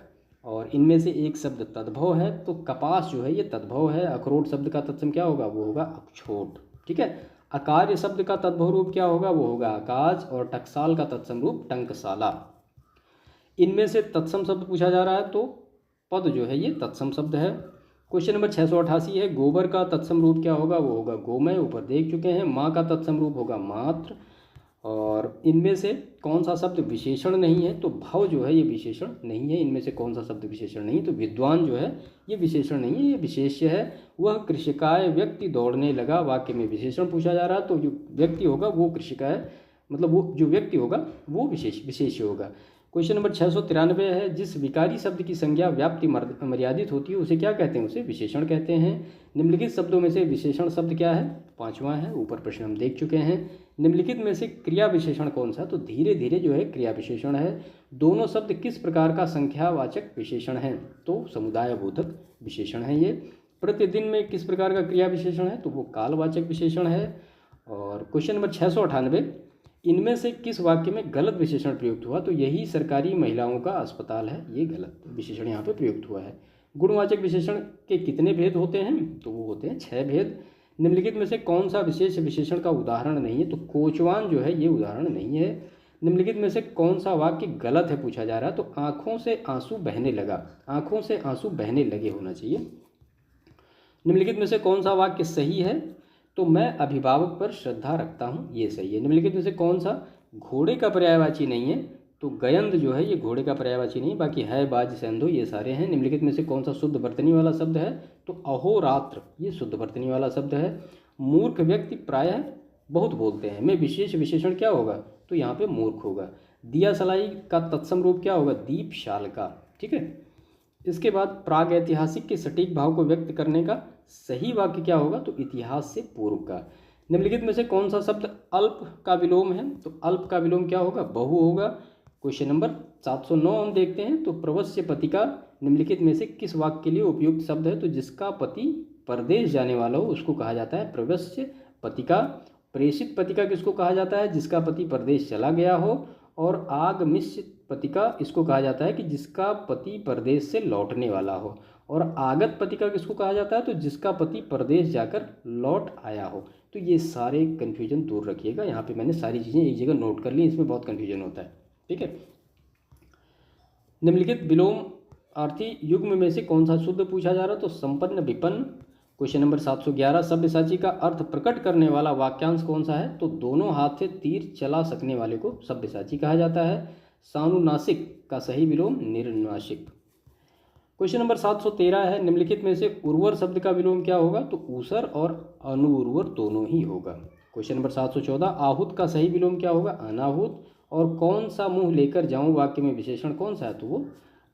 और इनमें से एक शब्द तद्भव है, तो कपास जो है ये तद्भव है। अखरोट शब्द का तत्सम क्या होगा, वो होगा अक्षोट। ठीक है, अकार्य शब्द का तद्भव रूप क्या होगा, वो होगा आकाश, और टकसाल का तत्सम रूप टंकसाला। इनमें से तत्सम शब्द पूछा जा रहा है, तो पद जो है ये तत्सम शब्द है। क्वेश्चन नंबर 688 है, गोबर का तत्सम रूप क्या होगा, वो होगा गोमय, ऊपर देख चुके हैं। माँ का तत्सम रूप होगा मात्र, और इनमें से कौन सा शब्द विशेषण नहीं है, तो भव जो है ये विशेषण नहीं है। इनमें से कौन सा शब्द विशेषण नहीं, तो विद्वान जो है ये विशेषण नहीं है, ये विशेष्य है। वह कृषिकाय व्यक्ति दौड़ने लगा, वाक्य में विशेषण पूछा जा रहा, तो जो व्यक्ति होगा वो कृषिकाय, मतलब वो जो व्यक्ति होगा वो विशेष्य होगा। क्वेश्चन नंबर 693 है, जिस विकारी शब्द की संज्ञा व्याप्ति मर्यादित होती है उसे क्या कहते हैं, उसे विशेषण कहते हैं। निम्नलिखित शब्दों में से विशेषण शब्द क्या है, पांचवा है, ऊपर प्रश्न हम देख चुके हैं। निम्नलिखित में से क्रिया विशेषण कौन सा, तो धीरे धीरे जो है क्रिया विशेषण है। दोनों शब्द किस प्रकार का संख्यावाचक विशेषण है, तो समुदाय बोधक विशेषण है ये। प्रतिदिन में किस प्रकार का क्रिया विशेषण है, तो वो कालवाचक विशेषण है। और क्वेश्चन नंबर 698, इनमें से किस वाक्य में गलत विशेषण प्रयुक्त हुआ, तो यही सरकारी महिलाओं का अस्पताल है, ये गलत विशेषण यहाँ पे प्रयुक्त हुआ है। गुणवाचक विशेषण के कितने भेद होते हैं, तो वो होते हैं 6 भेद। निम्नलिखित में से कौन सा विशेष विशेषण का उदाहरण नहीं है, तो कोचवान जो है ये उदाहरण नहीं है। निम्नलिखित में से कौन सा वाक्य गलत है पूछा जा रहा है। तो आंखों से आंसू बहने लगा, आंखों से आंसू बहने लगे होना चाहिए। निम्नलिखित में से कौन सा वाक्य सही है। तो मैं अभिभावक पर श्रद्धा रखता हूँ, ये सही है। निम्नलिखित में से कौन सा घोड़े का पर्यायवाची नहीं है। तो गयंद जो है ये घोड़े का पर्यायवाची नहीं, बाकी है, बाज, सेंधो ये सारे हैं। निम्नलिखित में से कौन सा शुद्ध वर्तनी वाला शब्द है। तो अहोरात्र ये शुद्ध वर्तनी वाला शब्द है। मूर्ख व्यक्ति प्रायः बहुत बोलते हैं, में विशेष विशेषण क्या होगा। तो यहाँ पे मूर्ख होगा। दिया सलाई का तत्सम रूप क्या होगा, दीपशाल का। ठीक है। इसके बाद प्राग ऐतिहासिक के सटीक भाव को व्यक्त करने का सही वाक्य क्या होगा। तो इतिहास से पूर्व का। निम्नलिखित में से कौन सा शब्द अल्प का विलोम है। तो अल्प का विलोम क्या होगा, बहु होगा। क्वेश्चन नंबर 709 हम देखते हैं। तो प्रवस्य पतिका निम्नलिखित में से किस वाक्य के लिए उपयुक्त शब्द है। तो जिसका पति परदेश जाने वाला हो उसको कहा जाता है प्रवस्य पतिका। प्रेषित पतिका किसको कहा जाता है, जिसका पति परदेश चला गया हो। और आगमिष्य पतिका इसको कहा जाता है कि जिसका पति परदेश से लौटने वाला हो। और आगत पतिका किसको कहा जाता है, तो जिसका पति परदेश जाकर लौट आया हो। तो ये सारे कन्फ्यूजन दूर रखिएगा। यहाँ पे मैंने सारी चीज़ें एक जगह नोट कर ली, इसमें बहुत कन्फ्यूजन होता है। ठीक है। निम्नलिखित विलोम अर्थी युग्म में से कौन सा शुद्ध पूछा जा रहा है। तो संपन्न विपन्न। क्वेश्चन नंबर 711 सब्यसाची का अर्थ प्रकट करने वाला वाक्यांश कौन सा है। तो दोनों हाथ से तीर चला सकने वाले को सब्यसाची कहा जाता है। सानुनासिक का सही विलोम निर्नासिक। क्वेश्चन नंबर 713 है। निम्नलिखित में से उर्वर शब्द का विलोम क्या होगा। तो ऊसर और अनुउर्वर दोनों ही होगा। क्वेश्चन नंबर 714 आहूत का सही विलोम क्या होगा, अनाहूत। और कौन सा मुंह लेकर जाऊं वाक्य में विशेषण कौन सा है। तो वो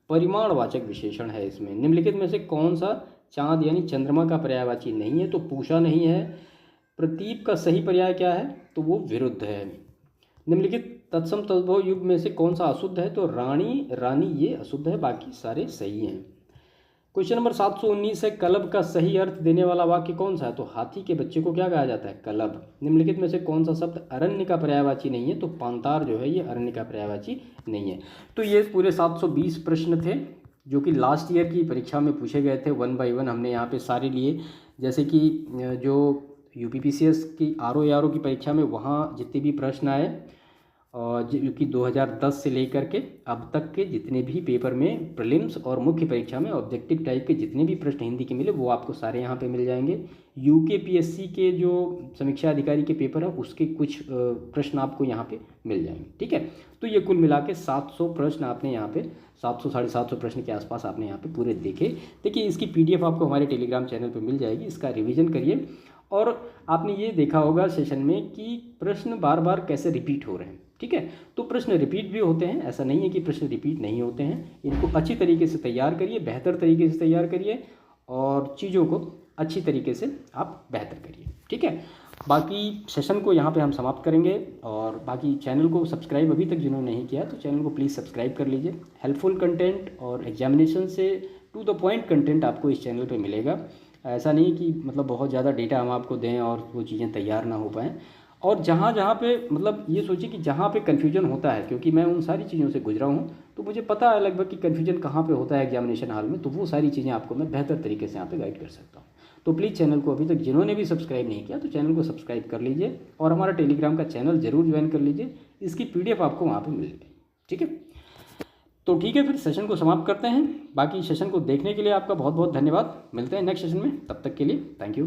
परिमाणवाचक विशेषण है इसमें। निम्नलिखित में से कौन सा चांद यानी चंद्रमा का पर्यायवाची नहीं है। तो पूषा नहीं है। प्रतीप का सही पर्याय क्या है। तो वो विरुद्ध है। निम्नलिखित तत्सम तद्भव युग में से कौन सा अशुद्ध है। तो रानी, रानी ये अशुद्ध है, बाकी सारे सही हैं। क्वेश्चन नंबर 719 है। कलब का सही अर्थ देने वाला वाक्य कौन सा है। तो हाथी के बच्चे को क्या कहा जाता है, कलब। निम्नलिखित में से कौन सा शब्द अरण्य का पर्यायवाची नहीं है। तो पांतार जो है ये अरण्य का पर्यायवाची नहीं है। तो ये पूरे 720 प्रश्न थे जो कि लास्ट ईयर की परीक्षा में पूछे गए थे। 1 बाय 1 हमने यहाँ पे सारे लिए। जैसे कि जो यूपीपीसीएस की आरओ की परीक्षा में वहाँ जितने भी प्रश्न आए और जो कि 2010 से लेकर के अब तक के जितने भी पेपर में प्रीलिम्स और मुख्य परीक्षा में ऑब्जेक्टिव टाइप के जितने भी प्रश्न हिंदी के मिले वो आपको सारे यहाँ पे मिल जाएंगे। यूकेपीएससी के जो समीक्षा अधिकारी के पेपर है उसके कुछ प्रश्न आपको यहाँ पे मिल जाएंगे। ठीक है। तो ये कुल मिला के 700 प्रश्न आपने यहाँ पे 700 750 प्रश्न के आसपास आपने यहाँ पे पूरे देखे। देखिए इसकी PDF आपको हमारे टेलीग्राम चैनल पर मिल जाएगी। इसका रिविज़न करिए। और आपने ये देखा होगा सेशन में कि प्रश्न बार बार कैसे रिपीट हो रहे हैं। ठीक है। तो प्रश्न रिपीट भी होते हैं, ऐसा नहीं है कि प्रश्न रिपीट नहीं होते हैं। इनको अच्छी तरीके से तैयार करिए, बेहतर तरीके से तैयार करिए और चीज़ों को अच्छी तरीके से आप बेहतर करिए। ठीक है। बाकी सेशन को यहाँ पे हम समाप्त करेंगे। और बाकी चैनल को सब्सक्राइब अभी तक जिन्होंने नहीं किया तो चैनल को प्लीज़ सब्सक्राइब कर लीजिए। हेल्पफुल कंटेंट और एग्जामिनेशन से टू द पॉइंट कंटेंट आपको इस चैनल पे मिलेगा। ऐसा नहीं कि मतलब बहुत ज़्यादा डेटा हम आपको दें और वो चीज़ें तैयार ना हो पाएँ। और जहाँ जहाँ पे मतलब ये सोचिए कि जहाँ पे कन्फ्यूजन होता है, क्योंकि मैं उन सारी चीज़ों से गुजरा हूँ तो मुझे पता है लगभग कि कन्फ्यूजन कहाँ पे होता है एग्जामिनेशन हॉल में। तो वो सारी चीज़ें आपको मैं बेहतर तरीके से यहाँ पे गाइड कर सकता हूँ। तो प्लीज़ चैनल को अभी तक जिन्होंने भी सब्सक्राइब नहीं किया तो चैनल को सब्सक्राइब कर लीजिए और हमारा टेलीग्राम का चैनल ज़रूर ज्वाइन कर लीजिए। इसकी PDF आपको वहाँ पर मिल जाएगी। ठीक है। तो ठीक है, फिर सेशन को समाप्त करते हैं। बाकी सेशन को देखने के लिए आपका बहुत बहुत धन्यवाद। मिलते हैं नेक्स्ट सेशन में, तब तक के लिए थैंक यू।